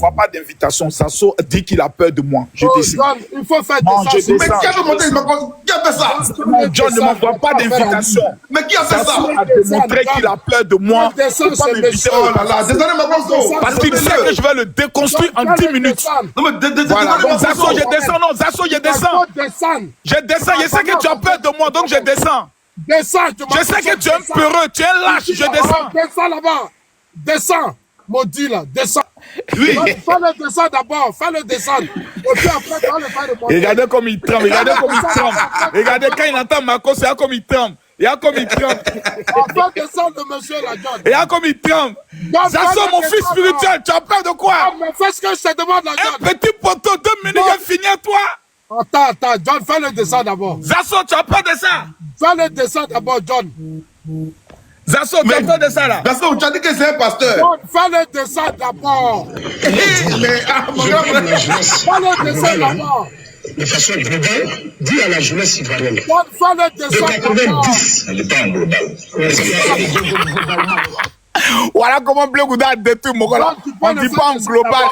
vois pas d'invitation. Sasso dit qu'il a peur de moi. Je descends. John, il faut faire Non, des je mais descends. qui a demandé Qui a fait ça? Non, John ne m'envoie pas d'invitation. Mais qui a fait ça? Sasso a démontré qu'il a peur de moi. Descends, Faut pas m'inviter. Oh là là, désolé Makoso. Parce qu'il sait que je vais le déconstruire en 10 minutes. Non mais Voilà, donc désolé Zasso, je descends. Non, Zasso, je descends. Je descends. Je sais que tu as peur de moi, donc je descends. Descends, Je sais que tu es un peureux, tu es un lâche, je descends. Descends là-bas. Descends, maudit là, descends. Oui. Fais-le descendre d'abord, fais-le descendre. Et puis après, tu vas le faire de monter. Regardez comme il tremble, regardez comme il tremble. Regardez quand il entend Marco, c'est comme il tremble. Il y a comme il tremble. On fait descendre le monsieur là, John. Il y a comme il tremble. Zasso, mon fils spirituel, tu as peur de quoi? Ah, mais fais ce que je te demande là, Un John. petit poteau, 2 minutes, je finis à toi. Attends, John, fais-le descendre d'abord. Zasso, tu as peur de ça? Fais-le descendre d'abord, John. Zasso, tu as peur de ça là? Gaston, tu as dit que c'est un pasteur. John, fais-le descendre d'abord. Mais mon grand frère. Fais-le descendre d'abord. De façon globale, dit à la jeunesse ivoirienne. John, fais-le De descendre d'abord. 90, elle n'est pas en global. Voilà comment Bleu Gouda a détruit mon gars. On ne dit pas en global.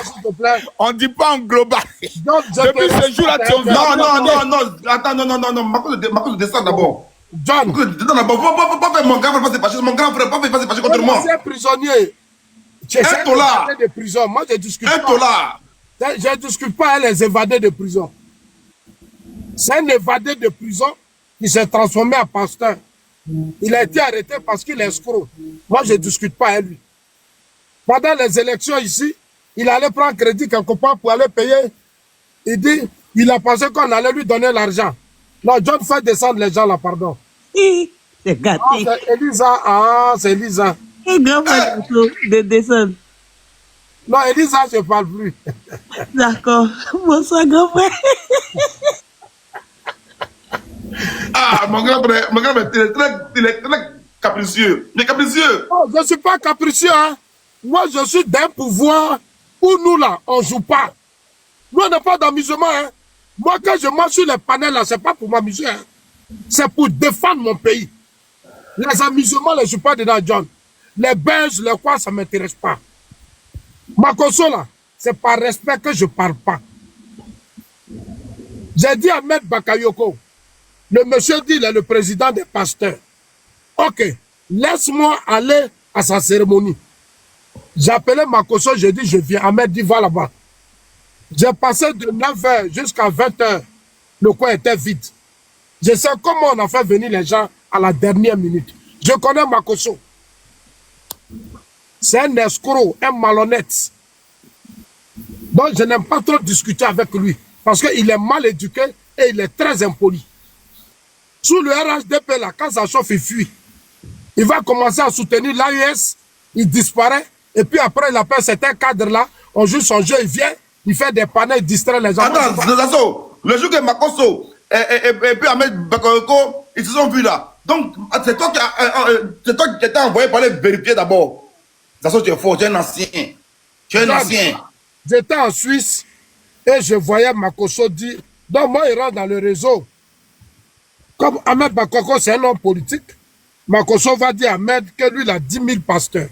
On ne dit pas en global. Depuis ce jour-là, tu Non, attends, non, Marco, descends d'abord. John, Descends d'abord. Faut pas faire mon grand frère passer fâché. Mon grand frère, pas faire passer fâché contre moi. c'est prisonnier. Un dollar. De prison. Moi, je discute Un pas. dollar. Je ne discute pas avec les évadés de prison. C'est un évadé de prison qui s'est transformé en pasteur. Il a été arrêté parce qu'il est escroc. Moi, je ne discute pas avec lui. Pendant les élections ici, il allait prendre crédit quelque part pour aller payer. Il dit, il a pensé qu'on allait lui donner l'argent. Non, John fait descendre les gens là, pardon. C'est gâté. Ah, c'est Elisa. Ah, c'est Elisa. Et grand frère de descendre. Non, Elisa, je ne parle plus. D'accord. Bonsoir, grand frère. Ah, mon grand frère, il est très capricieux. Il est capricieux. Oh, je ne suis pas capricieux. Hein. Moi, je suis d'un pouvoir où nous, là, on ne joue pas. Nous, on n'est pas d'amusement. Hein. Moi, quand je marche sur les panels, là, ce n'est pas pour m'amuser. Hein. C'est pour défendre mon pays. Les amusements, je ne suis pas dedans, John. Les buzz, les quoi, ça ne m'intéresse pas. Makoso, là, c'est par respect que je ne parle pas. J'ai dit à Maître Bakayoko, le monsieur dit, il est le président des pasteurs. Ok, laisse-moi aller à sa cérémonie. J'ai appelé Makoso, j'ai dit, je viens. Ahmed dit, va là-bas. J'ai passé de 9h jusqu'à 20h. Le coin était vide. Je sais comment on a fait venir les gens à la dernière minute. Je connais Makoso. C'est un escroc, un malhonnête. Donc, je n'aime pas trop discuter avec lui. Parce qu'il est mal éduqué et il est très impoli. Sous le RHDP, là, quand ça chauffe, il fuit. Il va commencer à soutenir l'AES, il disparaît, et puis après, il appelle certains cadres-là, on joue son jeu, il vient, il fait des panneaux, il distrait les gens. Attends, Zasso, le jour que Makoso et puis Ahmed Bakayoko, ils se sont vus là. Donc, c'est toi qui étais envoyé pour aller vérifier d'abord. Zasso, tu es fort, tu es un ancien. Tu es un ancien. J'étais en Suisse et je voyais Makoso dire, donc moi, il rentre dans le réseau. Comme Ahmed Bakayoko, c'est un homme politique, Makoso va dire à Ahmed que lui, il a 10 000 pasteurs.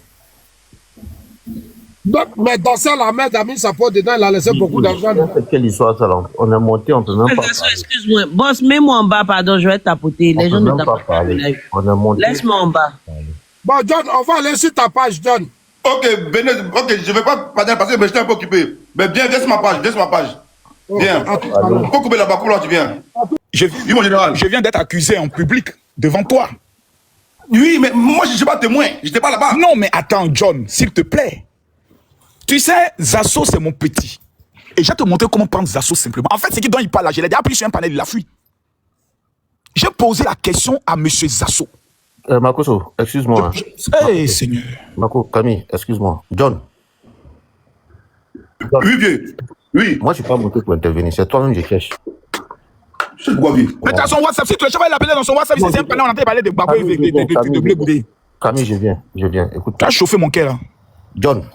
Donc, mais dans ça, Ahmed a mis sa peau dedans, il a laissé beaucoup d'argent. Quelle histoire ça là? On est monté, on ne peut même pas parler. Excuse-moi. Boss, mets-moi en bas, pardon, je vais tapoter. Les gens ne tapotent pas. Laisse-moi en bas. Bon, John, on va aller sur ta page, John. Ok, venez, ok, je ne vais pas parler parce que je suis un peu occupé. Mais viens sur ma page, Viens. On peut couper là-bas, là, tu viens. Oui, mon général. Je viens d'être accusé en public devant toi. Oui, mais moi, je ne suis pas témoin. Je n'étais pas là-bas. Non, mais attends, John, s'il te plaît. Tu sais, Zasso, c'est mon petit. Et je vais te montrer comment prendre Zasso simplement. En fait, c'est qui dont il parle là. Je l'ai déjà pris sur un panel, il a fui. J'ai posé la question à M. Zasso. Makoso, excuse-moi. Hey, Seigneur. Mako, Camille, excuse-moi. John. Oui, vieux. Oui. Moi, je ne suis pas monté pour intervenir. C'est toi-même que je cherche. Je sais quoi, vieux. Mais dans son WhatsApp, si tu le chevalier l'appelait dans son WhatsApp, c'est un panel, on entend parler de Babou et de Blé Goudé. Camille, je viens. Écoute. Tu as chauffé mon cœur là. John.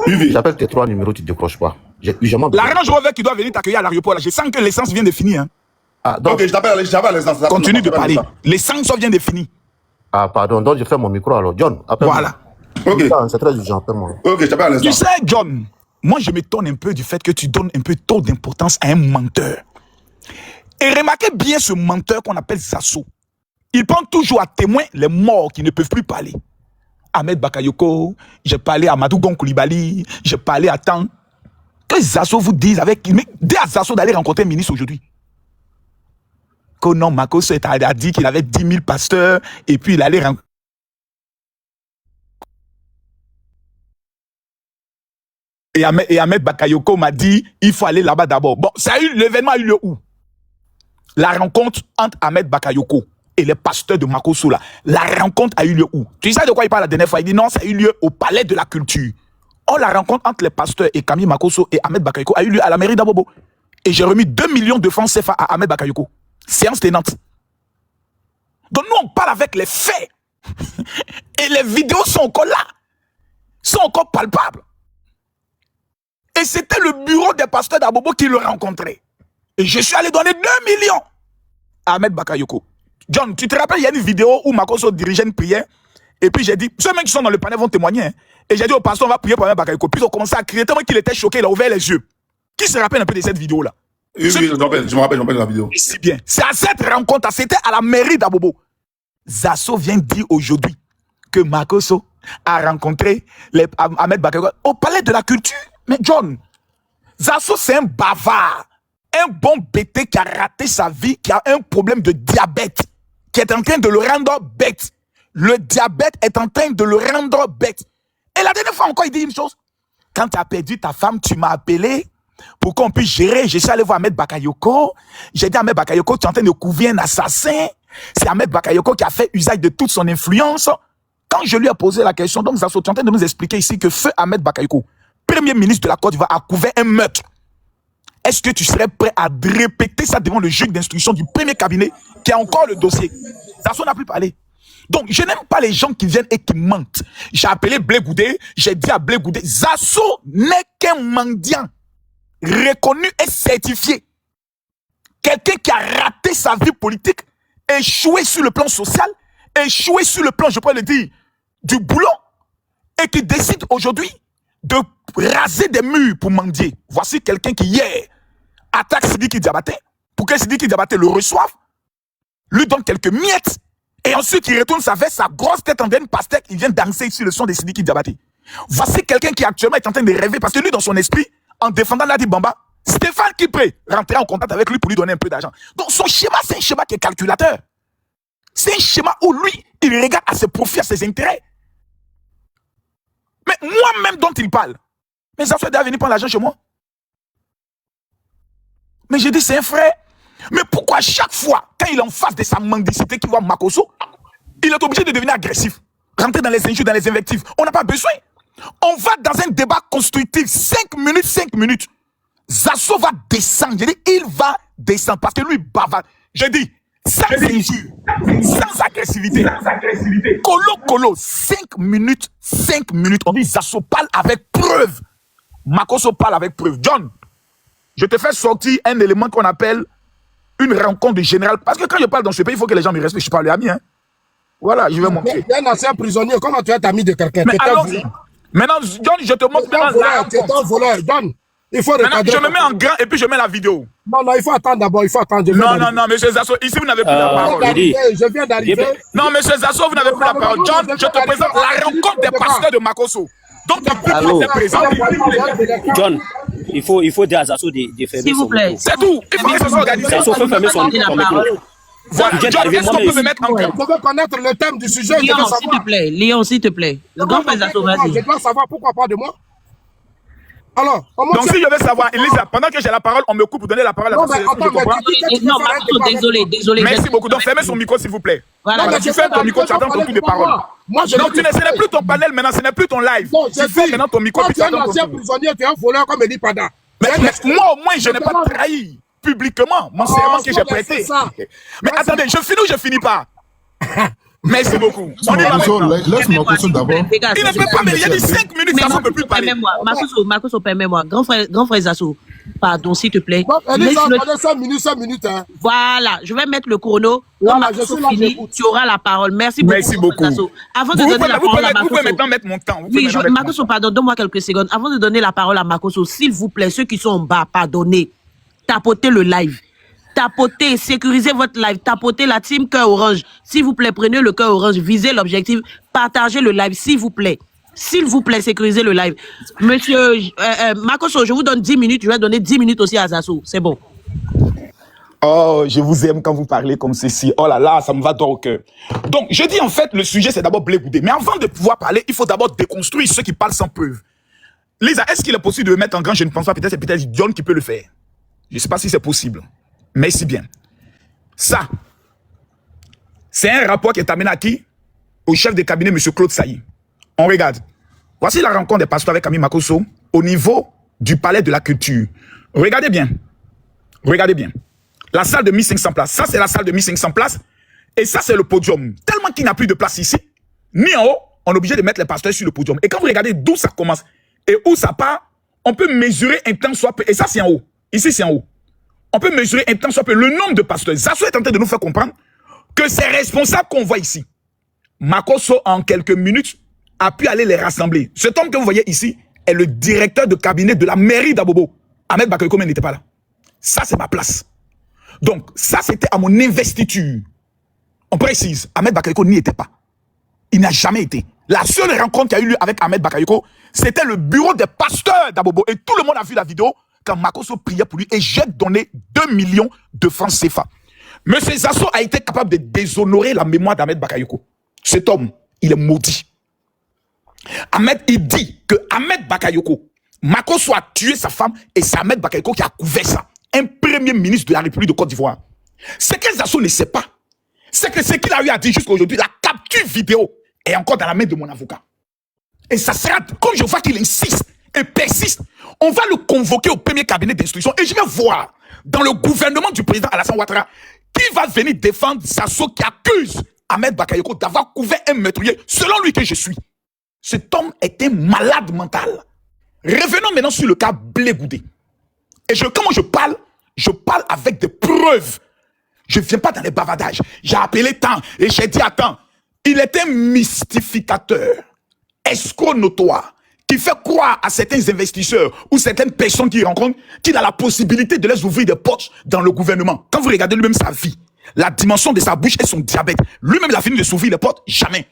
Oui. J'appelle tes 3 numéros, tu ne décroches pas. La Range Rover qui doit venir t'accueillir à l'aéroport là, je sens que l'essence vient de finir. Hein. Ah, donc... Ok, je t'appelle à l'essence. Continue de parler. L'essence vient de finir. Ah, pardon, donc je fais mon micro alors. John, appelle-moi. Voilà. Ok. C'est très urgent, appelle-moi. Ok, je t'appelle à l'essence. Tu sais, John, moi, je m'étonne un peu du fait que tu donnes un peu trop d'importance à un menteur. Et remarquez bien ce menteur qu'on appelle Zasso. Il prend toujours à témoin les morts qui ne peuvent plus parler. Ahmed Bakayoko, j'ai parlé à Madou Gon Koulibaly, j'ai parlé à Tan. Que Zasso vous dise avec... Mais dis à Zasso d'aller rencontrer un ministre aujourd'hui. Que non, Makoso a dit qu'il avait 10 000 pasteurs et puis il allait rencontrer... Et Ahmed Bakayoko m'a dit, il faut aller là-bas d'abord. Bon, l'événement a eu lieu où? La rencontre entre Ahmed Bakayoko et les pasteurs de Makoso là. La rencontre a eu lieu où? Tu sais de quoi il parle la dernière fois? Il dit non, ça a eu lieu au Palais de la Culture. Oh, la rencontre entre les pasteurs et Camille Makoso et Ahmed Bakayoko a eu lieu à la mairie d'Abobo. Et j'ai remis 2 millions de francs CFA à Ahmed Bakayoko. Séance tenante. Donc nous, on parle avec les faits. Et les vidéos sont encore là. Sont encore palpables. Et c'était le bureau des pasteurs d'Abobo qui le rencontrait. Et je suis allé donner 2 millions à Ahmed Bakayoko. John, tu te rappelles, il y a une vidéo où Makoso dirigeait une prière. Et puis j'ai dit, ceux mêmes qui sont dans le panel vont témoigner. Hein. Et j'ai dit au pasteur, on va prier pour Ahmed Bakayoko. Puis ils ont commencé à crier, tellement qu'il était choqué, il a ouvert les yeux. Qui se rappelle un peu de cette vidéo-là? Oui, je me rappelle de la vidéo. C'est bien. C'est à cette rencontre, c'était à la mairie d'Abobo. Zasso vient dire aujourd'hui que Makoso a rencontré Ahmed Bakayoko au Palais de la Culture. Mais John, Zasso c'est un bavard. Un bon bêté qui a raté sa vie, qui a un problème de diabète, qui est en train de le rendre bête. Le diabète est en train de le rendre bête. Et la dernière fois encore, il dit une chose. Quand tu as perdu ta femme, tu m'as appelé pour qu'on puisse gérer. Je suis allé voir Ahmed Bakayoko. J'ai dit à Ahmed Bakayoko, tu es en train de couvrir un assassin. C'est Ahmed Bakayoko qui a fait usage de toute son influence. Quand je lui ai posé la question, donc Zasso, tu es en train de nous expliquer ici que feu Ahmed Bakayoko, premier ministre de la Côte d'Ivoire, a couvert un meurtre. Est-ce que tu serais prêt à répéter ça devant le juge d'instruction du premier cabinet qui a encore le dossier? Zasso n'a plus parlé. Donc, je n'aime pas les gens qui viennent et qui mentent. J'ai appelé Blé Goudé, j'ai dit à Blé Goudé, Zasso n'est qu'un mendiant reconnu et certifié. Quelqu'un qui a raté sa vie politique, échoué sur le plan social, échoué sur le plan, je pourrais le dire, du boulot, et qui décide aujourd'hui de raser des murs pour mendier. Voici quelqu'un qui hier attaque Sidiki Diabaté pour que Sidiki Diabaté le reçoive, lui donne quelques miettes et ensuite il retourne sa veste, sa grosse tête en une pastèque, il vient danser sur le son de Sidiki Diabaté. Voici quelqu'un qui actuellement est en train de rêver parce que lui dans son esprit, en défendant Nadi Bamba, Stéphane Kipré rentrait en contact avec lui pour lui donner un peu d'argent. Donc son schéma, c'est un schéma qui est calculateur. C'est un schéma où lui, il regarde à ses profits, à ses intérêts. Mais moi-même dont il parle, mais ça doit venir prendre l'argent chez moi. Mais j'ai dit, c'est un frère. Mais pourquoi chaque fois, quand il est en face de sa mendicité qui voit Makoso, il est obligé de devenir agressif, rentrer dans les injures, dans les invectives? On n'a pas besoin. On va dans un débat constructif, 5 minutes, 5 minutes. Zasso va descendre. Je dis, il va descendre parce que lui, bavard. Je dis, sans injure, sans agressivité. Colo, 5 minutes, 5 minutes. On dit, Zasso parle avec preuve. Makoso parle avec preuve. John, je te fais sortir un élément qu'on appelle une rencontre de général. Parce que quand je parle dans ce pays, il faut que les gens me respectent. Je parle à mien. Voilà, je vais montrer. Il y a un ancien prisonnier. Comment tu es ami de quelqu'un? Mais allons-y. Maintenant, John, je te montre maintenant la rencontre. Tu es un voleur. John, il faut regarder. Je me mets en grand et puis je mets la vidéo. Non, il faut attendre d'abord. Il faut attendre. Non, monsieur Zasso, ici vous n'avez plus la parole. Je viens d'arriver. Non, monsieur Zasso, vous n'avez plus la parole. John, je te présente la rencontre des pasteurs de Makoso. Donc, tu es présent. John, il faut dire à Zasso de fermer s'il vous plaît. C'est tout. Il faut que ça soit organisé. Zasso peut fermer son micro. Voilà, John, est-ce qu'on peut me mettre en grand? Je veux connaître le thème du sujet. Léon, s'il te plaît. Léon, s'il te plaît. Le grand frère Zasso, vas-y. Je dois savoir pourquoi pas de moi. Alors, donc si je veux savoir, Elisa, pendant que j'ai la parole, on me coupe pour donner la parole à la personne. Non, Makoso, désolé. Merci beaucoup. Donc fermez son micro, s'il vous plaît. Voilà. Donc, tu fermes ton micro, tu attends ton tour de parole. Donc ce n'est plus ton panel maintenant, ce n'est plus ton live. Tu fermes maintenant ton micro. Tu es un ancien prisonnier, tu es un voleur comme Eli Pada. Mais moi au moins, je n'ai pas trahi publiquement mon serment que j'ai prêté. Mais attendez, je finis ou je finis pas? Merci beaucoup. Laisse ma question d'abord. Il ne peut pas, mais il y a dit 5 minutes, ça ne peut plus parler. Makoso, permets-moi. Grand frère Zasso, Pardon, s'il te plaît. Donc, Elisa, Laisse-le- attendez 5 minutes, hein. Voilà, je vais mettre le chrono. Voilà, Quand je Makoso suis là, finit, j'écoute. tu auras la parole. Merci beaucoup. Merci beaucoup. Zazo. Avant de Vous donner la parole à pouvez Makoso. maintenant mettre mon temps. Vous pouvez Oui, maintenant mettre mon Makoso, temps. pardon, donne-moi quelques secondes. Avant de donner la parole à Makoso, s'il vous plaît, ceux qui sont en bas, pardonnez. Tapotez le live. Tapotez, sécurisez votre live. Tapotez la team cœur orange. S'il vous plaît, prenez le cœur orange, visez l'objectif, partagez le live, s'il vous plaît. S'il vous plaît, sécurisez le live. Monsieur Makoso, je vous donne 10 minutes. Je vais donner 10 minutes aussi à Zazo. C'est bon. Oh, je vous aime quand vous parlez comme ceci. Oh là là, ça me va droit au cœur. Donc, je dis en fait, le sujet, c'est d'abord Blé Goudé. Mais avant de pouvoir parler, il faut d'abord déconstruire ceux qui parlent sans preuve. Lisa, est-ce qu'il est possible de le mettre en grand? Je ne pense pas. Peut-être c'est peut-être John qui peut le faire. Je ne sais pas si c'est possible. Merci bien. Ça, c'est un rapport qui est amené à qui? Au chef de cabinet, M. Claude Sailly. On regarde. Voici la rencontre des pasteurs avec Camille Makoso au niveau du palais de la culture. Regardez bien. Regardez bien. La salle de 1500 places. Ça, c'est la salle de 1500 places. Et ça, c'est le podium. Tellement qu'il n'y a plus de place ici, ni en haut, on est obligé de mettre les pasteurs sur le podium. Et quand vous regardez d'où ça commence et où ça part, on peut mesurer un temps soit peu. Et ça, c'est en haut. Ici, c'est en haut. On peut mesurer un temps soit peu le nombre de pasteurs. Zazo est en train de nous faire comprendre que ces responsables qu'on voit ici, Makoso, en quelques minutes, a pu aller les rassembler. Cet homme que vous voyez ici est le directeur de cabinet de la mairie d'Abobo. Ahmed Bakayoko n'était pas là. Ça, c'est ma place. Donc, ça, c'était à mon investiture. On précise, Ahmed Bakayoko n'y était pas. Il n'a jamais été. La seule rencontre qui a eu lieu avec Ahmed Bakayoko, c'était le bureau des pasteurs d'Abobo. Et tout le monde a vu la vidéo quand Makoso priait pour lui. Et j'ai donné 2 millions de francs CFA. Monsieur Zazo a été capable de déshonorer la mémoire d'Ahmed Bakayoko. Cet homme, il est maudit. Ahmed, il dit que Ahmed Bakayoko, Makoso a tué sa femme et c'est Ahmed Bakayoko qui a couvert ça. Un premier ministre de la République de Côte d'Ivoire. Ce que Zazo ne sait pas, c'est que ce qu'il a eu à dire jusqu'à aujourd'hui, la capture vidéo est encore dans la main de mon avocat. Et ça sera, comme je vois qu'il insiste et persiste, on va le convoquer au premier cabinet d'instruction et je vais voir dans le gouvernement du président Alassane Ouattara qui va venir défendre Zazo qui accuse Ahmed Bakayoko d'avoir couvert un meurtrier, selon lui que je suis. Cet homme est un malade mental. Revenons maintenant sur le cas Blé Goudé. Et comment je parle avec des preuves. Je ne viens pas dans les bavardages. J'ai appelé tant et j'ai dit attends. Il est un mystificateur, escroc notoire, qui fait croire à certains investisseurs ou certaines personnes qu'il rencontre qu'il a la possibilité de les ouvrir des portes dans le gouvernement. Quand vous regardez lui-même sa vie, la dimension de sa bouche et son diabète, lui-même il a fini de s'ouvrir les portes, jamais.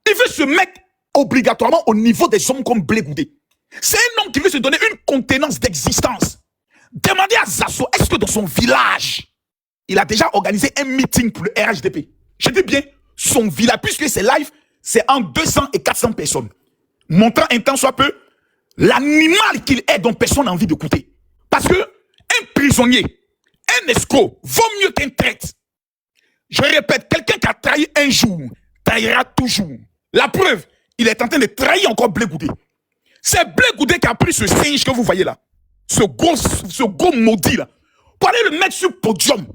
Il veut se mettre obligatoirement au niveau des hommes comme Blé Goudé. C'est un homme qui veut se donner une contenance d'existence. Demandez à Zazo, est-ce que dans son village, il a déjà organisé un meeting pour le RHDP? Je dis bien son village, puisque c'est live, c'est entre 200 et 400 personnes. Montrant un temps soit peu l'animal qu'il est dont personne n'a envie d'écouter. Parce que un prisonnier, un escroc, vaut mieux qu'un traître. Je répète, quelqu'un qui a trahi un jour, trahira toujours. La preuve, il est en train de trahir encore Blé Goudé. C'est Blé Goudé qui a pris ce singe que vous voyez là. Ce gros maudit là. Pour aller le mettre sur le podium.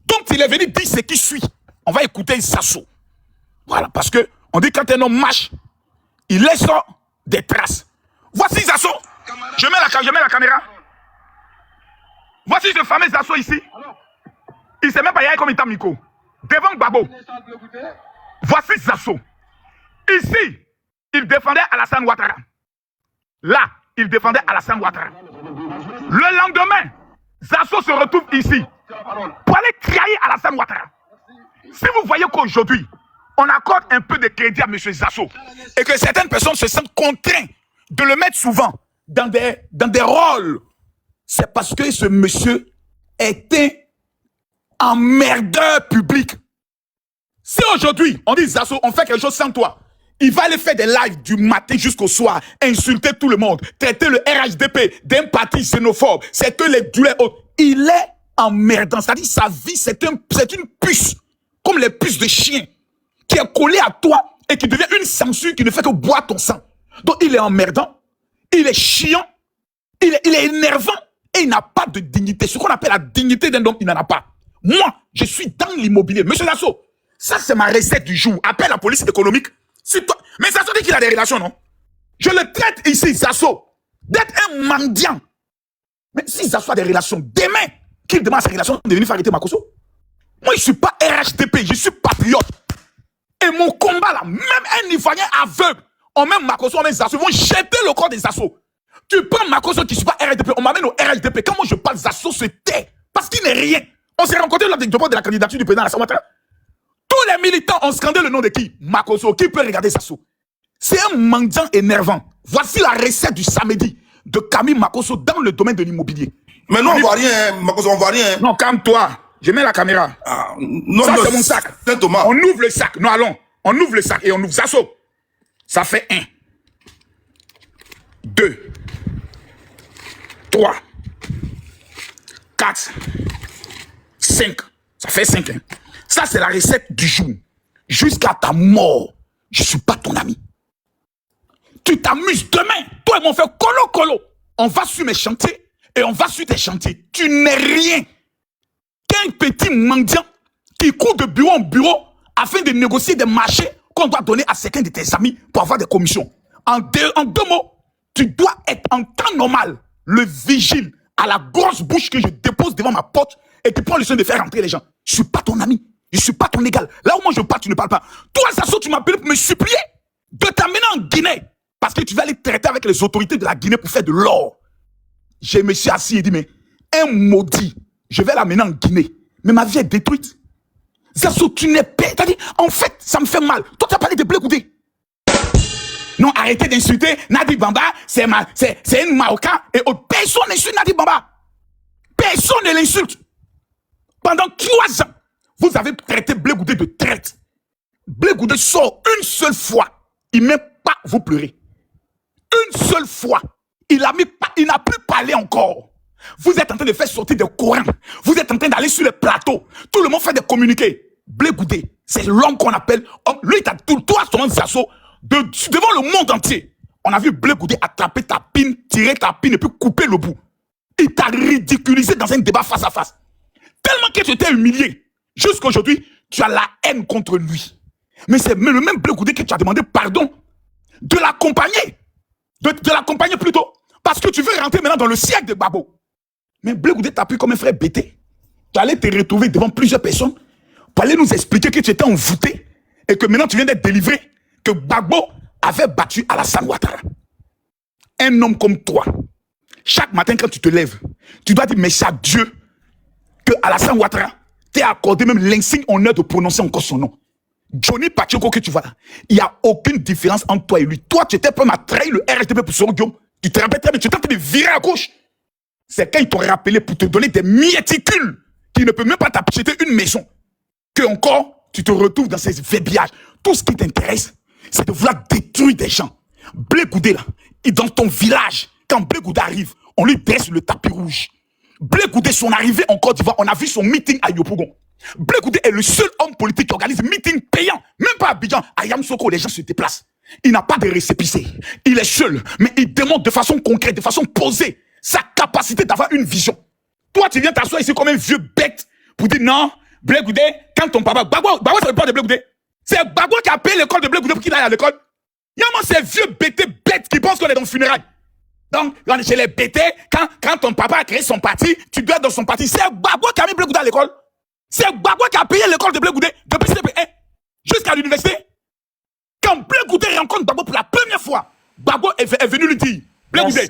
Donc il est venu dire ce qui suit. On va écouter Zazo. Voilà, parce que on dit quand un homme marche, il laisse des traces. Voici Zazo. Je mets la caméra. Voici ce fameux Zazo ici. Il ne sait même pas y aller comme Itamiko. Devant Gbagbo. Voici Zazo. Ici, il défendait Alassane Ouattara. Là, il défendait Alassane Ouattara. Le lendemain, Zazo se retrouve ici pour aller trahir Alassane Ouattara. Si vous voyez qu'aujourd'hui, on accorde un peu de crédit à M. Zazo et que certaines personnes se sentent contraintes de le mettre souvent dans des rôles, c'est parce que ce monsieur est un emmerdeur public. Si aujourd'hui, on dit Zazo, on fait quelque chose sans toi, il va aller faire des lives du matin jusqu'au soir, insulter tout le monde, traiter le RHDP d'un parti xénophobe, c'est que les douleurs autres. Il est emmerdant. C'est-à-dire sa vie, c'est une puce, comme les puces de chien, qui est collée à toi et qui devient une censure qui ne fait que boire ton sang. Donc il est emmerdant, il est chiant, il est énervant et il n'a pas de dignité. Ce qu'on appelle la dignité d'un homme, il n'en a pas. Moi, je suis dans l'immobilier. Monsieur Zazo, ça c'est ma recette du jour. Appelle la police économique. Mais Zazo dit qu'il a des relations, non? Je le traite ici, Zazo, d'être un mendiant. Mais si ça soit des relations, demain, qu'il demande à ses relations de venir faire arrêter Makosso. Moi, je ne suis pas RHDP, je suis patriote. Et mon combat là, même un Ivoirien aveugle, on met Makosso, on met Zasso, ils vont jeter le corps des Zasso. Tu prends Makosso qui ne suis pas RHDP, on m'amène au RHDP. Quand moi je parle, Zasso se tait. Parce qu'il n'est rien. On s'est rencontrés lors de la candidature du président Alassane Ouattara. Tous les militants ont scandé le nom de qui? Makosso. Qui peut regarder Zasso? C'est un mendiant énervant. Voici la recette du samedi de Camille Makosso dans le domaine de l'immobilier. Mais non, on voit rien, Makosso, on voit rien. Non, calme-toi. Je mets la caméra. Ah, non, ça, non, c'est mon sac. C'est Thomas. On ouvre le sac. Non, allons. On ouvre le sac et on ouvre Zasso. Ça fait 1, 2, 3, 4, 5. Ça fait 5. Hein. Ça, c'est la recette du jour. Jusqu'à ta mort, je ne suis pas ton ami. Tu t'amuses demain. Toi et moi, on fait colo-colo. On va sur mes chantiers et on va sur tes chantiers. Tu n'es rien qu'un petit mendiant qui court de bureau en bureau afin de négocier des marchés qu'on doit donner à certains de tes amis pour avoir des commissions. En deux mots, tu dois être en temps normal le vigile à la grosse bouche que je dépose devant ma porte et qui prend le soin de faire rentrer les gens. Je ne suis pas ton ami, je ne suis pas ton égal. Là où moi je parle, tu ne parles pas. Toi, Zasso, tu m'appelles pour me supplier de t'amener en Guinée parce que tu vas aller traiter avec les autorités de la Guinée pour faire de l'or. Je me suis assis et dit, mais un maudit, je vais l'amener en Guinée. Mais ma vie est détruite. Zasso, tu n'es pas. T'as dit, en fait, ça me fait mal. Toi, tu as parlé de Blé Goudé. Non, arrêtez d'insulter Nadi Bamba, c'est une Marocain et autre. Personne n'insulte Nadi Bamba. Personne ne l'insulte. Pendant 3 ans, vous avez traité Blé Goudé de traite. Blé Goudé sort une seule fois. Il ne met pas vous pleurer. Une seule fois. Il n'a plus parlé encore. Vous êtes en train de faire sortir des Corans. Vous êtes en train d'aller sur les plateaux. Tout le monde fait des communiqués. Blé Goudé, c'est l'homme qu'on appelle homme. Lui, il t'a tout, toi, son Zasso, devant le monde entier. On a vu Blé Goudé attraper ta pine, tirer ta pine et puis couper le bout. Il t'a ridiculisé dans un débat face à face. Tellement que tu étais humilié. Jusqu'à aujourd'hui, tu as la haine contre lui. Mais c'est le même Blé Goudé que tu as demandé pardon de l'accompagner. De l'accompagner plutôt. Parce que tu veux rentrer maintenant dans le siècle de Gbagbo. Mais Blé Goudé t'a pris comme un frère bêté. Tu allais te retrouver devant plusieurs personnes pour aller nous expliquer que tu étais envoûté et que maintenant tu viens d'être délivré, que Gbagbo avait battu Alassane Ouattara. Un homme comme toi, chaque matin quand tu te lèves, tu dois dire merci à Dieu que Alassane Ouattara t'ait accordé même l'insigne honneur de prononcer encore son nom. Johnny Pacheco que tu vois là, il n'y a aucune différence entre toi et lui. Toi, tu étais prêt à trahir le RHDP pour son Guillaume. Tu te rappelles très bien, tu étais en train de virer à gauche. C'est quand ils t'ont rappelé pour te donner des mieticules qui ne peuvent même pas t'acheter une maison que encore tu te retrouves dans ces verbiages. Tout ce qui t'intéresse, c'est de vouloir détruire des gens. Blé Goudé là, et dans ton village, quand Blé Goudé arrive, on lui dresse le tapis rouge. Blé Goudé, son arrivée en Côte d'Ivoire, on a vu son meeting à Yopougon. Blé Goudé est le seul homme politique qui organise un meeting payant, même pas à Abidjan, à Yamoussoukro, les gens se déplacent. Il n'a pas de récépissé. Il est seul, mais il démontre de façon concrète, de façon posée, sa capacité d'avoir une vision. Toi, tu viens t'asseoir ici comme un vieux bête pour dire non, Blé Goudé, quand ton papa, Gbagbo, c'est le père de Blé Goudé. C'est Gbagbo qui a payé l'école de Blé Goudé pour qu'il aille à l'école. Yaman, c'est vieux bêté bête qui pense qu'on est dans le funérail. Donc, chez les bêtés, quand ton papa a créé son parti, tu dois être dans son parti. C'est Gbagbo qui a mis Blé Goudé à l'école. C'est Gbagbo qui a payé l'école de Blé Goudé depuis CP1 jusqu'à l'université. Quand Blé Goudé rencontre Gbagbo pour la première fois, Gbagbo est venu lui dire, Blé Goudé,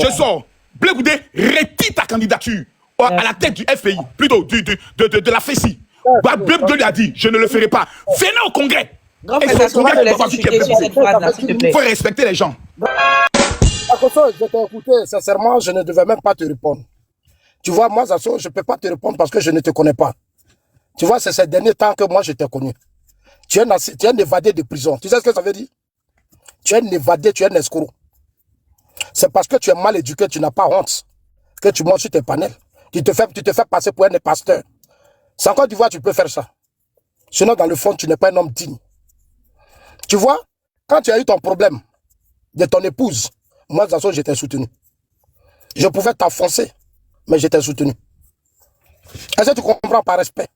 je sors. Blé Goudé, retire ta candidature à la tête du FPI, plutôt de la FECI. Blé Goudé lui a dit, je ne le ferai pas. Venez au congrès. Et c'est au congrès il faut respecter les gens. Je t'ai écouté, sincèrement, je ne devais même pas te répondre. Tu vois, moi, Zasso, je ne peux pas te répondre parce que je ne te connais pas. Tu vois, c'est ces derniers temps que moi, je t'ai connu. Tu es un évadé de prison. Tu sais ce que ça veut dire? Tu es un évadé, tu es un escroc. C'est parce que tu es mal éduqué, tu n'as pas honte, que tu montes sur tes panels. Tu te fais passer pour un pasteur. C'est encore du voir, tu peux faire ça. Sinon, dans le fond, tu n'es pas un homme digne. Tu vois, quand tu as eu ton problème de ton épouse, moi, Zasso, je t'ai soutenu. Je pouvais t'enfoncer, mais je t'ai soutenu. Est-ce que tu comprends par respect?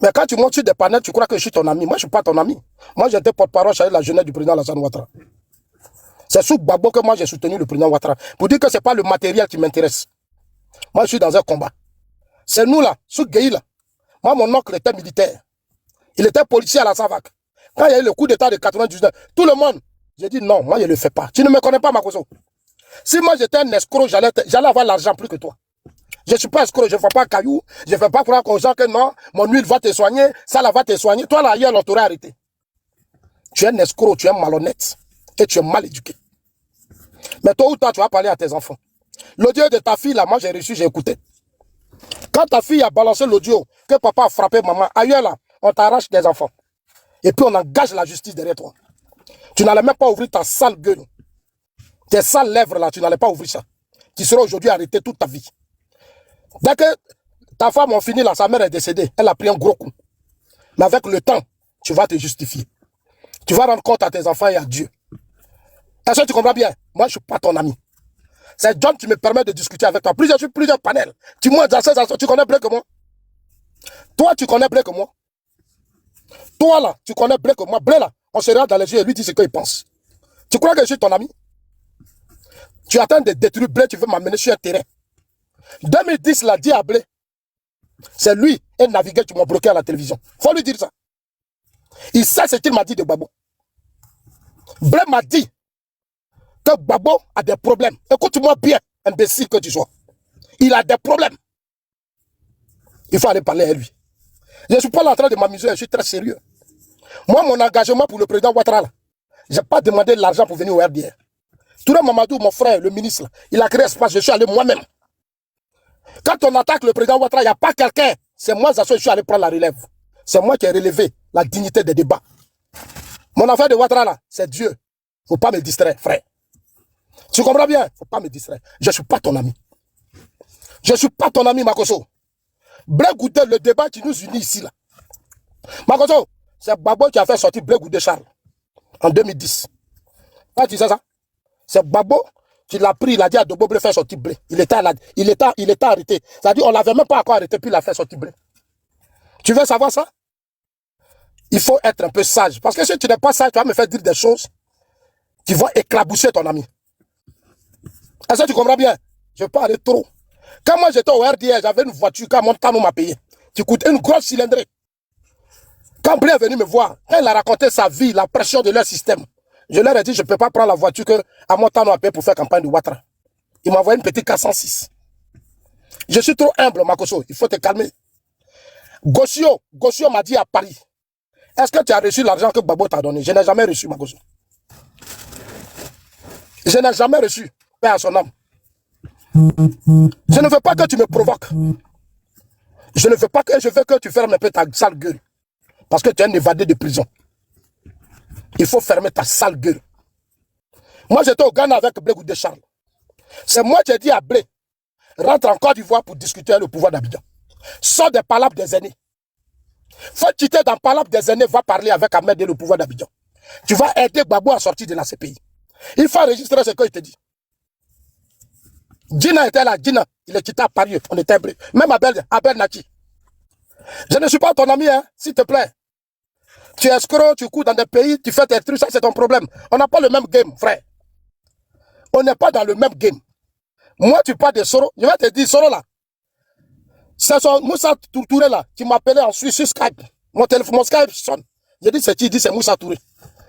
Mais quand tu montes sur des panels, tu crois que je suis ton ami. Moi, je ne suis pas ton ami. Moi, j'étais porte-parole chez la jeunesse du président Alassane Ouattara. C'est sous Gbagbo que moi j'ai soutenu le président Ouattara. Pour dire que ce n'est pas le matériel qui m'intéresse. Moi je suis dans un combat. C'est nous là, sous Gueye là. Moi mon oncle était militaire. Il était policier à la Savac. Quand il y a eu le coup d'état de 99, tout le monde, j'ai dit non, moi je ne le fais pas. Tu ne me connais pas, Makoso. Si moi j'étais un escroc, j'allais avoir l'argent plus que toi. Je ne suis pas escroc, je ne fais pas caillou, je ne fais pas croire aux gens que non, mon huile va te soigner, ça là va te soigner. Toi là, hier, on t'aurait arrêté. Tu es un escroc, tu es malhonnête et tu es mal éduqué. Mais tôt ou tard, tu vas parler à tes enfants. L'audio de ta fille là, moi j'ai reçu, j'ai écouté. Quand ta fille a balancé l'audio que papa a frappé maman, ailleurs là, on t'arrache des enfants. Et puis on engage la justice derrière toi. Tu n'allais même pas ouvrir ta sale gueule. Tes sales lèvres là, tu n'allais pas ouvrir ça. Tu seras aujourd'hui arrêté toute ta vie. Dès que ta femme a fini là, sa mère est décédée, elle a pris un gros coup. Mais avec le temps, tu vas te justifier. Tu vas rendre compte à tes enfants et à Dieu. Est-ce que tu comprends bien? Moi, je ne suis pas ton ami. C'est John qui me permet de discuter avec toi. Plusieurs panels. Tu connais Blé que moi? Toi, tu connais Blé que moi? Toi là, tu connais Blé que moi? Blé là, on se regarde dans les yeux et lui dit ce qu'il pense. Tu crois que je suis ton ami? Tu attends de détruire Blé, tu veux m'amener sur un terrain. 2010, l'a dit à Blé. C'est lui, un navigueur qui m'a bloqué à la télévision. Faut lui dire ça. Il sait ce qu'il m'a dit de Gbagbo. Blé m'a dit que Gbagbo a des problèmes. Écoute-moi bien, imbécile que tu sois. Il a des problèmes. Il faut aller parler à lui. Je ne suis pas là en train de m'amuser, je suis très sérieux. Moi, mon engagement pour le président Ouattara, je n'ai pas demandé de l'argent pour venir au RDR. Touré Mamadou, mon frère, le ministre, il a créé espace, je suis allé moi-même. Quand on attaque le président Ouattara, il n'y a pas quelqu'un. C'est moi, je suis allé prendre la relève. C'est moi qui ai relevé la dignité des débats. Mon affaire de Ouattara, là, c'est Dieu. Il ne faut pas me distraire, frère. Tu comprends bien? Il ne faut pas me distraire. Je ne suis pas ton ami. Je ne suis pas ton ami, Makoso. Blé Goudé, le débat qui nous unit ici, là. Makoso, c'est Gbagbo qui a fait sortir Blé Goudé Charles en 2010. Ah, tu sais ça? C'est Gbagbo qui l'a pris, il a dit à Dobo Blé faire sortir Blé. Il était arrêté. C'est-à-dire on ne l'avait même pas encore arrêté, puis il a fait sortir Blé. Tu veux savoir ça? Il faut être un peu sage. Parce que si tu n'es pas sage, tu vas me faire dire des choses qui vont éclabousser ton ami. Est-ce que tu comprends bien? Je parle trop. Quand moi j'étais au RDR, j'avais une voiture quand Montano m'a payé, qui coûte une grosse cylindrée. Quand Blé est venu me voir, quand il a raconté sa vie, la pression de leur système, je leur ai dit, je ne peux pas prendre la voiture que Montano a payé pour faire campagne de Ouattara. Il m'a envoyé une petite 406. Je suis trop humble, Makoso, il faut te calmer. Gossio m'a dit à Paris, est-ce que tu as reçu l'argent que Gbagbo t'a donné? Je n'ai jamais reçu, Makoso. Je n'ai jamais reçu, paix à son âme. Je ne veux pas que tu me provoques. Je ne veux pas que je veux que tu fermes un peu ta sale gueule. Parce que tu es un évadé de prison. Il faut fermer ta sale gueule. Moi, j'étais au Ghana avec Blé Goudé Charles. C'est moi qui ai dit à Blé, rentre en Côte d'Ivoire pour discuter avec le pouvoir d'Abidjan. Sors des palabres des aînés. Faut quitter dans palabres des aînés, va parler avec Ahmed et le pouvoir d'Abidjan. Tu vas aider Gbagbo à sortir de la CPI. Il faut enregistrer ce qu'il te dit. Djina était là, Djina, il est quitté à Paris, on était bré. Même Abel Naki. Je ne suis pas ton ami, hein, s'il te plaît. Tu es escroc, tu cours dans des pays, tu fais tes trucs, ça c'est ton problème. On n'a pas le même game, frère. On n'est pas dans le même game. Moi, tu parles de Soro, je vais te dire, Soro là, c'est son Moussa Touré là, qui m'appelait en Suisse sur Skype. Mon téléphone, mon Skype sonne. Je dis, c'est qui? Il dit, c'est Moussa Touré.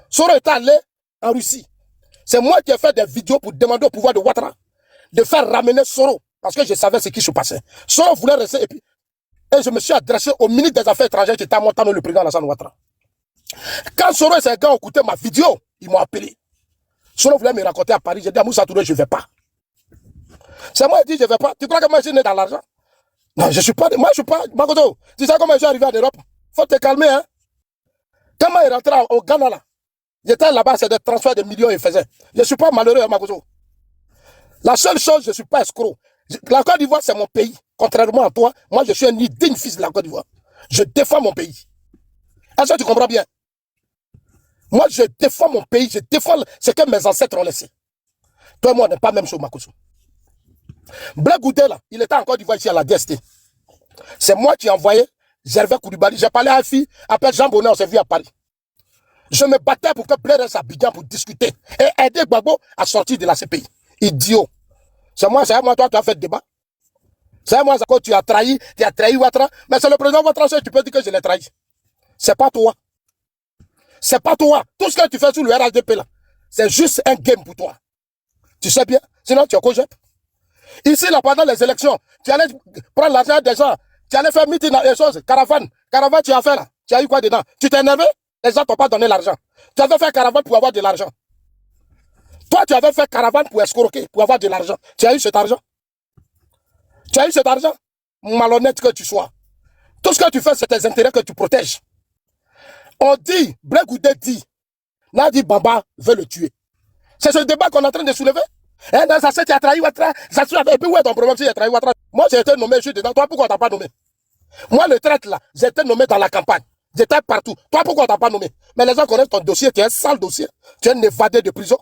Soro est allé en Russie. C'est moi qui ai fait des vidéos pour demander au pouvoir de Ouattara de faire ramener Soro, parce que je savais ce qui se passait. Soro voulait rester, et je me suis adressé au ministre des Affaires étrangères qui était à Montano, le président Alassane Ouattara. Quand Soro et ses gars ont écouté ma vidéo, ils m'ont appelé. Soro voulait me raconter à Paris, j'ai dit à Moussa Touré, je ne vais pas. C'est moi qui dis, je ne vais pas. Tu crois que moi je suis né dans l'argent? Non, je ne suis pas, moi je ne suis pas, Makoto, tu sais comment je suis arrivé en Europe? Faut te calmer, hein. Quand moi je rentré au Ghana là, j'étais là-bas, c'est des transferts de millions et faisaient. Je ne suis pas malheureux, hein, Makoto. La seule chose, je ne suis pas escroc. La Côte d'Ivoire, c'est mon pays. Contrairement à toi, moi, je suis un digne fils de la Côte d'Ivoire. Je défends mon pays. Est-ce que tu comprends bien? Moi, je défends mon pays. Je défends ce que mes ancêtres ont laissé. Toi et moi, on n'est pas même chose, Makoso. Blé Goudé, là, il était en Côte d'Ivoire ici à la DST. C'est moi qui ai envoyé Gervais Koulibaly. J'ai parlé à une fille, appelle Jean Bonnet, on s'est vu à Paris. Je me battais pour que Blair reste à Abidjan pour discuter et aider Gbagbo à sortir de la CPI. Idiot. C'est moi, toi, tu as fait le débat. C'est moi, Zako, tu as trahi Ouattara. Mais c'est le président Ouattara, tu peux dire que je l'ai trahi. C'est pas toi. C'est pas toi. Tout ce que tu fais sur le RHDP là, c'est juste un game pour toi. Tu sais bien. Sinon, tu es cogep. Ici, là, pendant les élections, tu allais prendre l'argent des gens. Tu allais faire meeting dans les choses. Caravane, tu as fait là. Tu as eu quoi dedans? Tu t'es énervé? Les gens t'ont pas donné l'argent. Tu avais fait caravane pour avoir de l'argent. Toi, tu avais fait caravane pour escroquer, pour avoir de l'argent. Tu as eu cet argent? Tu as eu cet argent? Malhonnête que tu sois. Tout ce que tu fais, c'est tes intérêts que tu protèges. On dit, Blé Goudé dit, Nadi Bamba veut le tuer. C'est ce débat qu'on est en train de soulever. Eh non, ça c'est tu as trahi Ouattara. Et puis où est ton problème si tu as trahi Ouattara? Moi, j'ai été nommé, je suis dedans. Toi, pourquoi on t'a pas nommé? Moi, le traite là, j'ai été nommé dans la campagne. J'étais partout. Toi, pourquoi on t'a pas nommé? Mais les gens connaissent ton dossier, tu es un sale dossier. Tu es un évadé de prison.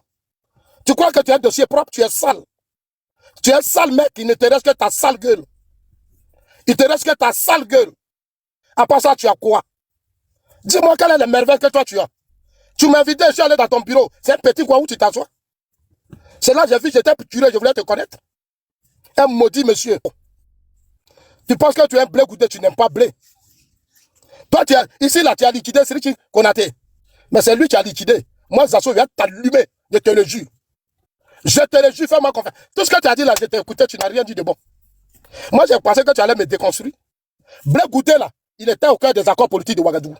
Tu crois que tu as un dossier propre, tu es sale. Tu es un sale mec, il ne te reste que ta sale gueule. Il te reste que ta sale gueule. À part ça, tu as quoi? Dis-moi quelle est la merveille que toi tu as. Tu m'as invité, je suis allé dans ton bureau. C'est un petit coin où tu t'assois. C'est là que j'ai vu, j'étais curé, je voulais te connaître. Un maudit monsieur. Tu penses que tu es un Blé Goudé, tu n'aimes pas Blé. Toi, ici, là, tu as liquidé Sriki Konaté. Mais c'est lui qui a liquidé. Moi, Zasso, je viens t'allumer, je te le jure. Je te le jure, fais-moi confiance. Tout ce que tu as dit là, je t'ai écouté, tu n'as rien dit de bon. Moi, j'ai pensé que tu allais me déconstruire. Blé Goudé, là, il était au cœur des accords politiques de Ouagadougou.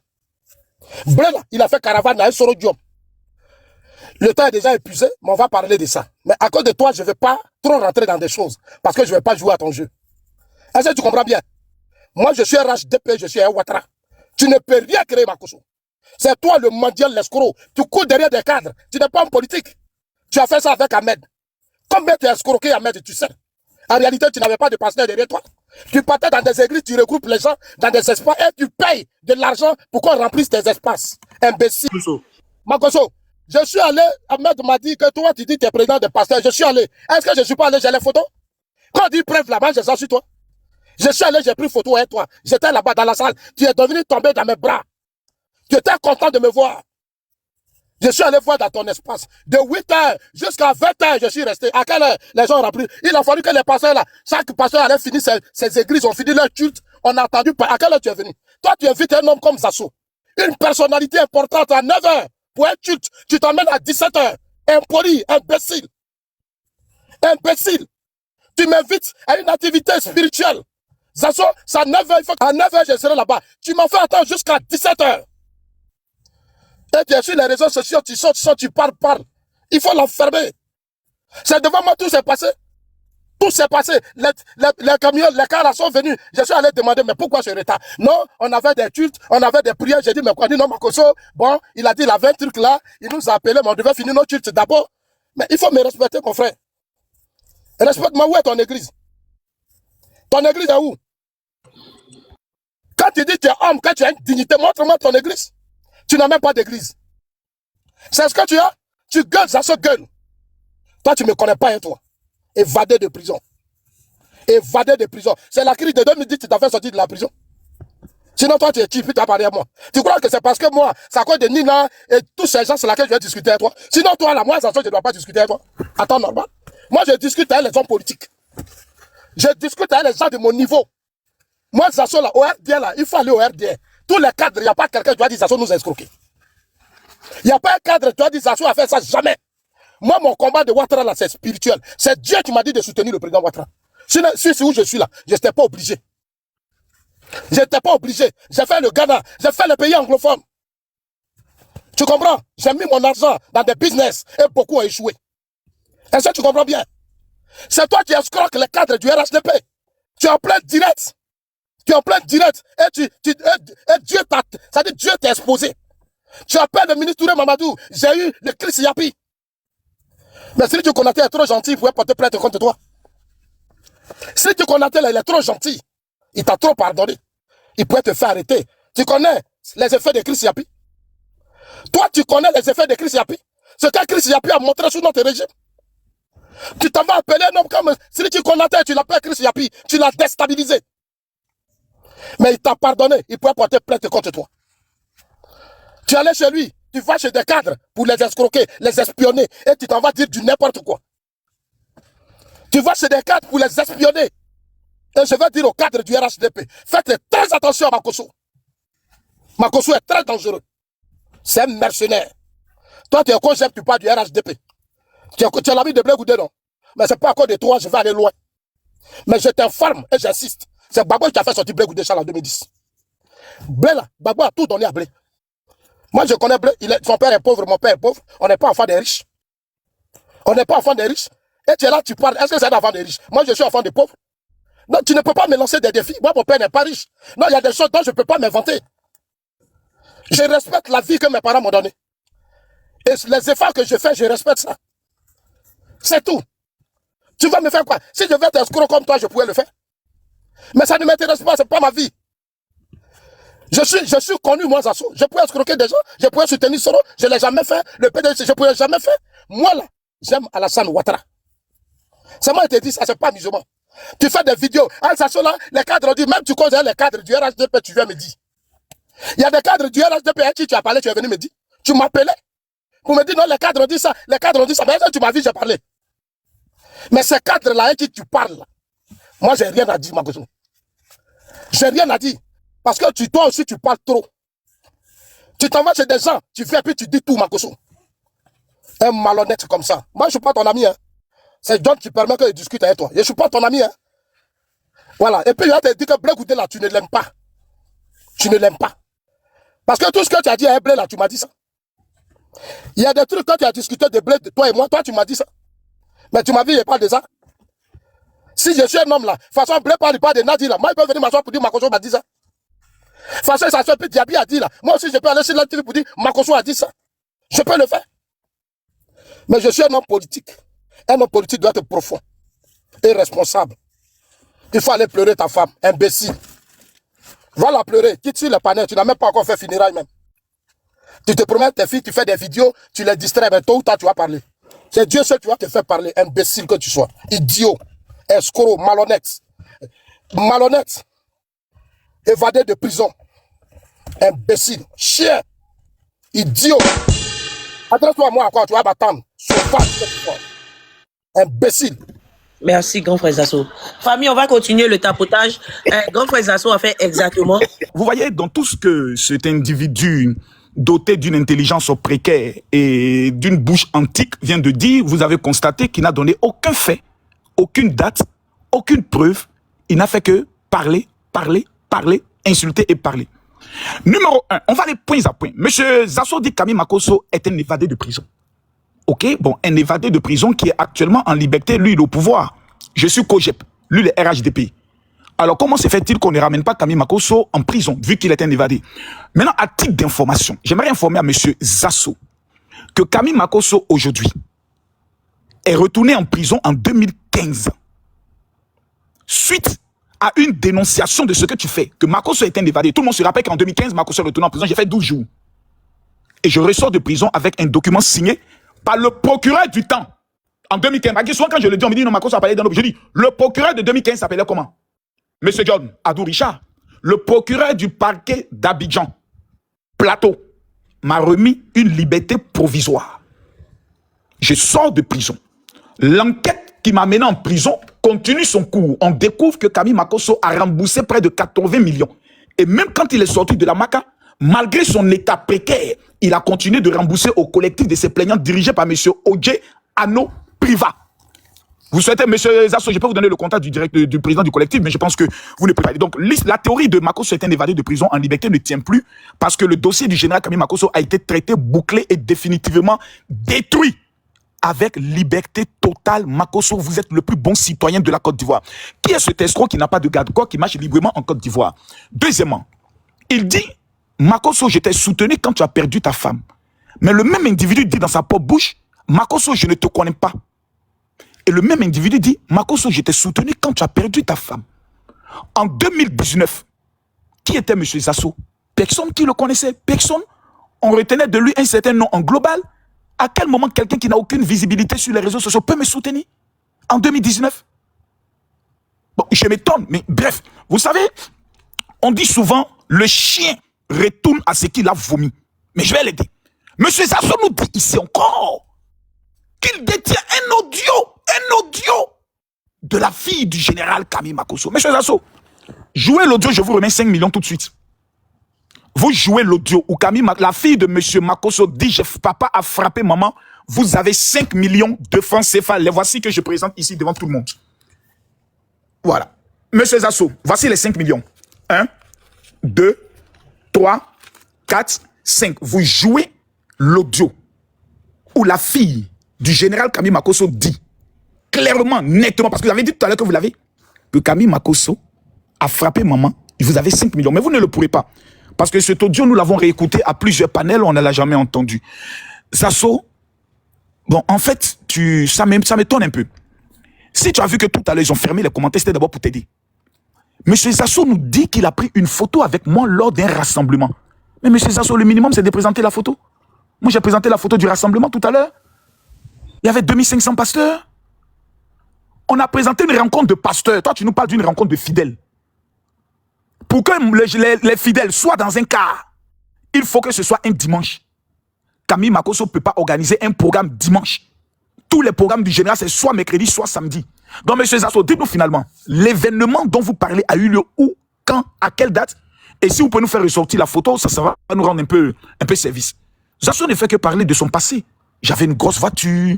Blé, là, il a fait caravane à un solo diom. Le temps est déjà épuisé, mais on va parler de ça. Mais à cause de toi, je ne vais pas trop rentrer dans des choses. Parce que je ne vais pas jouer à ton jeu. Est-ce que tu comprends bien? Moi, je suis un RHDP, je suis un Ouattara. Tu ne peux rien créer, Makoso. C'est toi le mondial, l'escroc. Tu cours derrière des cadres. Tu n'es pas en politique. Tu as fait ça avec Ahmed. Combien tu as escroqué Ahmed, tu sais? En réalité, tu n'avais pas de pasteur derrière toi. Tu partais dans des églises, tu regroupes les gens dans des espaces et tu payes de l'argent pour qu'on remplisse tes espaces. Imbécile. Makoso, je suis allé, Ahmed m'a dit que toi, tu dis que tu es président de pasteur. Je suis allé. Est-ce que je ne suis pas allé, j'ai les photos? Quand on dit preuve là-bas, je sens sur toi. Je suis allé, j'ai pris photo avec toi. J'étais là-bas dans la salle. Tu es devenu tomber dans mes bras. Tu étais content de me voir. Je suis allé voir dans ton espace. De 8h jusqu'à 20h, je suis resté. À quelle heure les gens ont rempli? Il a fallu que les pasteurs là, chaque pasteur allait finir ses églises, ont fini leur culte. On a attendu. À quelle heure tu es venu? Toi, tu invites un homme comme Zasso. Une personnalité importante à 9h pour un culte. Tu t'emmènes à 17h. Impoli, imbécile. Imbécile. Tu m'invites à une activité spirituelle. Zasso, c'est à 9h, il faut qu'à 9h, je serai là-bas. Tu m'as fait attendre jusqu'à 17h. Et bien sûr, les réseaux sociaux, tu sautes, tu parles. Il faut l'enfermer. C'est devant moi, tout s'est passé. Tout s'est passé. Les camions, les cars sont venus. Je suis allé demander, mais pourquoi ce retard? Non, on avait des cultes, on avait des prières. J'ai dit, mais quoi? Il dit, non, Makoso, bon, il a dit, il avait un truc là. Il nous a appelé, mais on devait finir nos cultes d'abord. Mais il faut me respecter, mon frère. Respecte-moi, où est ton église? Ton église est où? Quand tu dis que tu es homme, quand tu as une dignité, montre-moi ton église. Tu n'as même pas d'église. C'est ce que tu as? Tu gueules, ça se gueule. Toi, tu ne me connais pas, hein, toi. Évadé de prison. Évadé de prison. C'est la crise de 2010 que tu t'as fait sortir de la prison. Sinon, toi, tu es qui? Puis tu as parlé à moi. Tu crois que c'est parce que moi, c'est à cause de Nina et tous ces gens sur lesquels je vais discuter avec toi. Sinon, toi, là, moi, ça je ne dois pas discuter avec toi. Attends, normal. Moi, je discute avec les hommes politiques. Je discute avec les gens de mon niveau. Moi, Zasso, là, au RDR, là, il faut aller au RDR. Tous les cadres, il n'y a pas quelqu'un qui doit dire Zasso nous a escroqués. Il n'y a pas un cadre qui doit dire Zasso a fait ça, jamais. Moi, mon combat de Ouattara, là, c'est spirituel. C'est Dieu qui m'a dit de soutenir le président Ouattara. Si c'est où je suis là, je n'étais pas obligé. Je n'étais pas obligé. J'ai fait le Ghana, j'ai fait le pays anglophone. Tu comprends? J'ai mis mon argent dans des business et beaucoup ont échoué. Est-ce que tu comprends bien? C'est toi qui escroques les cadres du RHDP. Tu es en plein direct. Tu es en plein direct. Et Dieu t'a, ça dit Dieu t'a exposé. Tu appelles le ministre Touré Mamadou. J'ai eu le Chris Yapi. Mais si tu connais est trop gentil, il pouvait porter plainte contre toi. Si tu connais il est trop gentil. Il t'a trop pardonné. Il pourrait te faire arrêter. Tu connais les effets de Chris Yapi? Toi, tu connais les effets de Chris Yapi? Ce que Chris Yapi a montré sous notre régime. Tu t'en vas appeler un homme comme... Si tu connais, tu l'appelles Chris Yapi. Tu l'as déstabilisé. Mais il t'a pardonné. Il pourrait porter plainte contre toi. Tu allais chez lui. tu vas chez des cadres pour les escroquer, les espionner, et tu t'en vas dire du n'importe quoi. Tu vas chez des cadres pour les espionner. Et je vais dire aux cadres du RHDP, faites très attention à Makosso. Makosso est très dangereux. C'est un mercenaire. Toi, tu es congé, tu parles du RHDP. Tu es l'ami de Blé Goudé, non? Mais c'est pas encore de toi, je vais aller loin. Mais je t'informe et j'insiste. C'est Babo qui a fait sortir Blé Goudé en 2010. Blé là, Babo a tout donné à Blé. Moi, je connais Blé, son père est pauvre, mon père est pauvre. On n'est pas enfant des riches. On n'est pas enfant des riches. Et tu es là, tu parles. Est-ce que c'est un enfant des riches? Moi, je suis enfant des pauvres. Non, tu ne peux pas me lancer des défis. Moi, mon père n'est pas riche. Non, il y a des choses dont je ne peux pas m'inventer. Je respecte la vie que mes parents m'ont donnée. Et les efforts que je fais, je respecte ça. C'est tout. Tu vas me faire quoi? Si je vais t'escroquer comme toi, je pourrais le faire. Mais ça ne m'intéresse pas, c'est pas ma vie. Je suis connu, moi, Zasso. Je pourrais escroquer des gens, je pourrais soutenir Soro, je ne l'ai jamais fait. Le PDC, je ne pourrais jamais faire. Moi, là, j'aime Alassane Ouattara. C'est moi qui te dis ça, c'est pas musulman. Tu fais des vidéos. Ah, Zasso, là, les cadres disent, même tu connais les cadres du RHDP, tu viens me dire. Il y a des cadres du RHDP à qui tu as parlé, tu es venu me dire. Tu m'appelais pour me dire, non, les cadres disent ça, les cadres disent ça. Mais tu m'as vu, j'ai parlé. Mais ces cadres-là, à qui tu parles, moi, j'ai rien à dire, Makosso. J'ai rien à dire. Parce que toi aussi, tu parles trop. Tu t'en vas chez des gens, tu viens puis tu dis tout, Makosso. Un malhonnête comme ça. Moi, je ne suis pas ton ami. Hein. C'est John qui permet que je discute avec toi. Je ne suis pas ton ami. Hein. Voilà. Et puis, il va te dire que Blé Goudé, là, tu ne l'aimes pas. Tu ne l'aimes pas. Parce que tout ce que tu as dit à Blé, là, tu m'as dit ça. Il y a des trucs, quand tu as discuté de Blé, de toi et moi, toi, tu m'as dit ça. Mais tu m'as vu, il parle de ça. Si je suis un homme, là, de toute façon, Blé parle pas de Nadi, là. Moi, il peut venir m'asseoir pour dire Makosso m'a dit ça. De toute façon, ça se fait, Diaby a dit, là. Moi aussi, je peux aller sur la TV pour dire Makosso a dit ça. Je peux le faire. Mais je suis un homme politique. Un homme politique doit être profond et responsable. Il faut aller pleurer ta femme, imbécile. Va la pleurer, quitte sur le panel, tu n'as même pas encore fait funérailles même. Tu te promets tes filles, tu fais des vidéos, tu les distrais, mais tôt ou tard tu vas parler. C'est Dieu seul qui va te faire parler, imbécile que tu sois. Idiot, escroc, malhonnête. Malhonnête. Évadé de prison. Imbécile, chien. Idiot. Adresse-toi à moi encore, tu vas m'attendre. Imbécile. Merci, grand frère Zasso. Famille, on va continuer le tapotage. Grand frère Zasso a fait exactement. Vous voyez, dans tout ce que cet individu doté d'une intelligence précaire et d'une bouche antique vient de dire, vous avez constaté qu'il n'a donné aucun fait, aucune date, aucune preuve. Il n'a fait que parler, parler, parler, insulter et parler. Numéro 1, on va aller point à point. Monsieur Zasso dit que Camille Makosso est un évadé de prison. Ok, bon, un évadé de prison qui est actuellement en liberté, lui, il est au pouvoir. Je suis COGEP, lui, le RHDP. Alors, comment se fait-il qu'on ne ramène pas Camille Makosso en prison, vu qu'il est un évadé? Maintenant, à titre d'information, j'aimerais informer à monsieur Zasso que Camille Makosso, aujourd'hui, est retourné en prison en 2015. Suite à une dénonciation de ce que tu fais, que Makosso est un évadé. Tout le monde se rappelle qu'en 2015, Makosso est retourné en prison. J'ai fait 12 jours. Et je ressors de prison avec un document signé par le procureur du temps. En 2015. Souvent, quand je le dis, on me dit non, Makosso a parlé d'un autre. Je dis, le procureur de 2015 s'appelait comment? Monsieur John, Adou Richard, le procureur du parquet d'Abidjan, Plateau, m'a remis une liberté provisoire. Je sors de prison. L'enquête qui m'a mené en prison continue son cours. On découvre que Camille Makosso a remboursé près de 80 millions. Et même quand il est sorti de la MACA, malgré son état précaire, il a continué de rembourser au collectif de ses plaignants dirigé par M. Odje Ano Priva. Vous souhaitez, M. Zasso, je peux vous donner le contact du président du collectif, mais je pense que vous ne pouvez pas. Donc, la théorie de Makosso est un évadé de prison en liberté ne tient plus parce que le dossier du général Camille Makosso a été traité, bouclé et définitivement détruit. Avec liberté totale, Makosso, vous êtes le plus bon citoyen de la Côte d'Ivoire. Qui est cet escroc qui n'a pas de garde-corps, qui marche librement en Côte d'Ivoire? Deuxièmement, il dit, Makosso, je t'ai soutenu quand tu as perdu ta femme. Mais le même individu dit dans sa propre bouche, Makosso, je ne te connais pas. Et le même individu dit, Makosso, je t'ai soutenu quand tu as perdu ta femme. En 2019, qui était M. Zasso? Personne qui le connaissait, personne. On retenait de lui un certain nom en global. À quel moment quelqu'un qui n'a aucune visibilité sur les réseaux sociaux peut me soutenir? En 2019? Bon, je m'étonne, mais bref, vous savez, on dit souvent, le chien retourne à ce qu'il a vomi. Mais je vais l'aider. Monsieur Zasso nous dit ici encore qu'il détient un audio de la fille du général Camille Makosso. Monsieur Zasso, jouez l'audio, je vous remets 5 millions tout de suite. Vous jouez l'audio où Camille, la fille de monsieur Makosso dit « Papa a frappé maman », vous avez 5 millions de francs CFA. Les voici que je présente ici devant tout le monde. Voilà. Monsieur Zasso, voici les 5 millions. 1, 2, 3, 4, 5. Vous jouez l'audio où la fille du général Camille Makosso dit clairement, nettement, parce que vous avez dit tout à l'heure que vous l'avez, que Camille Makosso a frappé maman, vous avez 5 millions. Mais vous ne le pourrez pas. Parce que cet audio, nous l'avons réécouté à plusieurs panels, on ne l'a jamais entendu. Zasso, bon, en fait, ça m'étonne un peu. Si tu as vu que tout à l'heure, ils ont fermé les commentaires, c'était d'abord pour t'aider. Monsieur Zasso nous dit qu'il a pris une photo avec moi lors d'un rassemblement. Mais monsieur Zasso, le minimum, c'est de présenter la photo. Moi, j'ai présenté la photo du rassemblement tout à l'heure. Il y avait 2500 pasteurs. On a présenté une rencontre de pasteurs. Toi, tu nous parles d'une rencontre de fidèles. Pour que les fidèles soient dans un car, il faut que ce soit un dimanche. Camille Makosso ne peut pas organiser un programme dimanche. Tous les programmes du général, c'est soit mercredi, soit samedi. Donc, monsieur Zasso, dites-nous finalement, l'événement dont vous parlez a eu lieu où, quand, à quelle date? Et si vous pouvez nous faire ressortir la photo, ça va nous rendre un peu service. Zasso ne fait que parler de son passé. J'avais une grosse voiture,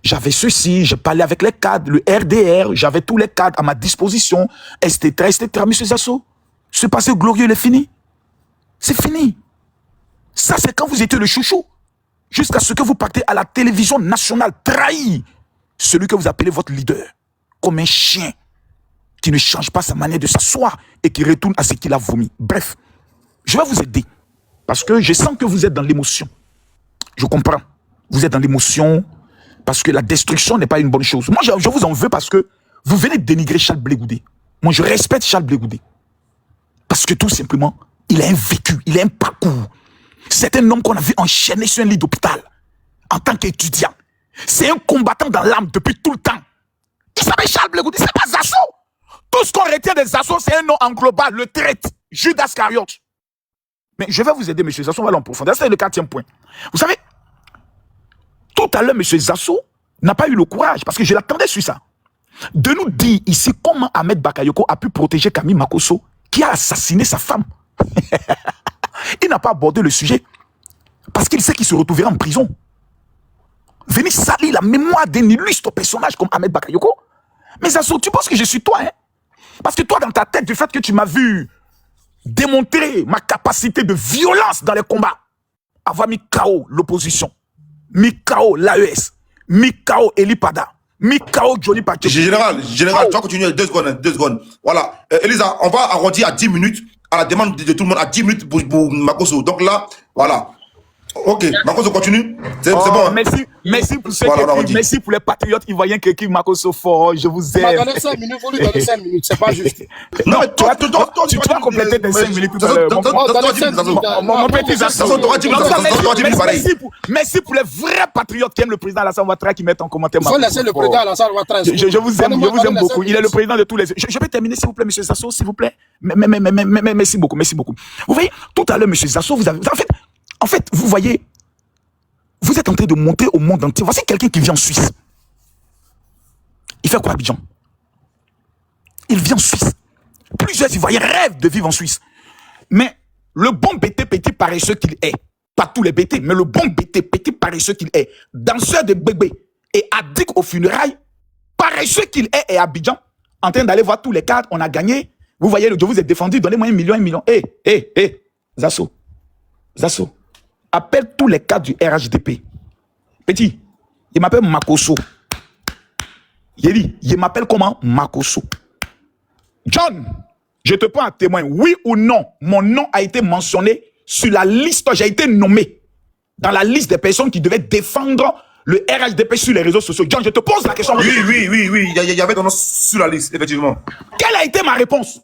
j'avais ceci, j'ai parlé avec les cadres, le RDR, j'avais tous les cadres à ma disposition, etc., etc. Monsieur Zasso, ce passé glorieux, il est fini. C'est fini. Ça, c'est quand vous étiez le chouchou. Jusqu'à ce que vous partez à la télévision nationale, trahi celui que vous appelez votre leader, comme un chien qui ne change pas sa manière de s'asseoir et qui retourne à ce qu'il a vomi. Bref, je vais vous aider parce que je sens que vous êtes dans l'émotion. Je comprends. Vous êtes dans l'émotion parce que la destruction n'est pas une bonne chose. Moi, je vous en veux parce que vous venez de dénigrer Charles Blé Goudé. Moi, je respecte Charles Blé Goudé. Parce que tout simplement, il a un vécu, il a un parcours. C'est un homme qu'on a vu enchaîner sur un lit d'hôpital en tant qu'étudiant. C'est un combattant dans l'âme depuis tout le temps. Il s'appelle Charles Blé Goudé, c'est pas Zasso. Tout ce qu'on retient des Zasso, c'est un nom en global, le traite, Judas Iscariote. Mais je vais vous aider, monsieur Zasso, on va aller en profondeur. C'est le 4e point. Vous savez, tout à l'heure, monsieur Zasso n'a pas eu le courage, parce que je l'attendais sur ça, de nous dire ici comment Ahmed Bakayoko a pu protéger Camille Makosso, qui a assassiné sa femme. Il n'a pas abordé le sujet parce qu'il sait qu'il se retrouverait en prison. Venir salir la mémoire d'un illustre personnage comme Ahmed Bakayoko. Mais Zasso, tu penses que je suis toi, hein? Parce que toi, dans ta tête, du fait que tu m'as vu démontrer ma capacité de violence dans les combats, avoir mis KO l'opposition, mis KO l'AES, mis KO Elipada, mis KO Johnny Pacheco. Général, tu vas continuer 2 secondes, 2 secondes. Voilà. Elisa, on va arrondir à 10 minutes à la demande de tout le monde, à 10 minutes pour Makosso. Donc là, voilà. Ok, Makosso continue. C'est bon. Hein? Merci pour ceux qui merci pour les patriotes ivoiriens qui écrivent Makosso fort. Je vous aime. Donner 5 minutes, vous lui donnez 5 minutes, c'est pas juste. Non, mais toi, tu vas compléter tes 5 minutes tout à l'heure. Mon petit Zasso, merci pour les vrais patriotes qui aiment le président Alassane Ouattara qui mettent en commentaire Makosso. Il faut laisser le président Alassane Ouattara. Je vous aime beaucoup. Il est le président de tous les... Je vais terminer, s'il vous plaît, monsieur Zasso, s'il vous plaît. Merci beaucoup. Vous voyez, tout à l'heure, monsieur Zasso, vous avez... En fait, vous voyez, vous êtes en train de monter au monde entier. Voici quelqu'un qui vit en Suisse. Il fait quoi à Abidjan? Il vit en Suisse. Plusieurs Ivoiriens rêvent de vivre en Suisse. Mais le bon BT petit paresseux qu'il est, pas tous les BT, mais le bon BT petit paresseux qu'il est, danseur de bébé et addict aux funérailles, paresseux qu'il est à Abidjan, en train d'aller voir tous les cadres, on a gagné. Vous voyez, je vous ai défendu, donnez-moi 1 million. Zasso. Appelle tous les cadres du RHDP. Petit, il m'appelle Makosso. Il m'appelle comment? Makosso. John, je te prends à témoin. Oui ou non, mon nom a été mentionné sur la liste. J'ai été nommé dans la liste des personnes qui devaient défendre le RHDP sur les réseaux sociaux. John, je te pose la question. Oui. Il y avait ton nom sur la liste, effectivement. Quelle a été ma réponse?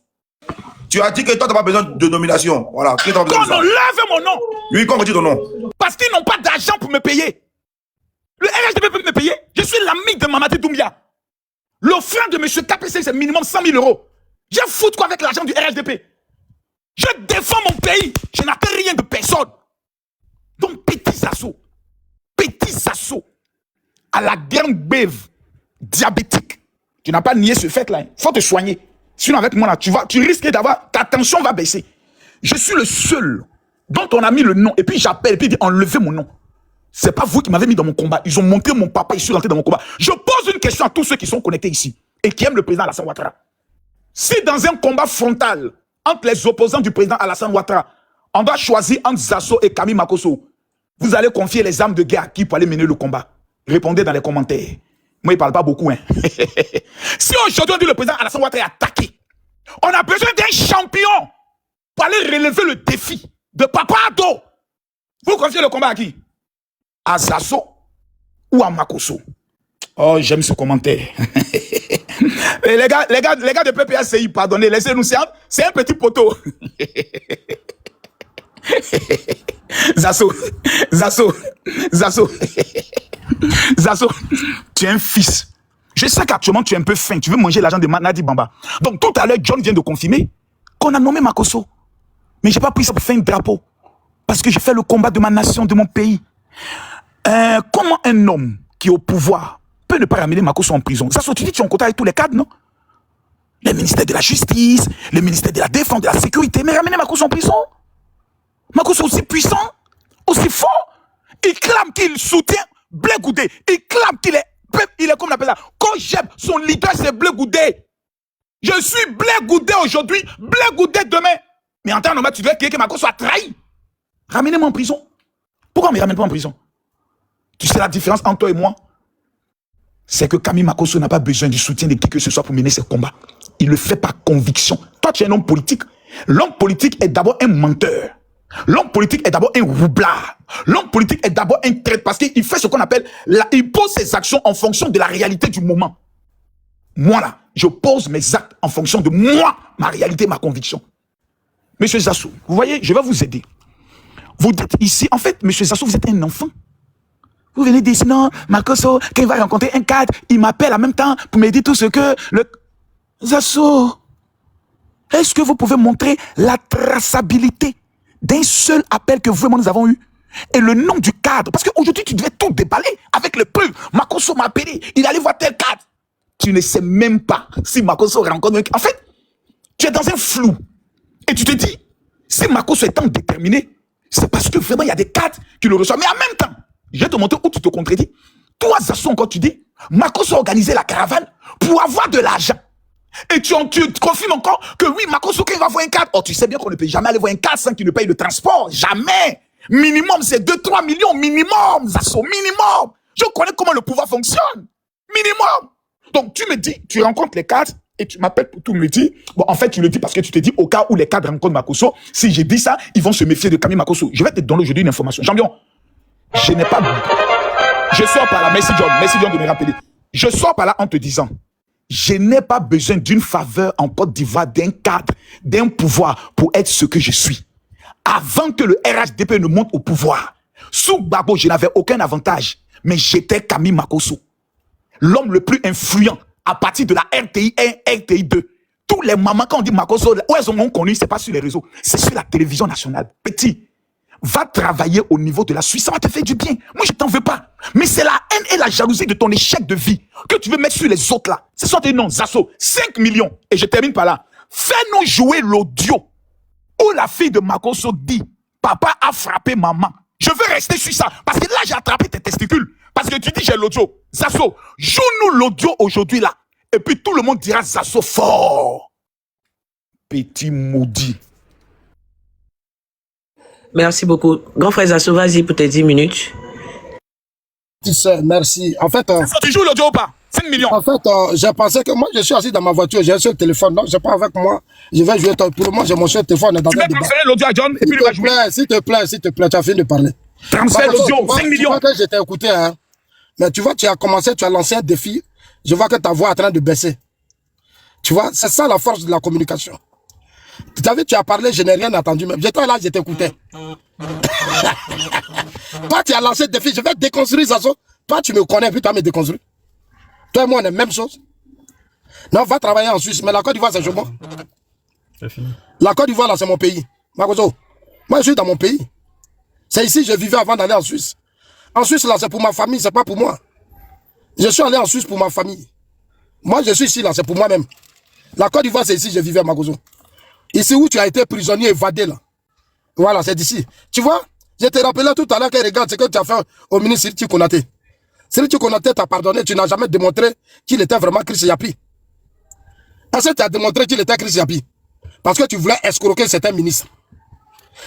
Tu as dit que toi, tu n'as pas besoin de nomination. Voilà. Qu'on enlève mon nom. Oui, qu'on retire ton nom. Parce qu'ils n'ont pas d'argent pour me payer. Le RHDP peut me payer. Je suis l'ami de Mamadi Doumbia. L'offrande de M. KPC, c'est minimum 100 000 €. Je fous quoi avec l'argent du RHDP? Je défends mon pays. Je n'attends rien de personne. Donc, petits assauts, à la grande bève diabétique. Tu n'as pas nié ce fait-là. Il faut te soigner. Sinon, avec moi, là, tu risques d'avoir, ta tension va baisser. Je suis le seul dont on a mis le nom. Et puis, j'appelle, et puis il dit, enlevez mon nom. C'est pas vous qui m'avez mis dans mon combat. Ils ont montré mon papa, je suis rentré dans mon combat. Je pose une question à tous ceux qui sont connectés ici et qui aiment le président Alassane Ouattara. Si dans un combat frontal entre les opposants du président Alassane Ouattara, on doit choisir entre Zasso et Camille Makosso, vous allez confier les armes de guerre à qui pour aller mener le combat? Répondez dans les commentaires. Moi, il ne parle pas beaucoup. Hein. Si aujourd'hui on dit le président Alassane Ouattara est attaqué, on a besoin d'un champion pour aller relever le défi de Papa Ado. Vous confiez le combat à qui? À Zasso ou à Makosso? Oh, j'aime ce commentaire. Et les gars de PPACI, pardonnez, laissez-nous, c'est un petit poteau. Zasso, tu es un fils. Je sais qu'actuellement tu es un peu faim, tu veux manger l'argent de Nadi Bamba. Donc tout à l'heure, John vient de confirmer qu'on a nommé Makosso. Mais je n'ai pas pris ça pour faire un drapeau. Parce que je fais le combat de ma nation, de mon pays. Comment un homme qui est au pouvoir peut ne pas ramener Makosso en prison? Ça, tu dis que tu es en contact avec tous les cadres, non? Le ministère de la Justice, le ministère de la Défense, de la Sécurité, mais ramener Makosso en prison? Makosso aussi puissant, aussi fort. Il clame qu'il soutient Blé Goudé. Il clame qu'il est, comme on appelle ça, Kojeb, son leader c'est Blé Goudé. Je suis Blé Goudé aujourd'hui, Blé Goudé demain. Mais en temps normal, tu dois que Makosso soit trahi. Ramenez-moi en prison. Pourquoi on ne me ramène pas en prison? Tu sais la différence entre toi et moi? C'est que Camille Makosso n'a pas besoin du soutien de qui que ce soit pour mener ses combats. Il le fait par conviction. Toi, tu es un homme politique. L'homme politique est d'abord un menteur. L'homme politique est d'abord un roublard. L'homme politique est d'abord un traître parce qu'il fait ce qu'on appelle, il pose ses actions en fonction de la réalité du moment. Moi là, je pose mes actes en fonction de moi, ma réalité, ma conviction. Monsieur Zasso, vous voyez, je vais vous aider. Vous dites ici, en fait, monsieur Zasso, vous êtes un enfant. Vous venez dire, non, Makosso, quand il va rencontrer un cadre, il m'appelle en même temps pour me dire tout ce que le... Zasso, est-ce que vous pouvez montrer la traçabilité d'un seul appel que vous et moi nous avons eu? Et le nom du cadre, parce qu'aujourd'hui tu devais tout déballer avec le preuve. Makosso m'a appelé, il allait voir tel cadre. Tu ne sais même pas si Makosso rencontre... En fait, tu es dans un flou. Et tu te dis, si Makosso est tant déterminé, c'est parce que vraiment il y a des cadres qui le reçoivent. Mais en même temps, je vais te montrer où tu te contredis. Toi, Zasso, encore tu dis, Makosso a organisé la caravane pour avoir de l'argent. Et tu confirmes encore que oui, Makosso, quand il va voir un cadre, oh, tu sais bien qu'on ne peut jamais aller voir un cadre sans qu'il ne paye le transport. Jamais. Minimum, c'est 2-3 millions. Minimum, Zasso, minimum. Je connais comment le pouvoir fonctionne. Minimum. Donc, tu me dis, tu rencontres les cadres et tu m'appelles pour tout me dire. Bon, en fait, tu le dis parce que tu te dis, au cas où les cadres rencontrent Makosso, si j'ai dit ça, ils vont se méfier de Camille Makosso. Je vais te donner aujourd'hui une information. Champion, je n'ai pas... Je sors par là, merci John de me rappeler. Je sors par là en te disant, je n'ai pas besoin d'une faveur en Côte d'Ivoire, d'un cadre, d'un pouvoir pour être ce que je suis. Avant que le RHDP ne monte au pouvoir, sous Gbagbo, je n'avais aucun avantage, mais j'étais Camille Makosso, l'homme le plus influent à partir de la RTI 1, RTI 2. Tous les mamans, quand on dit Makosso, où elles ont connu, c'est pas sur les réseaux, c'est sur la télévision nationale. Petit, va travailler au niveau de la Suisse, ça va te faire du bien. Moi, je t'en veux pas. Mais c'est la haine et la jalousie de ton échec de vie que tu veux mettre sur les autres là. Ce sont des noms, Zasso, 5 millions. Et je termine par là. Fais-nous jouer l'audio où la fille de Makosso dit, papa a frappé maman. Je veux rester sur ça. Parce que là, j'ai attrapé tes testicules. Parce que tu dis, j'ai l'audio. Zasso, joue-nous l'audio aujourd'hui là. Et puis tout le monde dira Zasso fort. Petit maudit. Merci beaucoup. Grand frère Zasso, vas-y pour tes 10 minutes. Tu sais, merci. En fait, tu joues l'audio ou pas? 5 millions. En fait, j'ai pensé que moi, je suis assis dans ma voiture, j'ai un seul téléphone. Non, j'ai pas avec moi. Je vais jouer. Pour le moment, j'ai mon seul téléphone. On est dans tu vas transférer l'audio à John et puis il va jouer. S'il te plaît, tu as fini de parler. Transfère l'audio, 5 millions. Tu vois que je t'ai écouté, hein. Mais tu vois, tu as commencé, tu as lancé un défi. Je vois que ta voix est en train de baisser. Tu vois, c'est ça la force de la communication. Tu as vu, tu as parlé, je n'ai rien entendu. Même j'étais là, je t'écoutais. Toi, tu as lancé le défi, je vais te déconstruire, Zasso. Toi, tu me connais, puis toi, me déconstruis. Toi et moi, on est la même chose. Non, va travailler en Suisse, mais la Côte d'Ivoire, c'est chez moi. La Côte d'Ivoire, là, c'est mon pays. Makosso, moi, je suis dans mon pays. C'est ici que je vivais avant d'aller en Suisse. En Suisse, là, c'est pour ma famille, c'est pas pour moi. Je suis allé en Suisse pour ma famille. Moi, je suis ici, là, c'est pour moi-même. La Côte d'Ivoire, c'est ici que je vivais, Makoso. Ici où tu as été prisonnier, évadé, là. Voilà, c'est d'ici. Tu vois, je te rappelais tout à l'heure que regarde ce que tu as fait au ministre Siriti Konaté. Siriti Konaté t'a pardonné, tu n'as jamais démontré qu'il était vraiment Chris Yapi. Est-ce que tu as démontré qu'il était Chris Yapi? Parce que tu voulais escroquer certains ministres.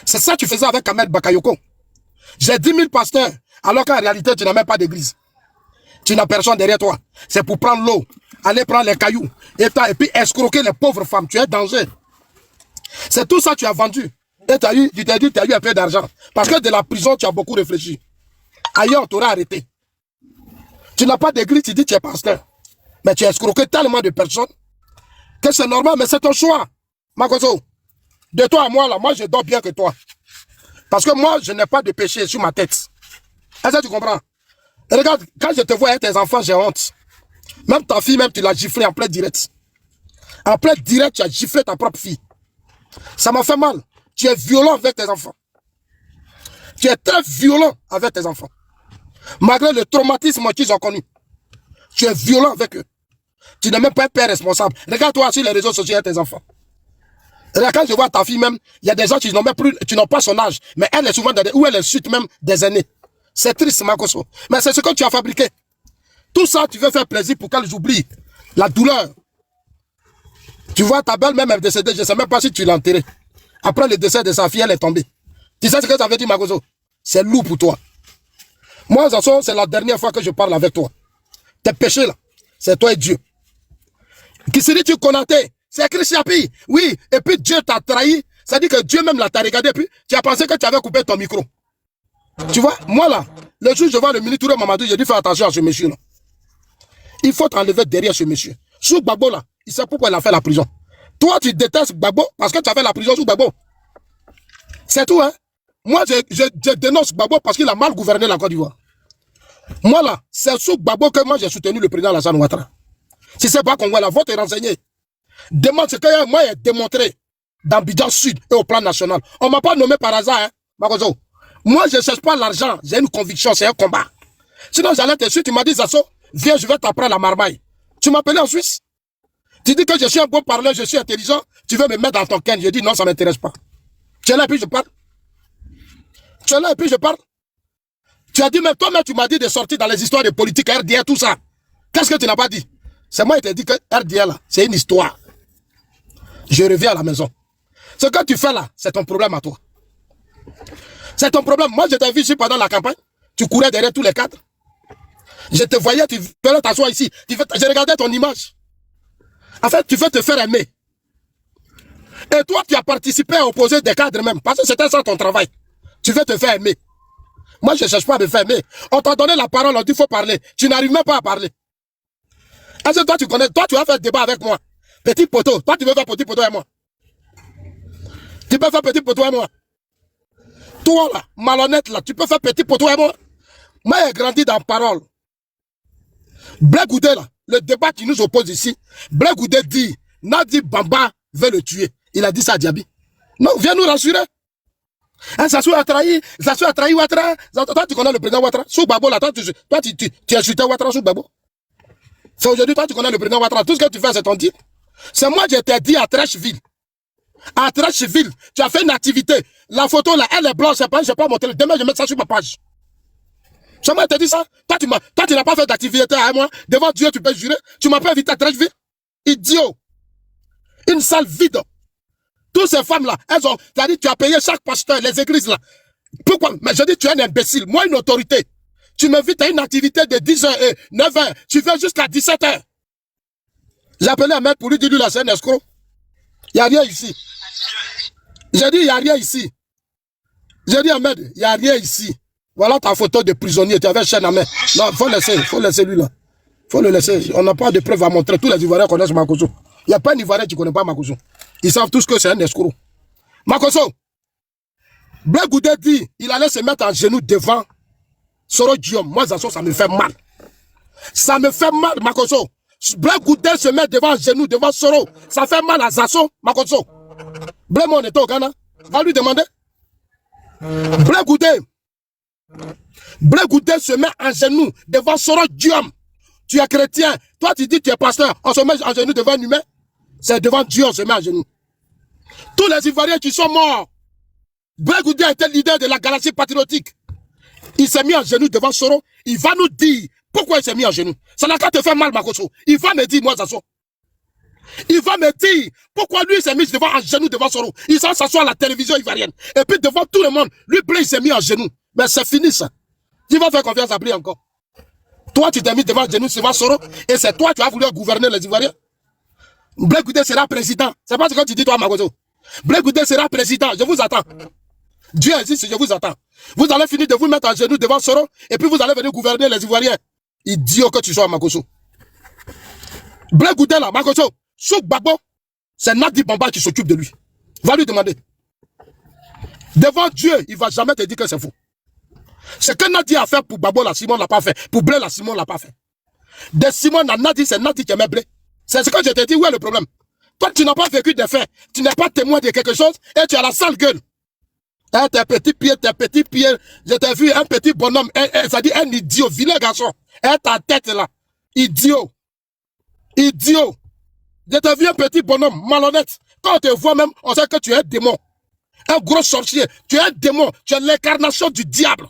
C'est ça que tu faisais avec Ahmed Bakayoko. J'ai 10 000 pasteurs, alors qu'en réalité, tu n'as même pas d'église. Tu n'as personne derrière toi. C'est pour prendre l'eau, aller prendre les cailloux, et puis escroquer les pauvres femmes. Tu es danger. C'est tout ça que tu as vendu. Et tu t'es dit, tu as eu un peu d'argent. Parce que de la prison, tu as beaucoup réfléchi. Ailleurs, tu aurais arrêté. Tu n'as pas d'église, tu dis que tu es pasteur. Mais tu as escroqué tellement de personnes que c'est normal, mais c'est ton choix. Makoso, de toi à moi, là, moi, je dors bien que toi. Parce que moi, je n'ai pas de péché sur ma tête. Est-ce que tu comprends? Et regarde, quand je te vois avec tes enfants, j'ai honte. Même ta fille, même tu l'as giflé en plein direct. En plein direct, tu as giflé ta propre fille. Ça m'a fait mal. Tu es violent avec tes enfants. Tu es très violent avec tes enfants. Malgré le traumatisme qu'ils ont connu. Tu es violent avec eux. Tu n'es même pas un père responsable. Regarde-toi sur les réseaux sociaux avec tes enfants. Regarde, quand je vois ta fille même, il y a des gens qui n'ont même plus, tu n'as pas son âge. Mais elle est souvent, où elle est suite même des aînés. C'est triste, Makoso. Mais c'est ce que tu as fabriqué. Tout ça, tu veux faire plaisir pour qu'elle oublie la douleur. Tu vois, ta belle même est décédée, je ne sais même pas si tu l'as enterrée. Après le décès de sa fille, elle est tombée. Tu sais ce que ça veut dire, Makoso? C'est lourd pour toi. Moi, c'est la dernière fois que je parle avec toi. Tes péchés là, c'est toi et Dieu. Siriti Konaté, c'est Chris Yapi. Oui, et puis Dieu t'a trahi. Ça dit que Dieu même là t'a regardé, puis tu as pensé que tu avais coupé ton micro. Tu vois, moi là, le jour où je vois le ministre Touré Mamadou, j'ai dit fais attention à ce monsieur là. Il faut t'enlever derrière ce monsieur. Sous Gbagbo là, il sait pourquoi il a fait la prison. Toi, tu détestes Gbagbo parce que tu as fait la prison sous Gbagbo. C'est tout, hein. Moi, je dénonce Gbagbo parce qu'il a mal gouverné la Côte d'Ivoire. Moi là, c'est sous Gbagbo que moi j'ai soutenu le président Alassane Ouattara. Si c'est pas qu'on voit la vote est renseignée. Demande ce que moi j'ai démontré dans Bidjan Sud et au plan national. On ne m'a pas nommé par hasard, hein, Makoso. Moi, je ne cherche pas l'argent. J'ai une conviction, c'est un combat. Sinon, j'allais te suivre, tu m'as dit, Zasso, viens, je vais t'apprendre la marmaille. Tu m'appelais en Suisse. Tu dis que je suis un bon parleur, je suis intelligent, tu veux me mettre dans ton ken. Je dis non, ça ne m'intéresse pas. Tu es là et puis je parle. Tu es là et puis je parle. Tu as dit, mais toi-même, tu m'as dit de sortir dans les histoires de politique, RDR, tout ça. Qu'est-ce que tu n'as pas dit? C'est moi qui t'ai dit que RDR, là, c'est une histoire. Je reviens à la maison. Ce que tu fais là, c'est ton problème à toi. C'est ton problème. Moi, je t'ai vu ici pendant la campagne. Tu courais derrière tous les cadres. Je te voyais, tu venais t'asseoir ici. Je regardais ton image. En fait, tu veux te faire aimer. Et toi, tu as participé à opposer des cadres même. Parce que c'était ça ton travail. Tu veux te faire aimer. Moi, je ne cherche pas à me faire aimer. On t'a donné la parole, on dit qu'il faut parler. Tu n'arrives même pas à parler. Est-ce que toi, tu connais? Toi, tu vas faire débat avec moi. Petit poteau. Toi, tu veux faire petit poteau avec moi. Tu peux faire petit poteau avec moi. Toi, là, malhonnête, là, tu peux faire petit poteau avec moi. Moi, j'ai grandi dans parole. Blé Goudé, là, le débat qui nous oppose ici, Blé Goudé dit, Nadi Bamba veut le tuer. Il a dit ça à Diaby. Non, viens nous rassurer. Hein, Zassou a trahi Ouattara. Toi, tu connais le président Ouattara. Sous Babo, là, toi, tu as chuté Ouattara sous Babo. C'est aujourd'hui, toi, tu connais le président Ouattara. Tout ce que tu fais, c'est ton dit. C'est moi qui t'ai dit à Trècheville. À Trècheville, tu as fait une activité. La photo là, elle est blanche, je ne sais pas monter. Demain, je mets ça sur ma page. C'est moi qui t'ai dit ça. Toi, tu n'as pas fait d'activité avec moi. Devant Dieu, tu peux jurer. Tu m'as pas invité à Trècheville. Idiot. Une salle vide. Toutes ces femmes-là, elles ont. C'est-à-dire, tu as payé chaque pasteur, les églises là. Pourquoi? Mais je dis, tu es un imbécile. Moi, une autorité. Tu m'invites à une activité de 10h et 9h. Tu viens jusqu'à 17h. J'ai appelé Ahmed pour lui dire, lui, là, c'est un escroc. Il n'y a rien ici. J'ai dit, il n'y a rien ici. J'ai dit, Ahmed, il n'y a rien ici. Voilà ta photo de prisonnier. Tu avais chaîne à main. Non, il faut laisser lui là. Il faut le laisser. On n'a pas de preuves à montrer. Tous les Ivoiriens connaissent Makoso. Il n'y a pas un Ivoirien qui ne connaît pas Makoso. Ils savent tous que c'est un escroc. Makoso, Blé Goudé dit, il allait se mettre en genoux devant Soro Diom. Moi, Zasso, ça me fait mal. Ça me fait mal, Makoso. Blé Goudé se met devant genoux, devant Soro. Ça fait mal à Zasso, Makoso. Blé, on était au Ghana. Va lui demander. Blé Goudé, Blé Goudé se met en genoux devant Soro Diom. Tu es chrétien. Toi, tu dis que tu es pasteur. On se met en genoux devant un humain. C'est devant Dieu on se met en genoux. Tous les Ivoiriens qui sont morts. Blé Goudé était leader de la galaxie patriotique. Il s'est mis en genoux devant Soro. Il va nous dire pourquoi il s'est mis en genoux. Ça n'a qu'à te faire mal, Makoso. Il va me dire, moi, Zasso. Il va me dire pourquoi lui s'est mis devant en genoux devant Soro. Il s'en s'assoit à la télévision ivoirienne. Et puis devant tout le monde, lui, Blé, il s'est mis en genoux. Mais c'est fini ça. Tu vas faire confiance à Blé encore. Toi, tu t'es mis devant genoux devant Soro. Et c'est toi qui as voulu gouverner les Ivoiriens. Blé Goudé sera président. C'est pas ce que tu dis, toi, Makoso. Blé Goudé sera président. Je vous attends. Dieu existe, je vous attends. Vous allez finir de vous mettre en genoux devant Soro. Et puis vous allez venir gouverner les Ivoiriens. Idiot que tu sois, Makoso. Blé Goudé là, Makoso. Souk Gbagbo, c'est Nadi Bamba qui s'occupe de lui. Va lui demander. Devant Dieu, il ne va jamais te dire que c'est faux. Ce que Nadi a fait pour Gbagbo, là, Simon ne l'a pas fait. Pour Blé, là, Simon ne l'a pas fait. De Simon à Nadi, c'est Nadi qui aimait Blé. C'est ce que je te dis, où est le problème? Toi, tu n'as pas vécu des faits. Tu n'es pas témoin de quelque chose et tu as la sale gueule. Hein, tes petits pieds. Je t'ai vu un petit bonhomme, c'est-à-dire un idiot, vilain garçon. Hein, ta tête là. Idiot. Idiot. Je t'ai vu un petit bonhomme malhonnête. Quand on te voit même, on sait que tu es un démon. Un gros sorcier. Tu es un démon. Tu es l'incarnation du diable.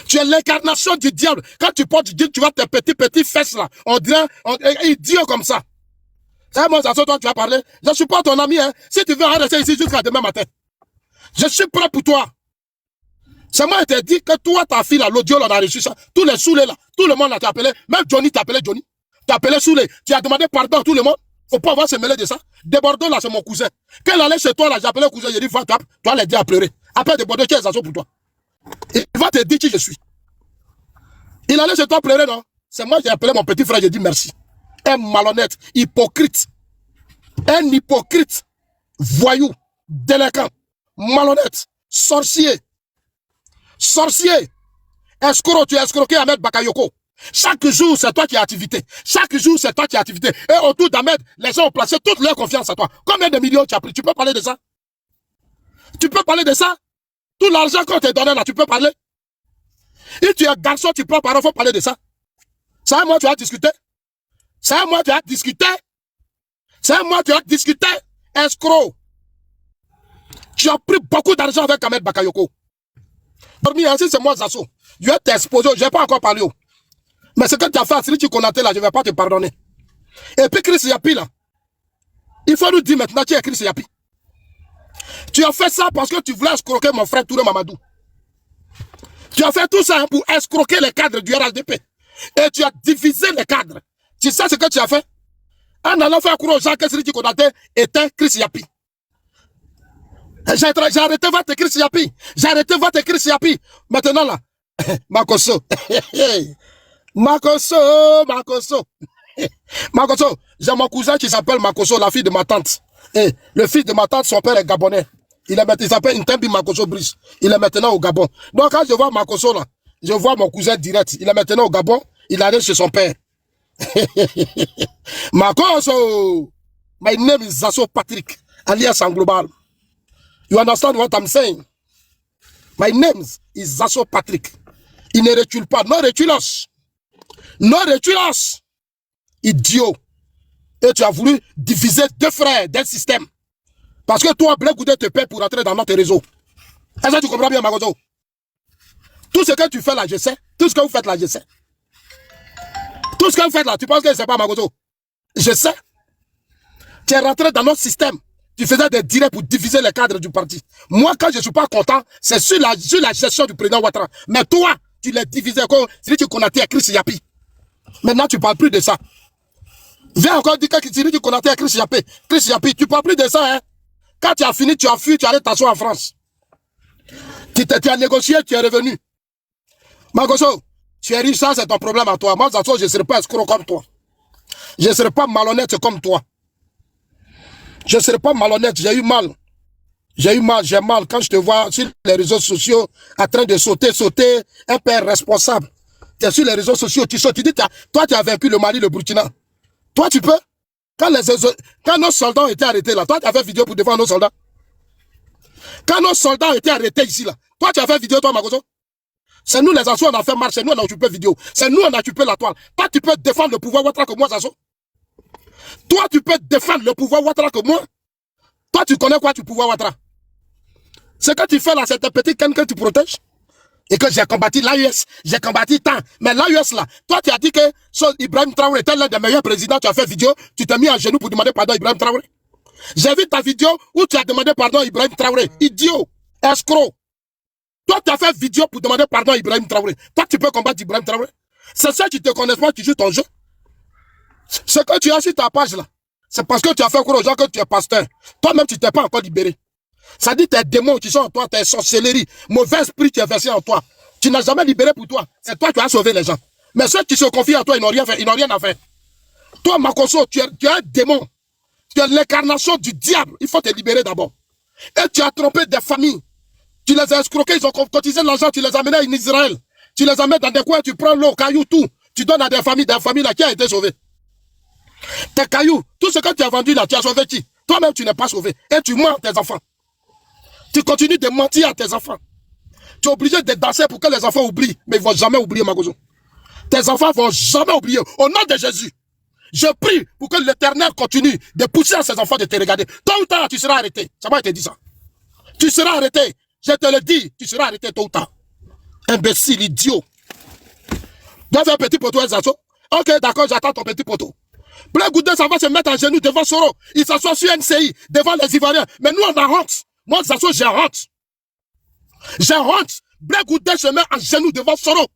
Tu es l'incarnation du diable. Quand tu portes, tu vois tes petits fesses là. On dirait idiot comme ça. C'est moi, ça toi tu vas parler. Je ne suis pas ton ami. Hein. Si tu veux rester ici jusqu'à demain matin. Je suis prêt pour toi. C'est moi qui t'ai dit que toi, ta fille là, l'audio, là, on a reçu ça. Tous les saoulés là. Tout le monde là t'a appelé. Même Johnny t'a appelé Johnny. T'as appelé Soulé, tu as demandé pardon à tout le monde. Faut pas avoir se mêler de ça. De Bordeaux, là, c'est mon cousin. Quand il allait chez toi, là, j'ai appelé le cousin, j'ai dit, va, toi, les dire à pleurer. Après, de Bordeaux, qui est ça pour toi? Il va te dire qui je suis. Il allait chez toi pleurer, non? C'est moi qui ai appelé mon petit frère, j'ai dit merci. Un malhonnête, hypocrite. Un hypocrite, voyou, délinquant, malhonnête, sorcier. Sorcier. Escroc, tu as escroqué Ahmed Bakayoko. Chaque jour, c'est toi qui as activité. Chaque jour, c'est toi qui as activité. Et autour d'Ahmed, les gens ont placé toute leur confiance à toi. Combien de millions tu as pris? Tu peux parler de ça? Tu peux parler de ça? Tout l'argent qu'on t'a donné là, tu peux parler? Et tu es garçon, tu peux parler, il faut parler de ça. C'est à moi tu as discuté. C'est à moi tu as discuté. C'est à moi tu as discuté. Escroc. Tu as pris beaucoup d'argent avec Ahmed Bakayoko. Dormi, ainsi c'est moi Zasso. Je vais t'exposer, je n'ai pas encore parlé. Mais ce que tu as fait à Sri Konaté là, je ne vais pas te pardonner. Et puis Chris Yapi là, il faut nous dire maintenant qui est Chris Yapi. Tu as fait ça parce que tu voulais escroquer mon frère Touré Mamadou. Tu as fait tout ça pour escroquer les cadres du RHDP. Et tu as divisé les cadres. Tu sais ce que tu as fait? En allant faire croire aux gens que Sri Konaté était Chris Yapi. J'ai arrêté votre Chris Yapi. J'ai arrêté votre Chris Yapi. Maintenant là, Makoso. Makoso, j'ai mon cousin qui s'appelle Makoso, la fille de ma tante. Et le fils de ma tante, son père est gabonais. Il s'appelle Ntembi Makoso Brice. Il est maintenant au Gabon. Donc quand je vois Makoso là, je vois mon cousin direct. Il est maintenant au Gabon. Il arrive chez son père. Makoso, my name is Zasso Patrick, alias Anglobal. You understand what I'm saying? My name is Zasso Patrick. Il ne recule pas. Non reculos. Non reculos. Idiot. Et tu as voulu diviser deux frères d'un système. Parce que toi, Blé Goudé te paie pour entrer dans notre réseau. Est-ce que tu comprends bien, Makoso? Tout ce que tu fais là, je sais. Tout ce que vous faites là, je sais. Tout ce que vous faites là, tu penses que je ne sais pas, Makoso? Je sais. Tu es rentré dans notre système. Tu faisais des directs pour diviser les cadres du parti. Moi, quand je ne suis pas content, c'est sur la gestion du président Ouattara. Mais toi, tu l'as divisé comme si tu connaissais Chris Yapi. Maintenant, tu ne parles plus de ça. Viens encore dire que tu connaissais Chris Yapi. Chris Yapi, tu ne parles plus de ça, hein. Quand tu as fini, tu as fui, tu allais t'asseoir en France. Tu as négocié, tu es revenu. Makoso, tu es riche, ça c'est ton problème à toi. Moi, je ne serai pas escroc comme toi. Je ne serai pas malhonnête comme toi. Je ne serai pas malhonnête, j'ai eu mal. J'ai mal quand je te vois sur les réseaux sociaux en train de sauter, un père responsable. Tu es sur les réseaux sociaux, tu sautes, tu dis, toi tu as vaincu le Mali, le Burkina. Toi tu peux. Quand nos soldats ont été arrêtés là, toi tu as fait vidéo pour défendre nos soldats. Quand nos soldats ont été arrêtés ici là, toi tu as fait vidéo toi Makoso. C'est nous les Zazo, on a fait marche, c'est nous on a occupé vidéo. C'est nous on a occupé la toile. Toi, tu peux défendre le pouvoir Ouattara que moi, Zazo. Toi, tu peux défendre le pouvoir Ouattara que moi. Toi, tu connais quoi du pouvoir Ouattara? Ce que tu fais là, c'est un petit can que tu protèges. Et que j'ai combattu l'AUS, j'ai combattu tant. Mais l'AUS là, toi tu as dit que Ibrahim Traoré était l'un des meilleurs présidents, tu as fait vidéo, tu t'es mis à genoux pour demander pardon à Ibrahim Traoré. J'ai vu ta vidéo où tu as demandé pardon à Ibrahim Traoré. Idiot, escroc. Toi tu as fait vidéo pour demander pardon à Ibrahim Traoré. Toi tu peux combattre Ibrahim Traoré. C'est ça qui te connaissent pas, qui joue ton jeu. Ce que tu as sur ta page là, c'est parce que tu as fait croire aux gens que tu es pasteur. Toi-même tu t'es pas encore libéré. Ça dit tes démons qui sont en toi, tes sorcelleries, mauvais esprit qui est versé en toi. Tu n'as jamais libéré pour toi. C'est toi qui as sauvé les gens. Mais ceux qui se confient en toi, ils n'ont rien fait, ils n'ont rien à faire. Toi, Makosso, tu es un démon. Tu es l'incarnation du diable. Il faut te libérer d'abord. Et tu as trompé des familles. Tu les as escroqués, ils ont cotisé l'argent, tu les as amenés en Israël. Tu les amènes dans des coins, tu prends l'eau, cailloux, tout. Tu donnes à des familles là qui a été sauvées. Tes cailloux, tout ce que tu as vendu là, tu as sauvé qui? Toi-même, tu n'es pas sauvé. Et tu mens tes enfants. Tu continues de mentir à tes enfants. Tu es obligé de danser pour que les enfants oublient. Mais ils ne vont jamais oublier, Makosso. Tes enfants ne vont jamais oublier. Au nom de Jésus, je prie pour que l'Éternel continue de pousser à ses enfants de te regarder. Tôt ou tard, tu seras arrêté. Ça m'a été dit ça. Tu seras arrêté. Je te le dis, tu seras arrêté tôt ou tard. Imbécile, idiot. Dans un petit poteau, Zazo. Ok, d'accord, j'attends ton petit poteau. Blé Goudé, ça va se mettre à genoux devant Soro. Il s'assoit sur NCI, devant les Ivoiriens. Mais nous, on a honte. Moi, Zazo, j'ai honte. J'ai honte. Blé Goudé se met à genoux devant Soro.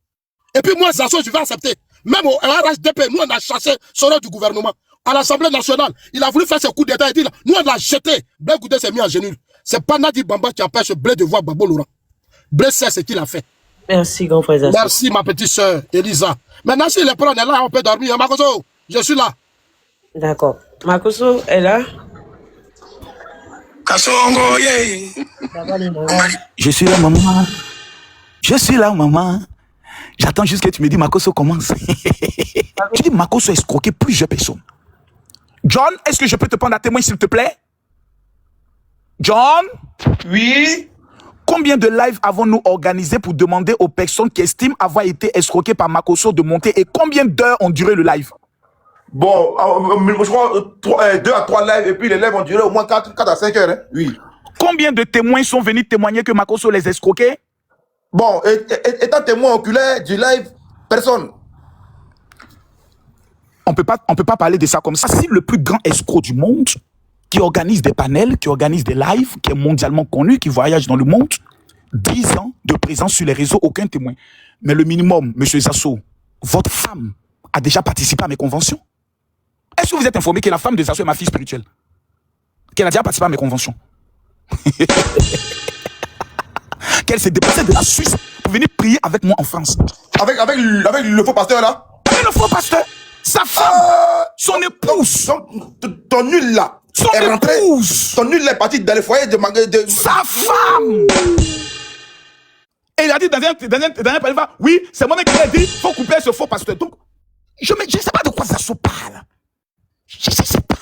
Et puis moi, Zazo, je vais accepter. Même au RHDP, nous, on a chassé Soro du gouvernement. À l'Assemblée nationale, il a voulu faire ce coup d'état. Il dit, nous, on l'a jeté. Blé Goudé s'est mis à genoux. C'est pas Nadi Bamba qui empêche Blé de voir Babo Laurent. Blé sait ce qu'il a fait. Merci, grand frère Zazo. Merci, ma petite soeur, Elisa. Maintenant, si les prends, on est là, on peut dormir. Makosso, je suis là. D'accord. Makosso est là. Kasongo, yeah. Je suis là, maman. Je suis là, maman. J'attends juste que tu me dis, Makosso commence. Tu dis, Makosso a escroqué plusieurs personnes. John, est-ce que je peux te prendre à témoin, s'il te plaît? John? Oui. Combien de lives avons-nous organisé pour demander aux personnes qui estiment avoir été escroquées par Makosso de monter et combien d'heures ont duré le live? Bon, je crois 2 à 3 lives et puis les lives ont duré au moins 4 à 5 heures. Hein? Oui. Combien de témoins sont venus témoigner que Makosso les escroquait? Bon, étant témoin oculaire du live, personne. On peut pas parler de ça comme ça. Si le plus grand escroc du monde, qui organise des panels, qui organise des lives, qui est mondialement connu, qui voyage dans le monde, 10 ans de présence sur les réseaux, aucun témoin. Mais le minimum, monsieur Zazo, votre femme a déjà participé à mes conventions. Est-ce que vous êtes informé que la femme de Zazo est ma fille spirituelle? Qu'elle a déjà participé à mes conventions? Qu'elle s'est déplacée de la Suisse pour venir prier avec moi en France. Avec le faux pasteur là? Avec le faux pasteur? Sa femme, son épouse. Ton nul là. Son est rentré. épouse. Ton nul est parti dans les foyers de sa femme. Et il a dit dans un panel, oui, c'est moi-même qui l'ai dit, il faut couper ce faux pasteur. Donc, je ne sais pas de quoi ça se parle. Je ne sais pas.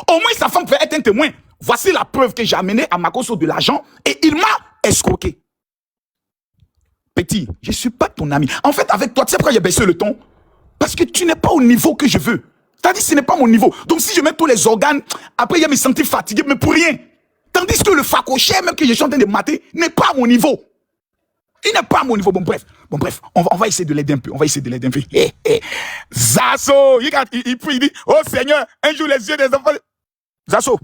Au moins, sa femme pouvait être un témoin. Voici la preuve que j'ai amené à Makosso de l'argent et il m'a escroqué. Petit, je ne suis pas ton ami. En fait, avec toi, tu sais pourquoi j'ai baissé le ton? Parce que tu n'es pas au niveau que je veux. C'est-à-dire ce n'est pas mon niveau. Donc si je mets tous les organes, après il va me sentir fatigué, mais pour rien. Tandis que le facoché, même que je suis en train de mater, n'est pas à mon niveau. Il n'est pas à mon niveau. Bon bref, on va essayer de l'aider un peu. Zazo, il prie, il dit, oh Seigneur, un jour les yeux des enfants. Zazo,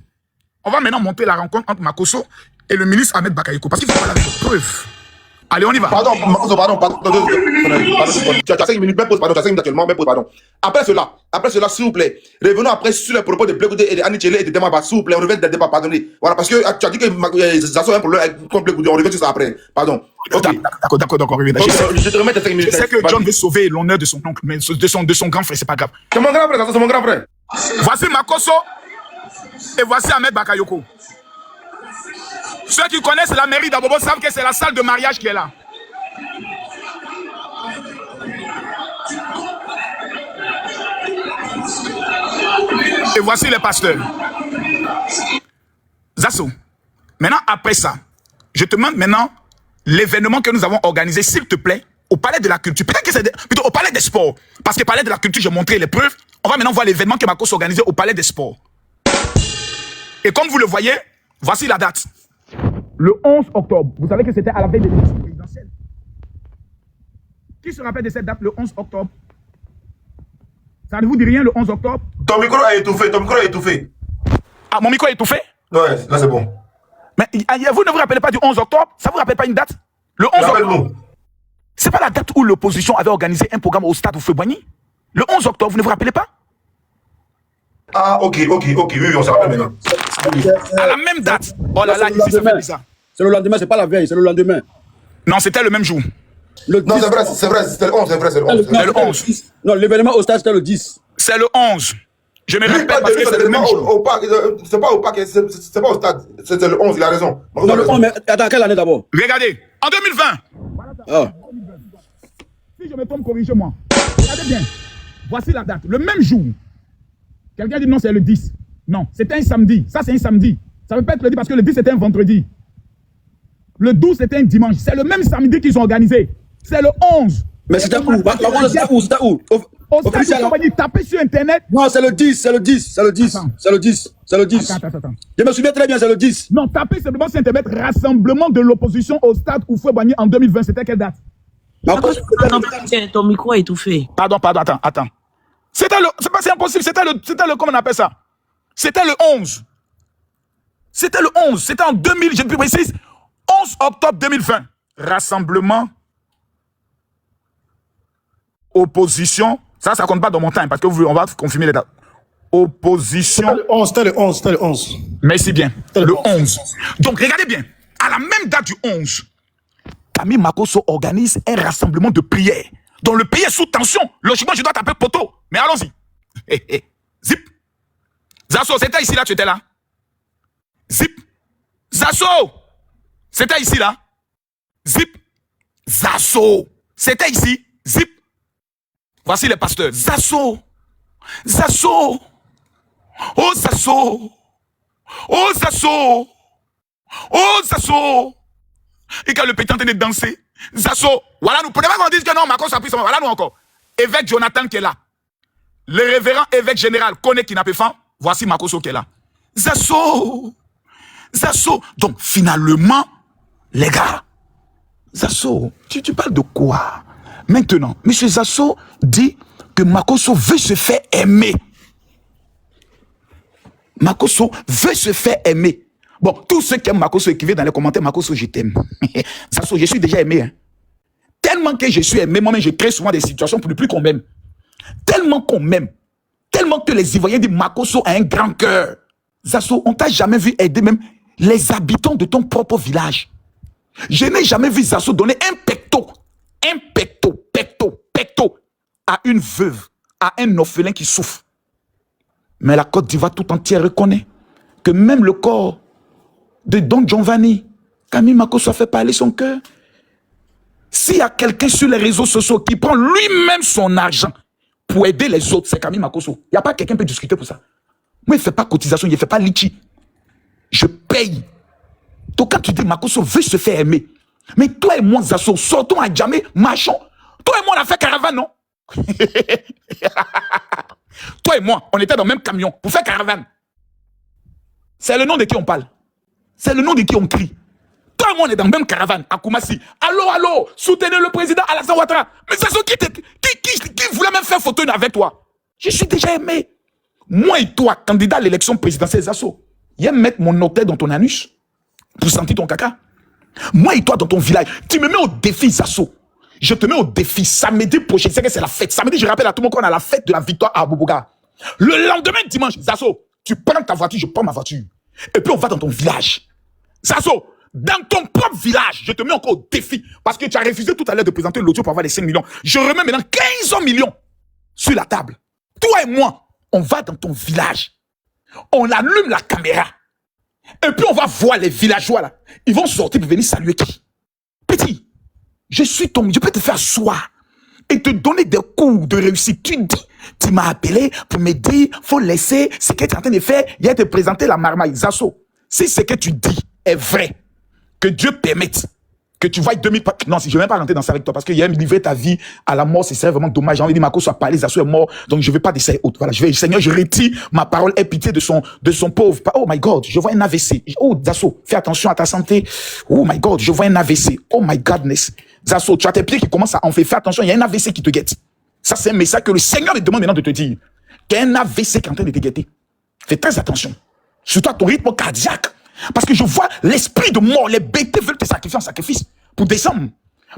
on va maintenant monter la rencontre entre Makosso et le ministre Ahmed Bakayoko. Parce qu'il faut parler avec des preuves. Allez, on y va. Pardon. Tu as 5 minutes, même pause, pardon. Tu as 5 minutes actuellement, même pause, pardon. Après cela, s'il vous plaît, revenons après sur les propos de Blé Goudé et de Annie Tchélé et de Demaba, s'il vous plaît, on revient des débats, pardonnez. Voilà, parce que tu as dit que Zazo a un problème avec Blé Goudé, on revient sur ça après. Pardon. Okay. D'accord, on revient. Je te remets tes 5 minutes. Je sais que John veut sauver l'honneur de son oncle, mais de son grand frère, c'est pas grave. C'est mon grand frère, Zazo, c'est mon grand frère. Voici Makosso et voici Ahmed Bakayoko. Ceux qui connaissent la mairie d'Abobo savent que c'est la salle de mariage qui est là. Et voici les pasteurs. Zazo, maintenant après ça, je te demande maintenant l'événement que nous avons organisé, s'il te plaît, au Palais de la Culture. Peut-être que c'est plutôt au Palais des Sports. Parce que Palais de la Culture, j'ai montré les preuves. On va maintenant voir l'événement que Makos a organisé au Palais des Sports. Et comme vous le voyez, voici la date. Le 11 octobre. Vous savez que c'était à la veille de l'élection présidentielle. Qui se rappelle de cette date, le 11 octobre? Ça ne vous dit rien, le 11 octobre? Ton micro a étouffé, ton micro a étouffé. Ah, mon micro est étouffé? Ouais, là c'est bon. Mais vous ne vous rappelez pas du 11 octobre? Ça ne vous rappelle pas une date? Le 11 octobre. C'est pas la date où l'opposition avait organisé un programme au stade Houphouët-Boigny? Le 11 octobre, vous ne vous rappelez pas? Ah, ok, oui, on s'en rappelle maintenant. À la même date. Oh là là, ici, ça fait bizarre. C'est le lendemain, c'est pas la veille, c'est le lendemain. Non, c'était le même jour. Non, c'est vrai, c'était le 11, c'est vrai, c'est le 11. C'est le 11. Non, l'événement au stade, c'était le 10. C'est le 11. Je me Lui, répète parce que c'est le même jour. au parc, c'est pas au parc, c'est pas au stade, c'est le 11, il a raison. Non, le 11, mais attends, quelle année d'abord? Regardez, en 2020. Ah. Si je me trompe, corrigez-moi. Regardez bien. Voici la date. Le même jour. Quelqu'un dit non, c'est le 10. Non, c'était un samedi. Ça, c'est un samedi. Ça ne peut pas être le 10 parce que le 10, c'était un vendredi. Le 12, c'était un dimanche. C'est le même samedi qu'ils ont organisé. C'est le 11. Mais c'était où? C'était où? Au stade, on va dire taper sur Internet. Non, c'est le 10, c'est le 10, c'est le 10. C'est le 10, c'est le 10. Attends. Je me souviens très bien, c'est le 10. Non, taper simplement sur Internet. Rassemblement de l'opposition au stade Houphouët-Boigny en 2020. C'était quelle date? Ton micro est étouffé. Pardon, attends. C'était le... C'est impossible. C'était le... Comment on appelle ça? C'était le 11. C'était le 11. C'était en 2000, je ne plus précise. 11 octobre 2020. Rassemblement. Opposition. Ça compte pas dans mon temps parce que on va confirmer les dates. Opposition. C'était le 11. Merci bien. Le 11. Donc, regardez bien. À la même date du 11, Camille Makosso organise un rassemblement de prières dont le pays est sous tension. Logiquement, je dois taper poteau. Mais allons-y. Zip. Zasso, c'était ici là, tu étais là. Zip. Zasso, c'était ici là. Zip. Zasso, c'était ici. Zip. Voici les pasteurs. Zasso. Oh Zasso. Et quand le petit est en train de danser, Zasso, voilà, nous prenons pas qu'on dise que non, Makos a pris son... Voilà, nous encore. Évêque Jonathan qui est là. Le révérend évêque général Kone Kinapefan, voici Makoso qui est là. Zasso. Donc, finalement, les gars, Zasso, tu parles de quoi? Maintenant, M. Zasso dit que Makoso veut se faire aimer. Makoso veut se faire aimer. Bon, tous ceux qui aiment Makoso, écrivez dans les commentaires, Makoso, je t'aime. Zasso, je suis déjà aimé. Hein. Tellement que je suis aimé, moi-même, je crée souvent des situations pour ne plus qu'on m'aime. Tellement qu'on m'aime. Tellement que les Ivoiriens disent Makoso a un grand cœur. Zasso, on t'a jamais vu aider même les habitants de ton propre village. Je n'ai jamais vu Zasso donner un pecto à une veuve, à un orphelin qui souffre. Mais la Côte d'Ivoire tout entière reconnaît que même le corps de Don Giovanni, Camille Makosso a fait parler son cœur. S'il y a quelqu'un sur les réseaux sociaux qui prend lui-même son argent pour aider les autres, c'est Camille Makosso. Il n'y a pas quelqu'un qui peut discuter pour ça. Moi, il ne fait pas cotisation, il ne fait pas litchi. Je paye. Donc quand tu dis Makosso veut se faire aimer, mais toi et moi, Zasso, sortons à jamais, marchons. Toi et moi, on a fait caravane, non? Toi et moi, on était dans le même camion pour faire caravane. C'est le nom de qui on parle. C'est le nom de qui on crie. Toi et moi, on est dans la même caravane à Koumassi. Allô, soutenez le président Alassane Ouattara. Mais Zasso, qui voulait même faire photo avec toi? Je suis déjà aimé. Moi et toi, candidat à l'élection présidentielle, Zasso, il y a mettre mon orteil dans ton anus pour sentir ton caca. Moi et toi, dans ton village, tu me mets au défi, Zasso. Je te mets au défi. Samedi prochain, c'est que c'est la fête. Samedi, je rappelle à tout le monde qu'on a la fête de la victoire à Aboboga. Le lendemain, dimanche, Zasso, tu prends ta voiture, je prends ma voiture. Et puis on va dans ton village. Zasso, dans ton propre village, je te mets encore au défi. Parce que tu as refusé tout à l'heure de présenter l'audio pour avoir les 5 millions. Je remets maintenant 15 millions sur la table. Toi et moi, on va dans ton village. On allume la caméra. Et puis on va voir les villageois là. Ils vont sortir pour venir saluer qui? Petit, je peux te faire asseoir et te donner des cours de réussite. Tu dis, tu m'as appelé pour me dire, faut laisser ce que tu es en train de faire. Il a te présenter la marmaille. Zasso, si ce que tu dis est vrai, que Dieu permette que tu vois 2000... Non, je ne vais même pas rentrer dans ça avec toi parce qu'il y a livré ta vie à la mort, c'est vraiment dommage. J'ai envie de dire, Marco soit parlé, Zasso est mort, donc je ne vais pas d'essayer autre. Voilà, Seigneur, je retire ma parole, aie pitié de son pauvre. Oh my God, je vois un AVC. Oh, Zasso, fais attention à ta santé. Oh my God, je vois un AVC. Oh my godness. Zasso, tu as tes pieds qui commencent à enlever. Fais attention, il y a un AVC qui te guette. Ça, c'est un message que le Seigneur me demande maintenant de te dire. Qu'il y a un AVC qui est en train de te guetter. Fais très attention. Surtout à ton rythme cardiaque. Parce que je vois l'esprit de mort, les bêtés veulent te sacrifier en sacrifice pour descendre.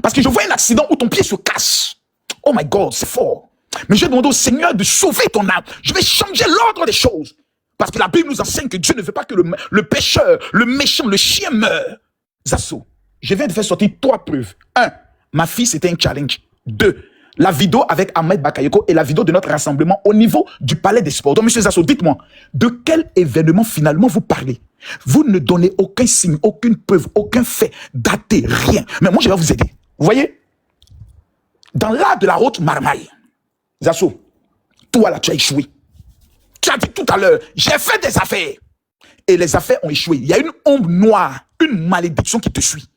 Parce que je vois un accident où ton pied se casse. Oh my God, c'est fort. Mais je demande au Seigneur de sauver ton âme. Je vais changer l'ordre des choses. Parce que la Bible nous enseigne que Dieu ne veut pas que le pécheur, le méchant, le chien meure. Zasso, je viens de faire sortir 3 preuves. 1, ma fille, c'était un challenge. 2, la vidéo avec Ahmed Bakayoko et la vidéo de notre rassemblement au niveau du palais des sports. Donc, monsieur Zasso, dites-moi, de quel événement finalement vous parlez? Vous ne donnez aucun signe, aucune preuve, aucun fait, daté, rien. Mais moi, je vais vous aider. Vous voyez? Dans l'art de la haute marmaille, Zasso, toi là, tu as échoué. Tu as dit tout à l'heure, j'ai fait des affaires. Et les affaires ont échoué. Il y a une ombre noire, une malédiction qui te suit.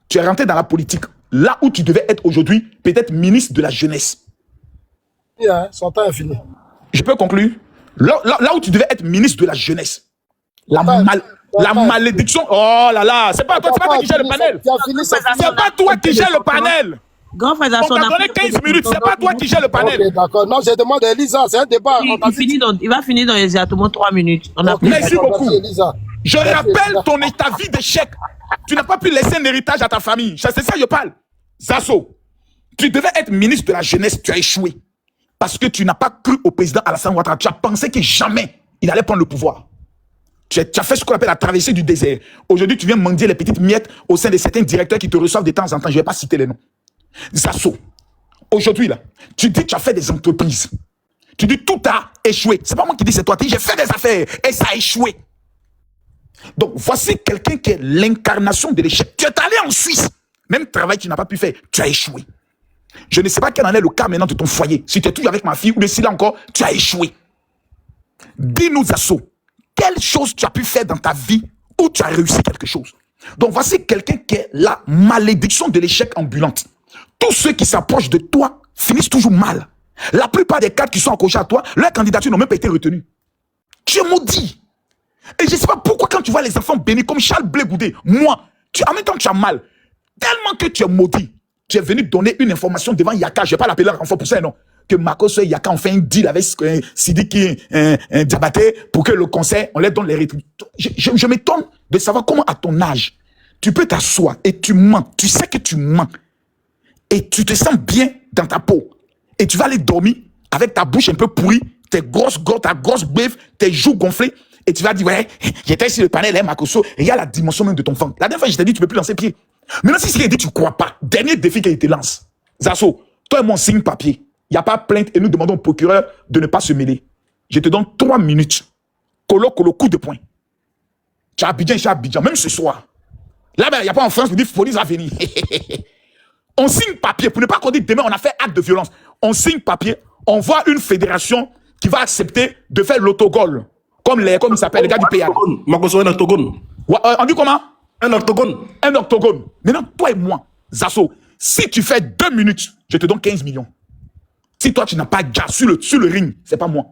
Tu es rentré dans la politique. Là où tu devais être aujourd'hui, peut-être ministre de la jeunesse. Son temps est fini. Je peux conclure? Là où tu devais être ministre de la jeunesse. La malédiction. Oh là là, c'est pas toi qui gère le panel. C'est pas toi qui gère le panel. Grand frère On t'a donné 15 minutes, c'est pas toi qui gère le panel. Ok, d'accord. Non, je demande à Elisa, c'est un débat. Il va finir dans exactement 3 minutes. Merci beaucoup. Je rappelle ton état vie d'échec. Tu n'as pas pu laisser un héritage à ta famille. C'est ça que je parle. Zasso, tu devais être ministre de la jeunesse, tu as échoué. Parce que tu n'as pas cru au président Alassane Ouattara. Tu as pensé que jamais il allait prendre le pouvoir. Tu as fait ce qu'on appelle la traversée du désert. Aujourd'hui, tu viens mendier les petites miettes au sein de certains directeurs qui te reçoivent de temps en temps. Je ne vais pas citer les noms. Zasso, aujourd'hui, là, tu dis que tu as fait des entreprises. Tu dis tout a échoué. C'est pas moi qui dis, c'est toi. Tu dis, j'ai fait des affaires et ça a échoué. Donc, voici quelqu'un qui est l'incarnation de l'échec. Tu es allé en Suisse. Même travail que tu n'as pas pu faire, tu as échoué. Je ne sais pas quel en est le cas maintenant de ton foyer. Si tu es toujours avec ma fille ou si là encore, tu as échoué. Dis-nous, Zasso, quelle chose tu as pu faire dans ta vie où tu as réussi quelque chose. Donc, voici quelqu'un qui est la malédiction de l'échec ambulante. Tous ceux qui s'approchent de toi finissent toujours mal. La plupart des cadres qui sont accrochés à toi, leurs candidatures n'ont même pas été retenues. Tu es maudit. Et je ne sais pas pourquoi quand tu vois les enfants bénis comme Charles Blé Goudé, moi, en même temps tu as mal. Tellement que tu es maudit. Tu es venu donner une information devant Yaka, je ne vais pas l'appeler enfant pour ça, non. Que Marcos et Yaka ont fait un deal avec Sidiki Diabaté pour que le conseil, on leur donne les rétributions. Je m'étonne de savoir comment à ton âge, tu peux t'asseoir et tu mens. Tu sais que tu mens. Et tu te sens bien dans ta peau. Et tu vas aller dormir avec ta bouche un peu pourrie, ta grosse bœuf, tes joues gonflées. Et tu vas dire, ouais, j'étais sur le panel, hein, Makoso, et il y a la dimension même de ton ventre. La dernière fois, je t'ai dit, tu ne peux plus lancer pied. Maintenant, si c'est dit, tu ne crois pas. Dernier défi qu'il te lance. Zasso, toi et moi, on signe papier. Il n'y a pas plainte et nous demandons au procureur de ne pas se mêler. Je te donne 3 minutes. Colo, coup de poing. Tu as Abidjan, même ce soir. Là, il n'y a pas en France, vous dites, police va venir. On signe papier, pour ne pas qu'on dise demain on a fait acte de violence. On signe papier, on voit une fédération qui va accepter de faire l'autogol. Comme il s'appelle, les gars du PA. Makoso, un octogone. Ouais, on dit comment? Un octogone. Un octogone. Maintenant, toi et moi, Zasso, si tu fais 2 minutes, je te donne 15 millions. Si toi, tu n'as pas gars sur le ring, c'est pas moi.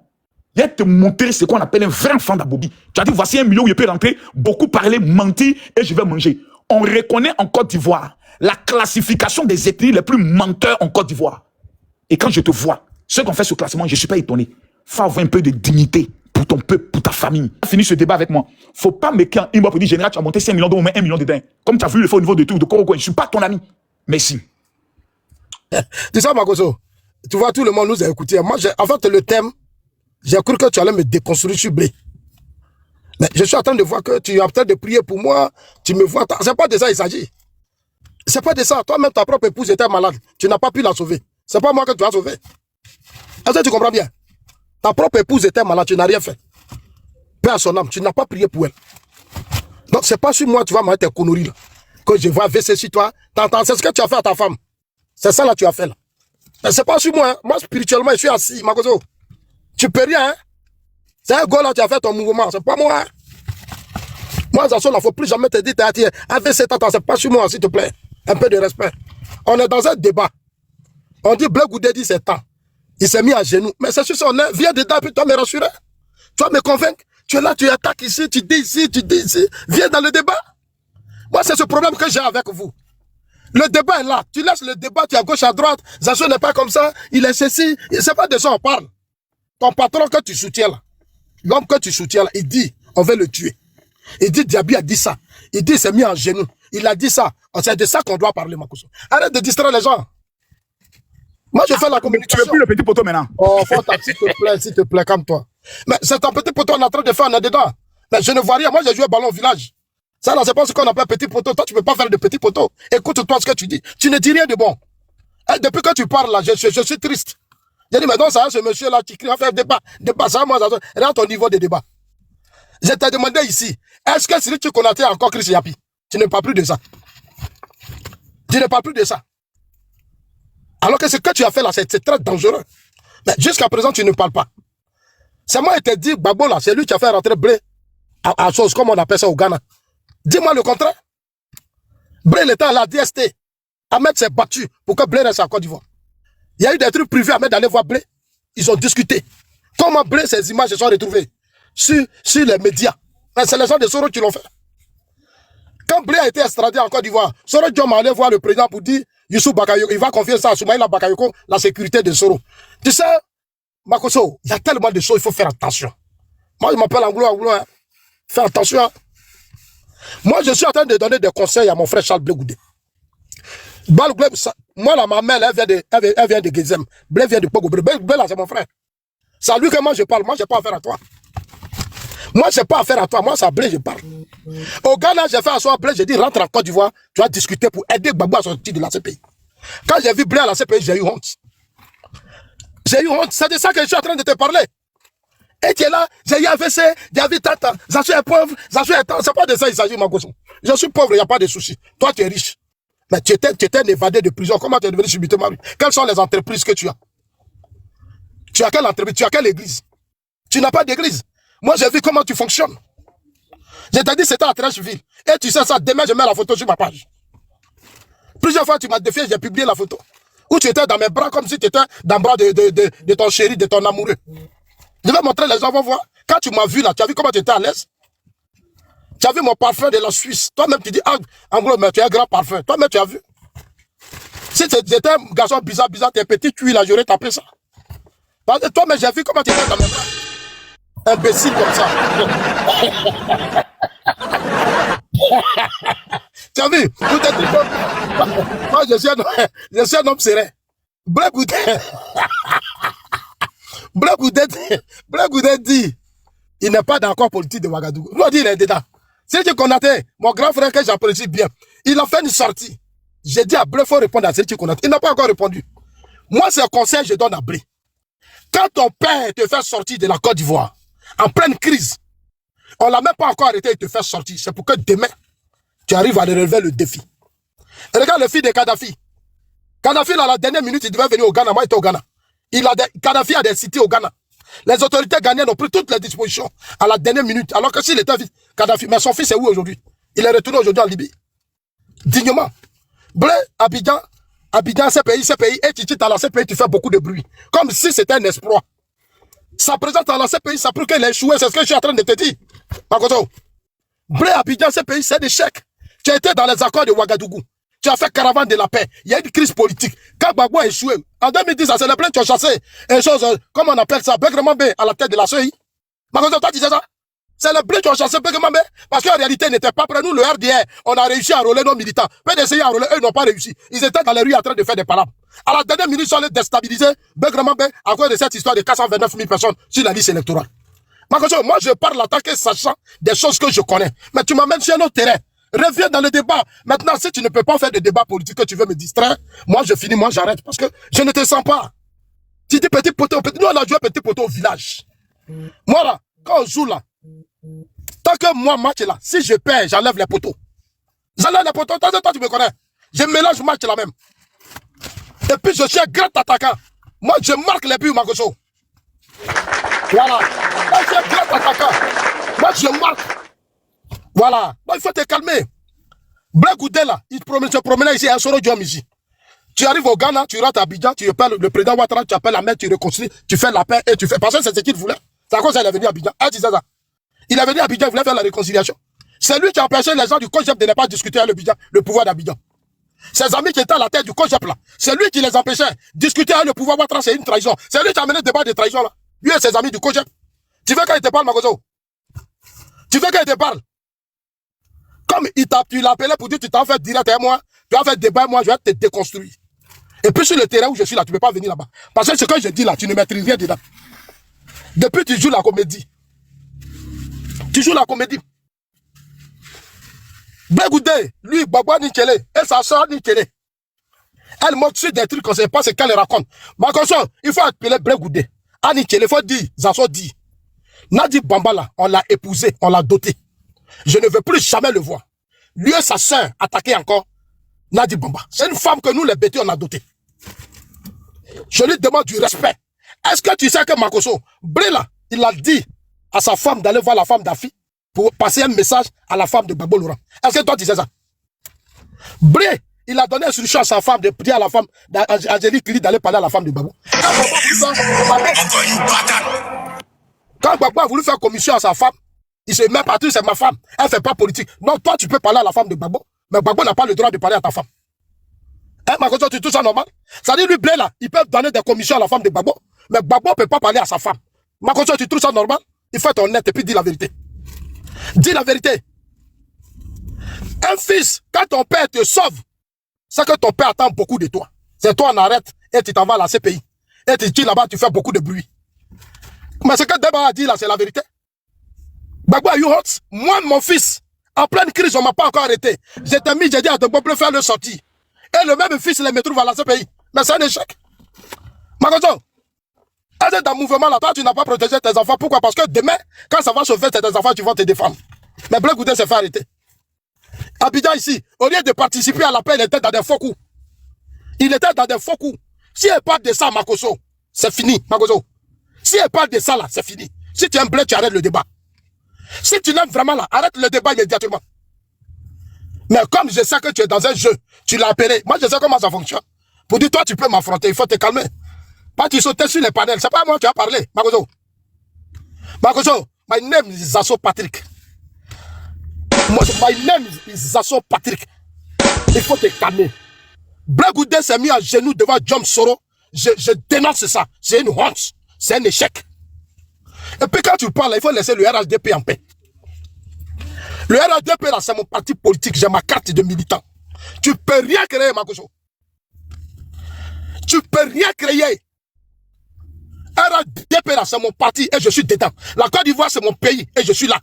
Viens te montrer ce qu'on appelle un vrai enfant d'Abobi. Tu as dit, voici 1 million où je peux rentrer, beaucoup parler, mentir et je vais manger. On reconnaît en Côte d'Ivoire la classification des ethnies les plus menteurs en Côte d'Ivoire. Et quand je te vois, ceux qui ont fait ce classement, je ne suis pas étonné. Faut avoir un peu de dignité pour ton peuple, pour ta famille. Fini ce débat avec moi. Faut pas me dire une fois pour dire, général, tu as monté 5 millions d'euros, mais 1 million de dingue. Comme tu as vu le fait au niveau de tout, de Korogo, je ne suis pas ton ami. Merci. Tu sais, Makoso, tu vois, tout le monde nous a écoutés. Moi, en fait, le thème, j'ai cru que tu allais me déconstruire sur blé. Mais je suis en train de voir que tu as peut-être de prier pour moi, tu me vois. C'est pas de ça il s'agit. C'est pas de ça. Toi-même, ta propre épouse était malade. Tu n'as pas pu la sauver. C'est pas moi que tu as sauvé. Est-ce que tu comprends bien? Ta propre épouse était malade, tu n'as rien fait. Paix à son âme, tu n'as pas prié pour elle. Donc, c'est pas sur moi tu vas mettre tes conneries là. Que je vois verser sur toi. T'entends, c'est ce que tu as fait à ta femme. C'est ça là que tu as fait là. Mais c'est pas sur moi. Hein. Moi, spirituellement, je suis assis, Makoso. Tu peux rien, hein. C'est un gars là, tu as fait ton mouvement. C'est pas moi, hein. Moi, Zasso, il ne faut plus jamais te dire, avec cet attends, c'est pas sur moi, s'il te plaît. Un peu de respect. On est dans un débat. On dit, Blé Goudé dit c'est temps. Il s'est mis à genoux. Mais c'est sûr, on est, viens dedans, puis toi me rassurer. Tu vas me convaincre. Tu es là, tu attaques ici, tu dis ici, tu dis ici. Viens dans le débat. Moi, c'est ce problème que j'ai avec vous. Le débat est là. Tu laisses le débat, tu es à gauche, à droite. Zasso n'est pas comme ça. Il est ceci. C'est pas de ça on parle. Ton patron que tu soutiens là, l'homme que tu soutiens là, il dit, on veut le tuer. Il dit, Diaby a dit ça. Il dit, il s'est mis en genoux. Il a dit ça. C'est de ça qu'on doit parler, Makosso. Arrête de distraire les gens. Moi, je fais la communication. Tu veux plus le petit poteau maintenant? Oh, s'il te plaît, calme-toi. Mais c'est un petit poteau, on est en train de faire, on est dedans. Mais je ne vois rien. Moi, j'ai joué au ballon au village. Ça, là, c'est pas ce qu'on appelle petit poteau. Toi, tu peux pas faire de petit poteau. Écoute-toi ce que tu dis. Tu ne dis rien de bon. Et depuis que tu parles là, je suis triste. J'ai dit, mais donc, ça, ce monsieur-là, qui crie, on fait débat. Débat, ça, moi, ça, rentre au niveau des débats. Je t'ai demandé ici, est-ce que si tu connais encore Chris Yapi? Tu ne parles plus de ça. Tu ne parles plus de ça. Alors que ce que tu as fait là, c'est très dangereux. Mais jusqu'à présent, tu ne parles pas. C'est moi qui t'ai dit, Babo là, c'est lui qui a fait rentrer Blé à chose, comme on appelle ça au Ghana. Dis-moi le contraire. Blé, il était à la DST. Ahmed s'est battu pour que Blé reste en Côte d'Ivoire. Il y a eu des trucs privés, Ahmed d'aller voir Blé. Ils ont discuté. Comment Blé, ces images se sont retrouvées sur les médias. C'est les gens de Soro qui l'ont fait. Quand Blé a été extradé en Côte d'Ivoire, Soro Diom allait voir le président pour dire Youssou Bakayoko, il va confier ça à Soumaïla Bakayoko, la sécurité de Soro. Tu sais, Makosso, il y a tellement de choses, il faut faire attention. Moi, je m'appelle Anglo, hein. Fais attention. Hein. Moi, je suis en train de donner des conseils à mon frère Charles Blé Goudé. Moi, là, ma mère, elle vient de Gezem. Blé vient de Pogo. Blé, là, c'est mon frère. C'est à lui que moi, je parle. Moi, je n'ai pas affaire à toi. Moi, je n'ai pas affaire à toi. Moi, c'est à Blé, je parle. Au Ghana, j'ai fait asseoir Blé. J'ai dit, rentre en Côte d'Ivoire. Tu vas discuter pour aider Gbagbo à sortir de la CPI. Quand j'ai vu Blé à la CPI, j'ai eu honte. J'ai eu honte. C'est de ça que je suis en train de te parler. Et tu es là, j'ai eu AVC, j'ai vu tata. Zassou est pauvre, Zassou est tard. C'est pas de ça il s'agit, Makosso. Je suis pauvre, il n'y a pas de souci. Toi, tu es riche. Mais tu étais un évadé de prison. Comment tu es devenu subitement riche? Quelles sont les entreprises que tu as? Tu as quelle entreprise? Tu as quelle église? Tu n'as pas d'église. Moi, j'ai vu comment tu fonctionnes. Je t'ai dit c'était à Trècheville. Et tu sais ça, demain, je mets la photo sur ma page. Plusieurs fois, tu m'as défié, j'ai publié la photo. Où tu étais dans mes bras comme si tu étais dans le bras de ton chéri, de ton amoureux. Je vais montrer, les gens vont voir. Quand tu m'as vu là, tu as vu comment tu étais à l'aise? Tu as vu mon parfum de la Suisse. Toi-même, tu dis, ah, en gros, mais tu as un grand parfum. Toi-même, tu as vu. Si j'étais un garçon bizarre, tu es petit cuit là, j'aurais tapé ça. Toi-même, j'ai vu comment tu étais dans mes bras. Imbécile comme ça. Tu as vu? Moi, je suis un homme serein. Blé Goudé dit, il n'est pas d'accord politique de Ouagadougou. Nous, on dit, il est dedans. Serge Konaté, mon grand frère que j'apprécie bien, il a fait une sortie. J'ai dit à Blé, il faut répondre à Serge Konaté. Il n'a pas encore répondu. Moi, c'est un conseil que je donne à Blé. Quand ton père te fait sortir de la Côte d'Ivoire, en pleine crise, on ne l'a même pas encore arrêté, il te fait sortir. C'est pour que demain, tu arrives à relever le défi. Et regarde le fils de Kadhafi. Kadhafi, à la dernière minute, il devait venir au Ghana. Moi, j'étais au Ghana. Kadhafi a des cités au Ghana. Les autorités ghanéennes ont pris toutes les dispositions à la dernière minute. Alors que s'il était vite, Kadhafi, mais son fils est où aujourd'hui? Il est retourné aujourd'hui en Libye. Dignement. Blé, Abidjan, CPI, et tu à la CPI, tu fais beaucoup de bruit. Comme si c'était un exploit. Ça présente à la CPI, ça prouve qu'elle a échoué, c'est ce que je suis en train de te dire. Makoto. Blé, Abidjan, CPI, c'est des chèques. Tu as été dans les accords de Ouagadougou. Tu as fait caravane de la paix. Il y a une crise politique. Quand Gbagbo a échoué, en 2010, c'est les plaintes qui ont chassé une chose, comment on appelle ça, Begremambe à la tête de la CEI. Makoto, toi, tu sais ça? C'est les plaintes qui ont chassé Begremambe. Parce qu'en réalité, ils n'étaient pas prêts. Nous, le RDR, on a réussi à enrôler nos militants. PDCI a enrôlé, eux, ils n'ont pas réussi. Ils étaient dans les rues en train de faire des palabres. À la dernière minute, ils sont allés déstabiliser Begremambe à cause de cette histoire de 429 000 personnes sur la liste électorale. Makoto, moi, je parle en tant que sachant des choses que je connais. Mais tu m'amènes sur un autre terrain. Reviens dans le débat. Maintenant, si tu ne peux pas faire de débat politique que tu veux me distraire, moi je finis, moi j'arrête parce que je ne te sens pas. Tu dis petit poteau, nous on a joué petit poteau au village. Moi là, quand on joue là, tant que moi match là, si je perds, j'enlève les poteaux. J'enlève les poteaux, toi tu me connais. Je mélange match là même. Et puis je suis un grand attaquant. Moi je marque les buts, Makosso. Voilà. Moi je suis un grand attaquant. Moi je marque. Voilà. Donc, il faut te calmer. Blagoudé là, il se promenait ici, un solo job ici. Tu arrives au Ghana, tu rates à Abidjan, tu appelles le président Ouattara, tu appelles la mère, tu réconcilies, tu fais la paix et tu fais. Parce que c'est ce qu'il voulait. C'est à cause qu'il est venu à Abidjan. Ah, disait ça. Il est venu à Abidjan, il voulait faire la réconciliation. C'est lui qui a empêché les gens du COJEP de ne pas discuter avec le pouvoir d'Abidjan. Ses amis qui étaient à la tête du COJEP là, c'est lui qui les empêchait de discuter avec le pouvoir Ouattara, c'est une trahison. C'est lui qui a amené le débat de trahison là. Lui et ses amis du COJEP. Tu veux qu'il te parle, Makoso? Tu veux qu'il te parle? Comme tu l'as appelé pour dire tu t'en fais direct avec moi, tu as fait débat avec moi, je vais te déconstruire. Et puis sur le terrain où je suis là, tu ne peux pas venir là-bas. Parce que ce que je dis là, tu ne maîtrises rien dedans. Depuis tu joues la comédie. Tu joues la comédie. Bégoudé, lui, Bagua Nikele, et sa soeur Nikele. Elle monte sur des trucs qu'on ne sait pas ce qu'elle raconte. Ma conscience, il faut appeler Bégoudé. Anikele, il faut dire, Zasso dit. Nadi Bambala, on l'a épousé, on l'a doté. Je ne veux plus jamais le voir. Lui et sa soeur attaquer encore Nadi Bamba. C'est une femme que nous, les bêtis, on a dotée. Je lui demande du respect. Est-ce que tu sais que Makoso, Brela, il a dit à sa femme d'aller voir la femme d'Afi pour passer un message à la femme de Babo Laurent? Est-ce que toi tu sais ça? Bré, il a donné instruction à sa femme de prier à la femme d'Angélique Kili d'aller parler à la femme de Babo. Quand Babo a voulu faire commission à sa femme, il se met partout, c'est ma femme. Elle ne fait pas politique. Non, toi, tu peux parler à la femme de Babo, mais Babo n'a pas le droit de parler à ta femme. Hein, Makoso, tu trouves ça normal? Ça dit, lui, Blé, là, il peut donner des commissions à la femme de Babo, mais Babo ne peut pas parler à sa femme. Makoso, tu trouves ça normal? Il faut être honnête et puis dis la vérité. Dis la vérité. Un fils, quand ton père te sauve, c'est que ton père attend beaucoup de toi. C'est toi, on arrête et tu t'en vas à la CPI. Et tu dis là-bas, tu fais beaucoup de bruit. Mais ce que Deba a dit là, c'est la vérité. Bagua, you hot? Moi, mon fils, en pleine crise, on ne m'a pas encore arrêté. J'étais mis, j'ai dit à Deba de faire le sortie. Et le même fils, il me trouve à la CPI. Mais c'est un échec. Makoso, est-ce dans le mouvement là, toi, tu n'as pas protégé tes enfants. Pourquoi? Parce que demain, quand ça va chauffer tes enfants, tu vas te défendre. Mais Blé Goudé s'est fait arrêter. Abidjan ici, au lieu de participer à la paix, il était dans des faux coups. Il était dans des faux coups. Si elle parle de ça, Makoso, c'est fini, Makoso. Si elle parle de ça là, c'est fini. Si tu aimes Blé, tu arrêtes le débat. Si tu l'aimes vraiment là, arrête le débat immédiatement. Mais comme je sais que tu es dans un jeu, tu l'as appelé. Moi, je sais comment ça fonctionne. Pour dire, toi, tu peux m'affronter, il faut te calmer. Pas tu sautes sur les panels. C'est pas moi qui as parlé, Makoso. Makoso, my name is Zasso Patrick. My name is Zasso Patrick. Il faut te calmer. Blé Goudé s'est mis à genoux devant John Soro. Je dénonce ça. C'est une honte. C'est un échec. Et puis quand tu parles, il faut laisser le RHDP en paix. Le RHDP là, c'est mon parti politique. J'ai ma carte de militant. Tu peux rien créer, Makoso. Tu peux rien créer. RHDP là, c'est mon parti et je suis dedans. La Côte d'Ivoire, c'est mon pays et je suis là.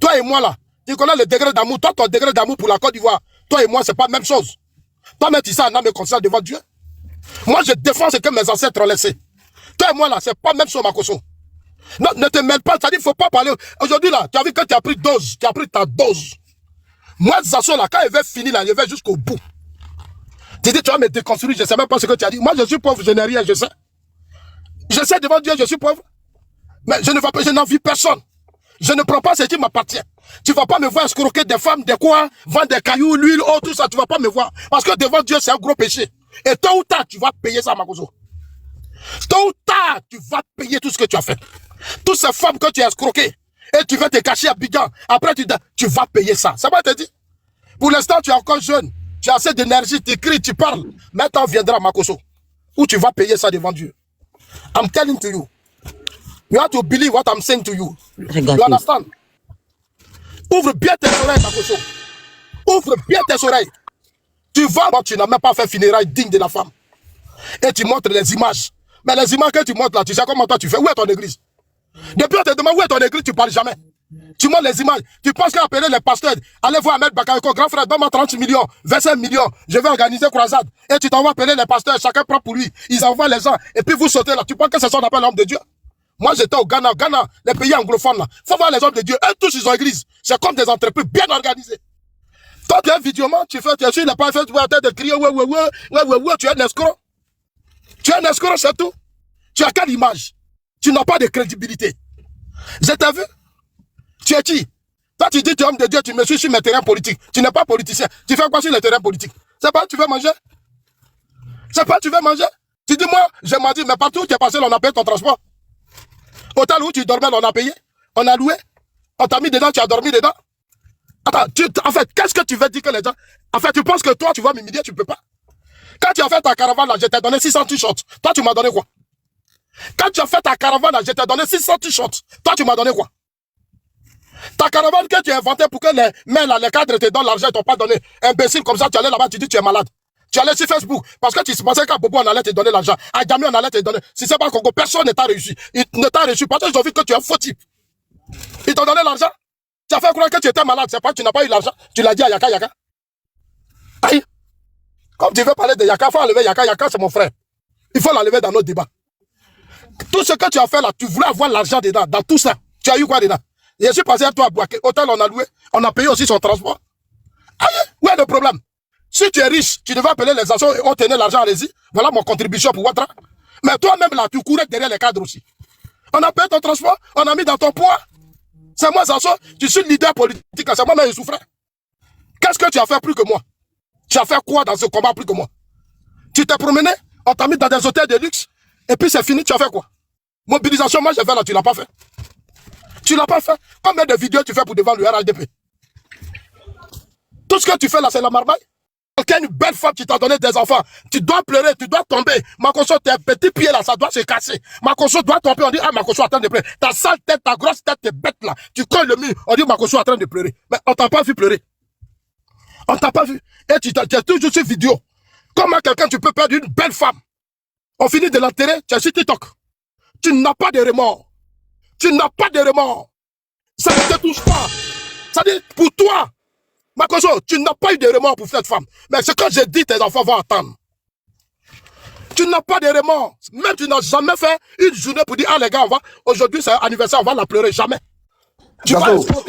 Toi et moi là, tu connais le degré d'amour. Toi, ton degré d'amour pour la Côte d'Ivoire, toi et moi, c'est pas la même chose. Toi, mais tu sais, un âme conscience devant Dieu. Moi, je défends ce que mes ancêtres ont laissé. Toi et moi là, c'est pas la même chose, Makoso. Non, ne te mêle pas, c'est-à-dire, il ne faut pas parler. Aujourd'hui là, tu as vu que tu as pris dose, tu as pris ta dose. Moi, Zasso là, quand il va finir là, il va jusqu'au bout. Tu dis, tu vas me déconstruire, je ne sais même pas ce que tu as dit. Moi, je suis pauvre, je n'ai rien, je sais. Je sais devant Dieu, je suis pauvre. Mais je n'envie personne. Je ne prends pas ce qui m'appartient. Tu ne vas pas me voir escroquer des femmes, des quoi, vendre des cailloux, l'huile, oh, tout ça, tu ne vas pas me voir. Parce que devant Dieu, c'est un gros péché. Et tôt ou tard, tu vas payer ça, Makoso. Tôt ou tard, tu vas payer tout ce que tu as fait. Toutes ces femmes que tu as escroquées, et tu vas te cacher à Abidjan, après tu vas payer ça. Ça va te dire. Pour l'instant, tu es encore jeune, tu as assez d'énergie, tu cries, tu parles. Maintenant viendra Makoso, où tu vas payer ça devant Dieu. I'm telling to you. You have to believe what I'm saying to you. You understand? Ouvre bien tes oreilles, Makoso. Ouvre bien tes oreilles. Tu vas, tu n'as même pas fait funérailles digne de la femme. Et tu montres les images. Mais les images que tu montres là, tu sais comment toi tu fais. Où est ton église? Depuis on te demande où est ton église, tu parles jamais. Tu montres les images. Tu penses qu'à appeler les pasteurs, allez voir Ahmed Bakayoko, grand frère, donne-moi 30 millions, 25 millions, je vais organiser croisade. Et tu t'envoies appeler les pasteurs, chacun prend pour lui. Ils envoient les gens, et puis vous sautez là. Tu penses que c'est ça qu'on appelle l'homme de Dieu? Moi j'étais au Ghana, les pays anglophones là. Faut voir les hommes de Dieu. Eux tous ils ont église. C'est comme des entreprises bien organisées. Toi tu es un vidéoman, tu es sûr, il n'a pas fait, tu vas de crier, ouais, tu es un escroc. Tu es un escroc, c'est tout. Tu as quelle image? Tu n'as pas de crédibilité. Je t'ai vu. Tu es qui? Toi, tu dis tu es homme de Dieu, tu me suis sur mes terrains politiques. Tu n'es pas politicien. Tu fais quoi sur les terrains politiques? C'est pas tu veux manger? C'est pas tu veux manger? Tu dis moi, j'ai mangé, mais partout où tu es passé, on a payé ton transport. Hôtel où tu dormais, on a payé. On a loué. On t'a mis dedans, tu as dormi dedans. Attends, en fait, qu'est-ce que tu veux dire que les gens... En fait, tu penses que toi, tu vas m'humilier, tu peux pas. Quand tu as fait ta caravane, là, je t'ai donné 600 t-shirts. Toi, tu m'as donné quoi? Quand tu as fait ta caravane, là, je t'ai donné 600 t-shirts. Toi, tu m'as donné quoi? Ta caravane que tu as inventée pour que les cadres te donnent l'argent, ils t'ont pas donné. Imbécile, comme ça, tu allais là-bas, tu dis tu es malade. Tu allais sur Facebook, parce que tu pensais qu'à Bobo, on allait te donner l'argent. À Djamé, on allait te donner. Si c'est pas Congo, personne ne t'a réussi. Il ne t'a réussi parce qu'ils ont vu que tu es un faux type. Ils t'ont donné l'argent. Tu as fait croire que tu étais malade. C'est pas que tu n'as pas eu l'argent. Tu l'as dit à Yaka Yaka. Aïe. Comme tu veux parler de Yaka, il faut enlever Yaka. Yaka, c'est mon frère. Il faut l'enlever dans notre débat. Tout ce que tu as fait là, tu voulais avoir l'argent dedans. Dans tout ça, tu as eu quoi dedans? Je suis passé à toi à Boaké. Hôtel, on a loué. On a payé aussi son transport. Aïe. Où est le problème? Si tu es riche, tu devais appeler les assos et on tenait l'argent, allez-y. Voilà mon contribution pour Ouattara. Mais toi-même là, tu courais derrière les cadres aussi. On a payé ton transport, on a mis dans ton poids. C'est moi, Zasso, tu suis le leader politique, c'est moi-même qui souffrais. Qu'est-ce que tu as fait plus que moi? Tu as fait quoi dans ce combat plus que moi? Tu t'es promené, on t'a mis dans des hôtels de luxe, et puis c'est fini, tu as fait quoi? Mobilisation, moi j'ai fait là, tu l'as pas fait. Tu l'as pas fait. Combien de vidéos tu fais pour devant le RHDP? Tout ce que tu fais là, c'est la marmaille. Une belle femme qui t'a donné des enfants, tu dois pleurer, tu dois tomber. Makoso, tes petits pieds là, ça doit se casser. Makoso doit tomber, on dit, ah, Makoso est en train de pleurer. Ta sale tête, ta grosse tête, t'es bête là. Tu colles le mur, on dit, Makoso est en train de pleurer. Mais on t'a pas vu pleurer. On t'a pas vu. Et tu es toujours sur vidéo. Comment quelqu'un, tu peux perdre une belle femme? On finit de l'enterrer, tu es sur TikTok. Tu n'as pas de remords. Tu n'as pas de remords. Ça ne te touche pas. Ça dit, pour toi, Makoso, tu n'as pas eu de remords pour cette femme. Mais ce que j'ai dit, tes enfants vont attendre. Tu n'as pas de remords. Même tu n'as jamais fait une journée pour dire, ah les gars, aujourd'hui c'est anniversaire, on va la pleurer, jamais.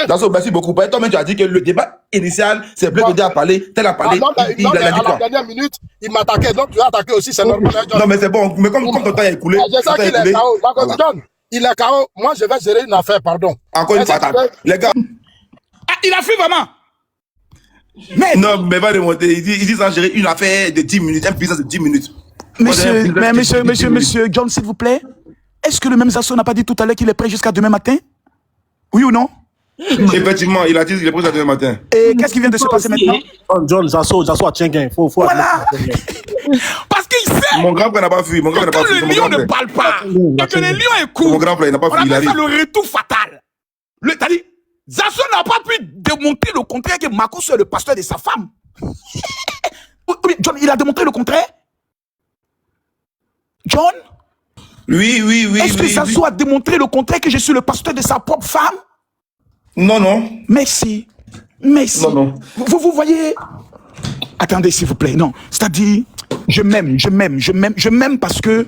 Dasso, merci beaucoup. Toi-même, tu as dit que le débat initial, c'est Bleu Bondé a parlé, tel a parlé. Il a dit quoi? À la dernière minute, il m'attaquait, donc tu as attaqué aussi, c'est normal. Non, mais c'est bon. Mais comme ton temps est écoulé. Je sais qu'il est KO. John, il est KO. Moi, je vais gérer une affaire, pardon. Encore une fois, les gars. Ah, il a fait vraiment. Mais non, mais va remonter. Il dit sans gérer une affaire de 10 minutes, un puissance de 10 minutes. Monsieur John, s'il vous plaît, est-ce que le même Zasso n'a pas dit tout à l'heure qu'il est prêt jusqu'à demain matin? Oui ou non? Effectivement, il a dit qu'il est prêt jusqu'à demain matin. Et qu'est-ce qui vient de se passer maintenant? John, Zasso a Tchengen. Voilà. Parce qu'il sait. Mon grand frère n'a pas fui. Quand le lion ne parle pas, et que le lion est court, mon grand frère n'a pas fui. On appelle ça le retour fatal. C'est-à-dire, Zasso n'a pas pu démontrer le contraire que Makoso est le pasteur de sa femme. John, il a démontré le contraire? John? Oui. Est-ce que Zasso a démontré le contraire que je suis le pasteur de sa propre femme? Non. Merci. Non. Vous voyez? Attendez, s'il vous plaît. Non, c'est-à-dire, je m'aime parce que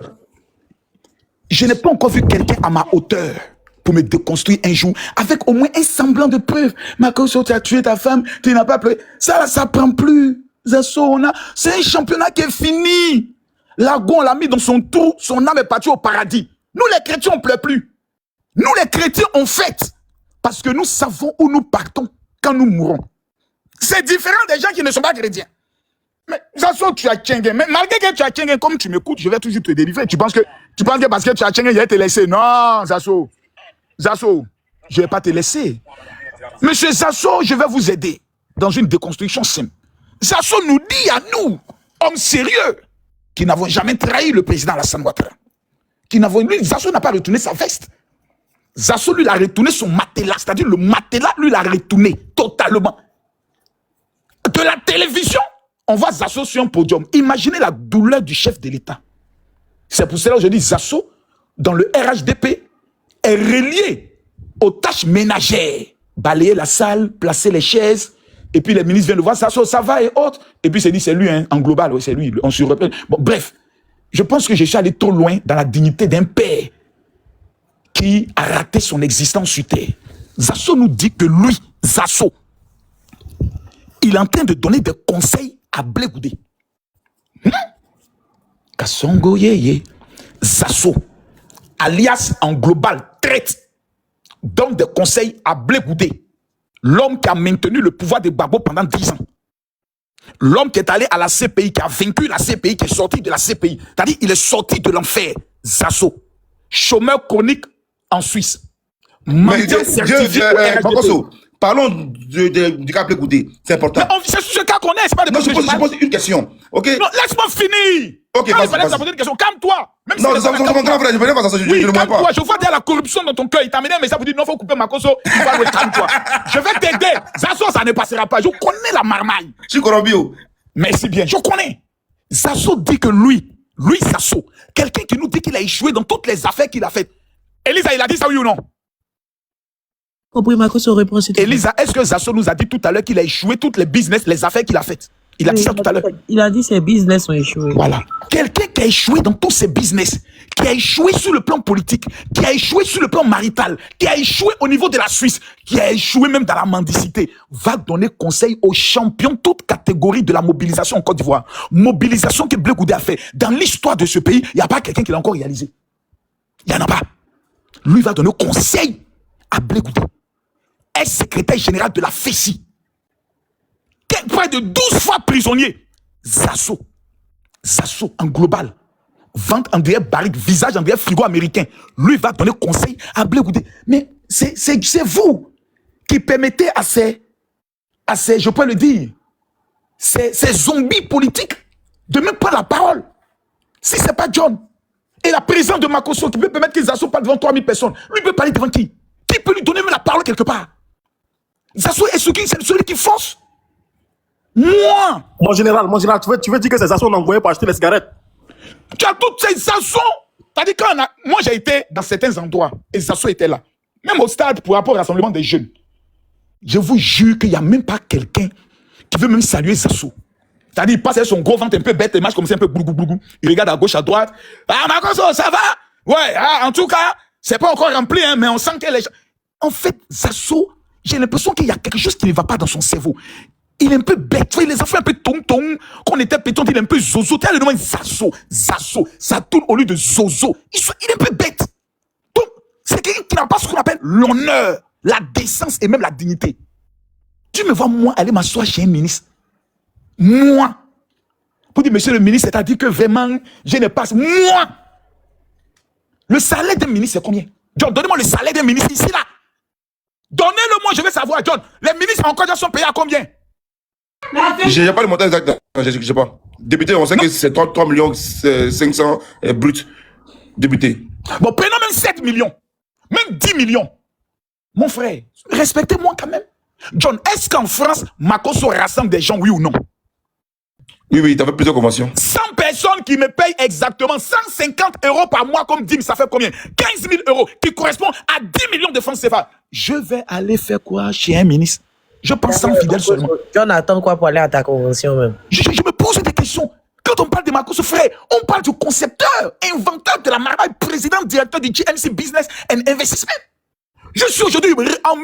je n'ai pas encore vu quelqu'un à ma hauteur pour me déconstruire un jour avec au moins un semblant de preuve. Makoso, tu as tué ta femme, tu n'as pas pleuré. Ça prend plus. Zasso, c'est un championnat qui est fini. Lagon, on l'a mis dans son trou, son âme est partie au paradis. Nous, les chrétiens, on ne pleure plus. Nous, les chrétiens, on fête. Parce que nous savons où nous partons quand nous mourrons. C'est différent des gens qui ne sont pas chrétiens. Mais Zasso, tu as Tchengen. Mais malgré que tu as Tchengen, comme tu m'écoutes, je vais toujours te délivrer. Tu penses que parce que tu as Tchengen, je vais te laisser. Non, Zasso, je ne vais pas te laisser. Monsieur Zasso, je vais vous aider dans une déconstruction simple. Zasso nous dit à nous, hommes sérieux, qui n'avons jamais trahi le président Alassane Ouattara. Zasso n'a pas retourné sa veste. Zasso, lui, a retourné son matelas. C'est-à-dire, le matelas, lui, l'a retourné totalement. De la télévision, on voit Zasso sur un podium. Imaginez la douleur du chef de l'État. C'est pour cela que je dis Zasso, dans le RHDP, est relié aux tâches ménagères. Balayer la salle, placer les chaises, et puis les ministres viennent le voir, Zasso, ça va et autres. Et puis c'est dit, c'est lui, hein, en global, oui, c'est lui, on se reprend. Bon, bref, je pense que je suis allé trop loin dans la dignité d'un père qui a raté son existence sur terre. Zasso nous dit que lui, Zasso, il est en train de donner des conseils à Blé Goudé. Kassongo Yeye, Zasso, alias en global, traite, donne des conseils à Blé Goudé. L'homme qui a maintenu le pouvoir de Gbagbo pendant 10 ans. L'homme qui est allé à la CPI, qui a vaincu la CPI, qui est sorti de la CPI. C'est-à-dire, il est sorti de l'enfer. Zasso. Chômeur chronique en Suisse. Mendiant certifié au RHDP. Makosso, parlons du cas Blé-Goudé. C'est important. C'est ce cas qu'on est, c'est pas de Non, je pose une question. Ok? Non, laisse-moi finir. Ok, Quand vas-y, il fallait vas-y. poser une question, calme-toi. Même Non, si c'est mon grand frère, je ne veux pas ça, je oui, ne le vois calme-toi. pas. Je vois déjà la corruption dans ton cœur. Il t'a amené un message pour dire non, il faut couper Makosso. Tu vas le calme-toi. Je vais t'aider. Zasso, ça ne passera pas. Je connais la marmaille. Je suis Colombio. Merci bien, je connais. Zasso dit que lui Zasso, quelqu'un qui nous dit qu'il a échoué dans toutes les affaires qu'il a faites. Elisa, il a dit ça oui ou non? Compris, Makosso reprend cette Elisa, est-ce que Zasso nous a dit tout à l'heure qu'il a échoué toutes les business, les affaires qu'il a faites? Il a dit ça tout à l'heure. Il a dit ses business ont échoué. Voilà. Quelqu'un qui a échoué dans tous ses business, qui a échoué sur le plan politique, qui a échoué sur le plan marital, qui a échoué au niveau de la Suisse, qui a échoué même dans la mendicité, va donner conseil aux champions, toute catégorie de la mobilisation en Côte d'Ivoire. Mobilisation que Blé-Goudé a fait. Dans l'histoire de ce pays, il n'y a pas quelqu'un qui l'a encore réalisé. Il n'y en a pas. Lui va donner conseil à Blé-Goudé. Ex-secrétaire général de la FECI. Près de 12 fois prisonnier. Zasso en global. Vente André Barrique, visage André frigo américain. Lui va donner conseil à Blé-Goudé. Mais c'est vous qui permettez à ces, je peux le dire, ces zombies politiques de même prendre la parole. Si ce n'est pas John et la présidente de Makosso qui peut permettre que Zasso parle devant 3000 personnes, lui peut parler devant qui? Qui peut lui donner même la parole quelque part? Zasso est celui qui force. Moi, Mon général, tu veux dire que ces actions ont envoyé pour acheter les cigarettes? tu as toutes ces Zasso. C'est-à-dire quand moi j'ai été dans certains endroits et Zasso était là. Même au stade pour rapport au rassemblement des jeunes. Je vous jure qu'il n'y a même pas quelqu'un qui veut même saluer Zasso. C'est-à-dire il passe avec son gros ventre un peu bête, il marche comme ça un peu bougou. Il regarde à gauche, à droite. Ah Makosso, ça va? Ouais, en tout cas, c'est pas encore rempli, hein, mais on sent que les gens... En fait, Zasso, j'ai l'impression qu'il y a quelque chose qui ne va pas dans son cerveau. Il est un peu bête, tu vois, les enfants un peu tong-tong. Quand on était pétant, il est un peu zozo. Tu as le nom Zasso. Ça tourne au lieu de zozo. Il est un peu bête. Donc, c'est quelqu'un qui n'a pas ce qu'on appelle l'honneur, la décence et même la dignité. Tu me vois, moi, aller m'asseoir chez un ministre. Moi. Pour dire, monsieur le ministre, c'est-à-dire que vraiment, je ne passe. Moi. Le salaire d'un ministre, c'est combien? John, donnez-moi le salaire d'un ministre ici, là. Donnez-le-moi, je vais savoir, John. Les ministres en Côte d'Ivoire sont payés à combien? Je n'ai pas le montant exact. Je ne sais pas. Député, on sait que c'est 3 millions 500 brut. Député. Bon, prenons même 7 millions. Même 10 millions. Mon frère, respectez-moi quand même. John, est-ce qu'en France, Makosso rassemble des gens, oui ou non? Oui, tu avais plusieurs conventions. 100 personnes qui me payent exactement 150 € par mois comme dîme, ça fait combien? 15 000 €, qui correspond à 10 millions de francs CFA. Je vais aller faire quoi chez un ministre? Je pense 100 fidèles seulement. John attend quoi pour aller à ta convention même? Je me pose des questions. Quand on parle de Makosso, frère, on parle du concepteur, inventeur de la marmaille, président, directeur du GMC Business and Investment. Je suis aujourd'hui,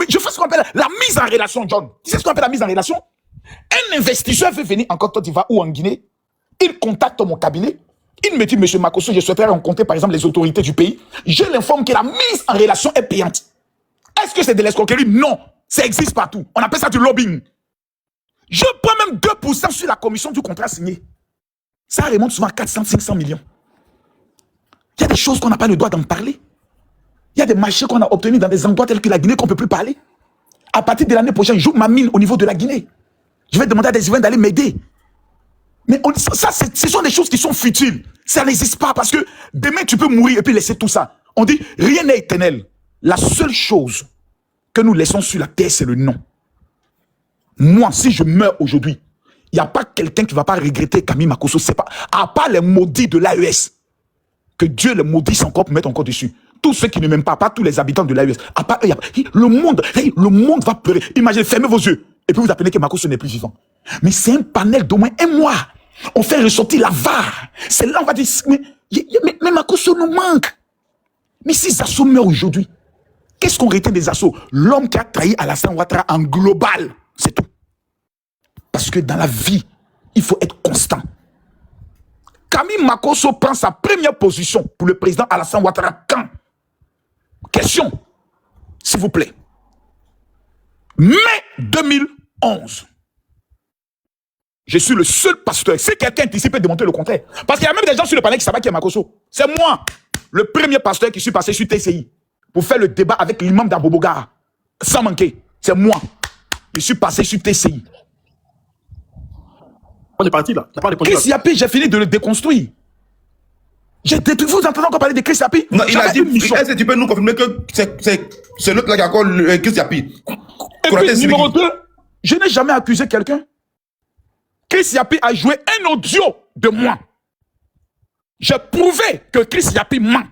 je fais ce qu'on appelle la mise en relation, John. Tu sais ce qu'on appelle la mise en relation? Un investisseur veut venir en Côte d'Ivoire ou en Guinée. Il contacte mon cabinet. Il me dit, monsieur Makosso, je souhaiterais rencontrer par exemple les autorités du pays. Je l'informe que la mise en relation est payante. Est-ce que c'est de l'escroquerie? Non. Ça existe partout. On appelle ça du lobbying. Je prends même 2% sur la commission du contrat signé. Ça remonte souvent à 400, 500 millions. Il y a des choses qu'on n'a pas le droit d'en parler. Il y a des marchés qu'on a obtenus dans des endroits tels que la Guinée qu'on ne peut plus parler. À partir de l'année prochaine, j'ouvre ma mine au niveau de la Guinée. Je vais demander à des Ivoiriens d'aller m'aider. Mais ce sont des choses qui sont futiles. Ça n'existe pas parce que demain, tu peux mourir et puis laisser tout ça. On dit, rien n'est éternel. La seule chose que nous laissons sur la terre, c'est le nom. Moi, si je meurs aujourd'hui, il n'y a pas quelqu'un qui ne va pas regretter Camille Makosso. C'est pas, à part les maudits de l'AES, que Dieu les maudisse encore pour mettre encore dessus. Tous ceux qui ne m'aiment pas tous les habitants de l'AES, à part eux, le monde va pleurer. Imaginez, fermez vos yeux. Et puis vous apprenez que Makosso n'est plus vivant. Mais c'est un panel d'au moins un mois. On fait ressortir la VAR. C'est là on va dire, mais Makosso nous manque. Mais si Zasso meurt aujourd'hui, qu'est-ce qu'on retient des Zasso? L'homme qui a trahi Alassane Ouattara en global. C'est tout. Parce que dans la vie, il faut être constant. Camille Makosso prend sa première position pour le président Alassane Ouattara quand? Question, s'il vous plaît. Mai 2011. Je suis le seul pasteur. Si quelqu'un ici peut démontrer le contraire. Parce qu'il y a même des gens sur le panel qui savent qui est Makosso. C'est moi, le premier pasteur qui suis passé sur TCI pour faire le débat avec l'imam d'Aboboga. Sans manquer. C'est moi. Je suis passé sur TCI. On est parti là. Chris Yapi, j'ai fini de le déconstruire. J'ai détruit. Vous entendez encore parler de Chris Yapi? Non, il a dit, est-ce que tu peux nous confirmer que c'est l'autre là qui a encore Chris Yapi? Et puis, numéro 2, je n'ai jamais accusé quelqu'un. Chris Yapi a joué un audio de moi. J'ai prouvé que Chris Yapi ment.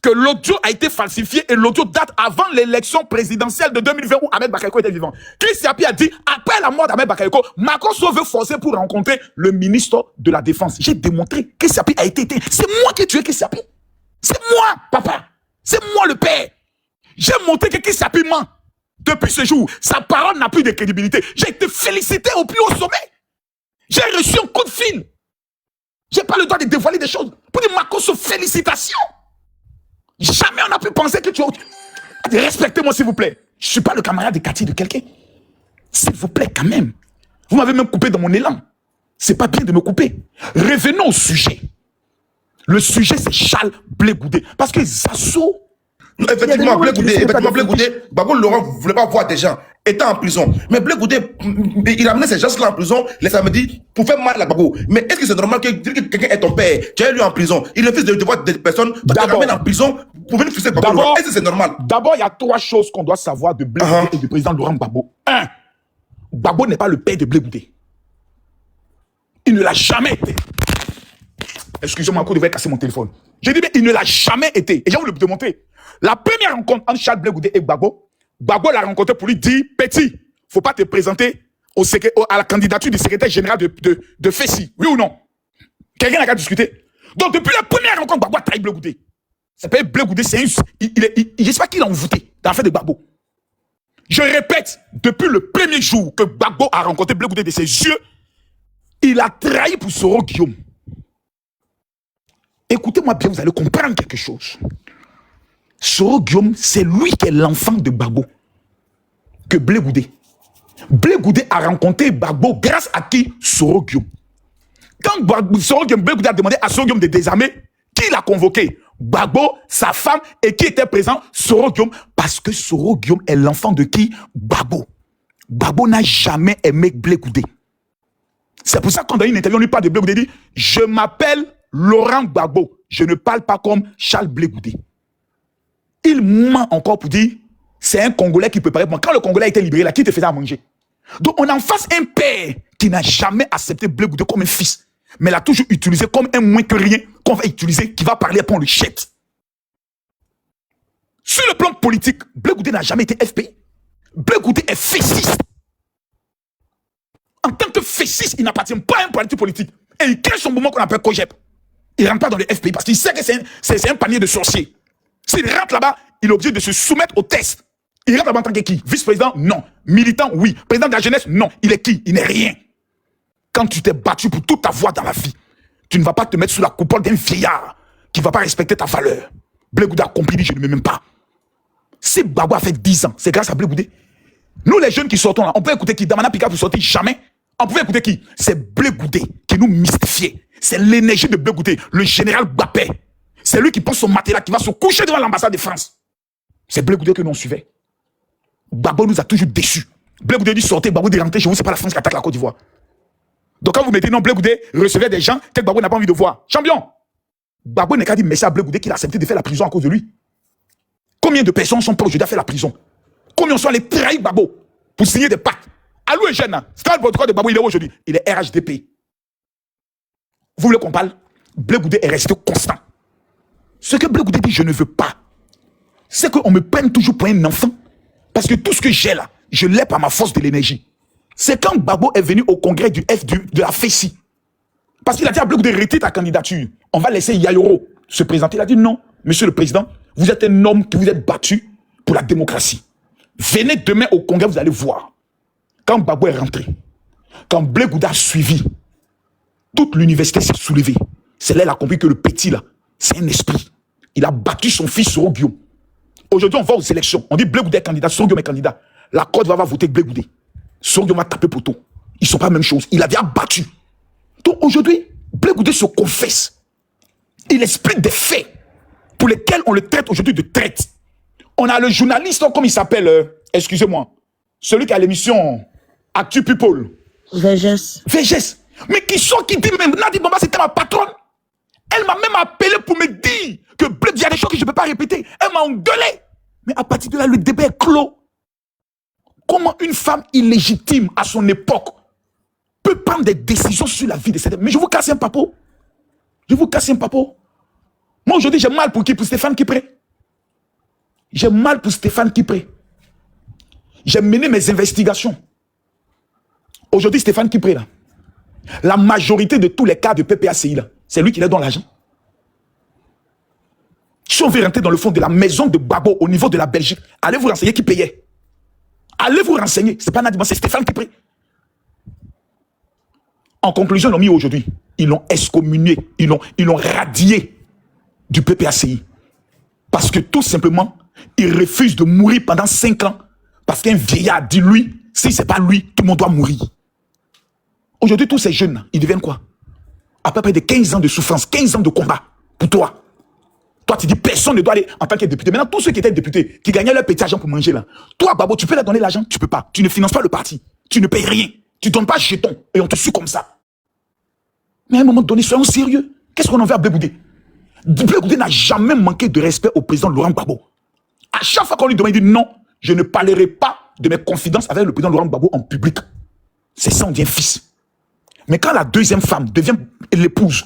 Que l'audio a été falsifié et l'audio date avant l'élection présidentielle de 2020 où Ahmed Bakayoko était vivant. Chris Yapi a dit, après la mort d'Ahmed Bakayoko, Makosso veut forcer pour rencontrer le ministre de la Défense. J'ai démontré que Chris Yapi a été éteint. C'est moi qui ai tué Chris Yapi. C'est moi, papa. C'est moi le père. J'ai montré que Chris Yapi ment. Depuis ce jour, sa parole n'a plus de crédibilité. J'ai été félicité au plus haut sommet. J'ai reçu un coup de fil. J'ai pas le droit de dévoiler des choses. Pour dire Makosso, félicitations. Jamais on n'a pu penser que tu as... Respectez-moi s'il vous plaît. Je ne suis pas le camarade de quartier de quelqu'un. S'il vous plaît quand même. Vous m'avez même coupé dans mon élan. C'est pas bien de me couper. Revenons au sujet. Le sujet c'est Charles Blé Goudé. Parce que Zasso... Effectivement, Blé Goudé, Babo Laurent ne voulait pas voir des gens étant en prison. Mais Blé Goudé, il a amené ces gens-là en prison les samedis pour faire mal à Babo. Mais est-ce que c'est normal que quelqu'un est ton père, tu es lui en prison, il refuse de voir des personnes, tu le ramènes en prison pour venir fixer Babo Laurent? Est-ce que c'est normal? D'abord, il y a 3 choses qu'on doit savoir de Blé Goudé et du président Laurent Gbagbo. 1. Gbagbo n'est pas le père de Blé Goudé. Il ne l'a jamais été. Excusez-moi, je devrais casser mon téléphone. J'ai dit, mais il ne l'a jamais été. Et j'ai voulu le démontrer. La première rencontre entre Charles Blé Goudé et Gbagbo, Gbagbo l'a rencontré pour lui dire, petit, faut pas te présenter à la candidature du secrétaire général de FESI. Oui ou non? Quelqu'un n'a qu'à discuter. Donc, depuis la première rencontre, Gbagbo a trahi Blé Goudé. C'est pas Blé Goudé, c'est j'espère qu'il a envoûté dans l'affaire de Gbagbo. Je répète, depuis le premier jour que Gbagbo a rencontré Blé Goudé de ses yeux, il a trahi pour Soro Guillaume. Écoutez-moi bien, vous allez comprendre quelque chose. Soro Guillaume, c'est lui qui est l'enfant de Gbagbo. Que Blé Goudé. Blé Goudé a rencontré Gbagbo grâce à qui? Soro Guillaume. Quand Soro Guillaume, Blé Goudé a demandé à Soro Guillaume de désarmer, qui l'a convoqué? Gbagbo, sa femme, et qui était présent? Soro Guillaume. Parce que Soro Guillaume est l'enfant de qui? Gbagbo. Gbagbo n'a jamais aimé Blé Goudé. C'est pour ça que quand dans une interview, on lui parle de Blé Goudé, il dit, je m'appelle Laurent Gbagbo. Je ne parle pas comme Charles Blé Goudé. Il ment encore pour dire, c'est un Congolais qui peut paraître. Quand le Congolais a été libéré, là, qui te faisait à manger? Donc on a en face un père qui n'a jamais accepté Blé Goudé comme un fils, mais l'a toujours utilisé comme un moins que rien qu'on va utiliser, qui va parler après on le jette. Sur le plan politique, Blé Goudé n'a jamais été FPI. Blé Goudé est fessiste. En tant que fessiste, il n'appartient pas à un parti politique. Et il crée son mouvement qu'on appelle COGEP. Il ne rentre pas dans le FPI parce qu'il sait que c'est un panier de sorciers. S'il rentre là-bas, il est obligé de se soumettre au test. Il rentre là-bas en tant que qui? Vice-président? Non. Militant? Oui. Président de la jeunesse? Non. Il est qui? Il n'est rien. Quand tu t'es battu pour toute ta voix dans la vie, tu ne vas pas te mettre sous la coupole d'un vieillard qui ne va pas respecter ta valeur. Blé Goudé a compris, je ne m'aime pas. Si Gbagbo a fait 10 ans, c'est grâce à Blé Goudé. Nous, les jeunes qui sortons là, on peut écouter qui? Damana Pika pour sortir jamais. On pouvait écouter qui? C'est Blé Goudé qui nous mystifiait. C'est l'énergie de Blé Goudé, le général Gbapé. C'est lui qui prend son matelas, qui va se coucher devant l'ambassade de France. C'est Blé Goudé que nous on suivait. Gbagbo nous a toujours déçus. Blé Goudé dit sortez, Gbagbo dit rentrez chez vous, c'est pas la France qui attaque la Côte d'Ivoire. Donc quand vous mettez non, Blé Goudé recevait des gens que Gbagbo n'a pas envie de voir. Champion, Gbagbo n'a qu'à dire merci à Blé Goudé qu'il a accepté de faire la prison à cause de lui. Combien de personnes sont pas aujourd'hui à faire la prison? Combien sont allés trahir Gbagbo pour signer des pactes? Alou et jeune, c'est le protocole de Gbagbo, il est aujourd'hui. Il est RHDP. Vous voulez qu'on parle? Blé Goudé est resté constant. Ce que Blé Goudé dit, je ne veux pas, c'est qu'on me prenne toujours pour un enfant. Parce que tout ce que j'ai là, je l'ai par ma force de l'énergie. C'est quand Gbagbo est venu au congrès de la FESI. Parce qu'il a dit à Blé Goudé, retire ta candidature. On va laisser Yayoro se présenter. Il a dit non, monsieur le président, vous êtes un homme qui vous êtes battu pour la démocratie. Venez demain au congrès, vous allez voir. Quand Gbagbo est rentré, quand Blé Goudé a suivi, toute l'université s'est soulevée. C'est là qu'il a compris que le petit là, c'est un esprit. Il a battu son fils Soro Guillaume. Aujourd'hui, on va aux élections. On dit Blé Goudé est candidat, Soro Guillaume est candidat. la Côte d'Ivoire va voter Blé Goudé. Sondio va taper poteau. Ils ne sont pas la même chose. Il avait abattu. Donc aujourd'hui, Blé Goudé se confesse. Il explique des faits pour lesquels on le traite aujourd'hui de traite. On a le journaliste, comme il s'appelle, excusez-moi, celui qui a l'émission Actu People. Végès. Végès. Mais qui dit même, Nadi Bamba, c'était ma patronne. Elle m'a même appelé pour me dire que Blé, il y a des choses que je ne peux pas répéter. Elle m'a engueulé. Mais à partir de là, le débat est clos. Comment une femme illégitime à son époque peut prendre des décisions sur la vie de cette... Mais je vous casse un papo. Je vous casse un papo. Moi, aujourd'hui, j'ai mal pour qui? Pour Stéphane Kipré. J'ai mal pour Stéphane Kipré. J'ai mené mes investigations. Aujourd'hui, Stéphane Kipré, là, la majorité de tous les cas de PPACI, là, c'est lui qui leur donne l'argent. Si on veut rentrer dans le fond de la maison de Babo au niveau de la Belgique, allez vous renseigner qui payait. Allez vous renseigner. C'est pas Nadi Bamba, c'est Stéphane Kipré. En conclusion, ils l'ont mis aujourd'hui. Ils l'ont excommunié. Ils l'ont radié du PPACI. Parce que tout simplement, il refuse de mourir pendant 5 ans. Parce qu'un vieillard dit lui, si c'est pas lui, tout le monde doit mourir. Aujourd'hui, tous ces jeunes, ils deviennent quoi? À peu près de 15 ans de souffrance, 15 ans de combat pour toi. Toi, tu dis personne ne doit aller en tant que député. Maintenant, tous ceux qui étaient députés, qui gagnaient leur petit argent pour manger là, toi, Babo, tu peux leur donner l'argent? Tu peux pas. Tu ne finances pas le parti. Tu ne payes rien. Tu ne donnes pas jeton et on te suit comme ça. Mais à un moment donné, soyons sérieux. Qu'est-ce qu'on en veut à Blé Goudé? Blé Goudé n'a jamais manqué de respect au président Laurent Gbagbo. À chaque fois qu'on lui demande, il dit non, je ne parlerai pas de mes confidences avec le président Laurent Gbagbo en public. C'est ça, on devient fils. Mais quand la deuxième femme devient l'épouse,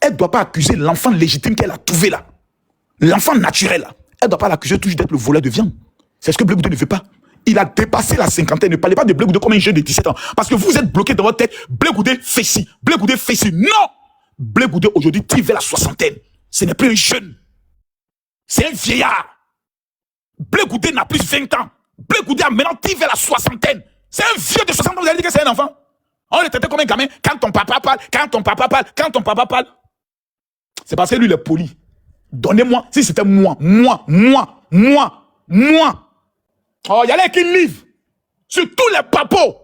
elle ne doit pas accuser l'enfant légitime qu'elle a trouvé là. L'enfant naturel là. Elle ne doit pas l'accuser toujours d'être le voleur de viande. C'est ce que Blé Goudé ne fait pas. Il a dépassé la cinquantaine. Ne parlez pas de Blé Goudé comme un jeune de 17 ans. Parce que vous êtes bloqué dans votre tête. Blé Goudé fait ci. Blé Goudé fait ci. Non! Blé Goudé aujourd'hui tire vers la soixantaine. Ce n'est plus un jeune. C'est un vieillard. Blé Goudé n'a plus 20 ans. Blé Goudé a maintenant tiré vers la soixantaine. C'est un vieux de 60 ans. Vous allez dire que c'est un enfant? On le traitait comme un gamin. Quand ton papa parle, quand ton papa parle, quand ton papa parle. C'est parce que lui, il est poli. Donnez-moi, si c'était moi. Oh, il y a qui livre sur tous les papos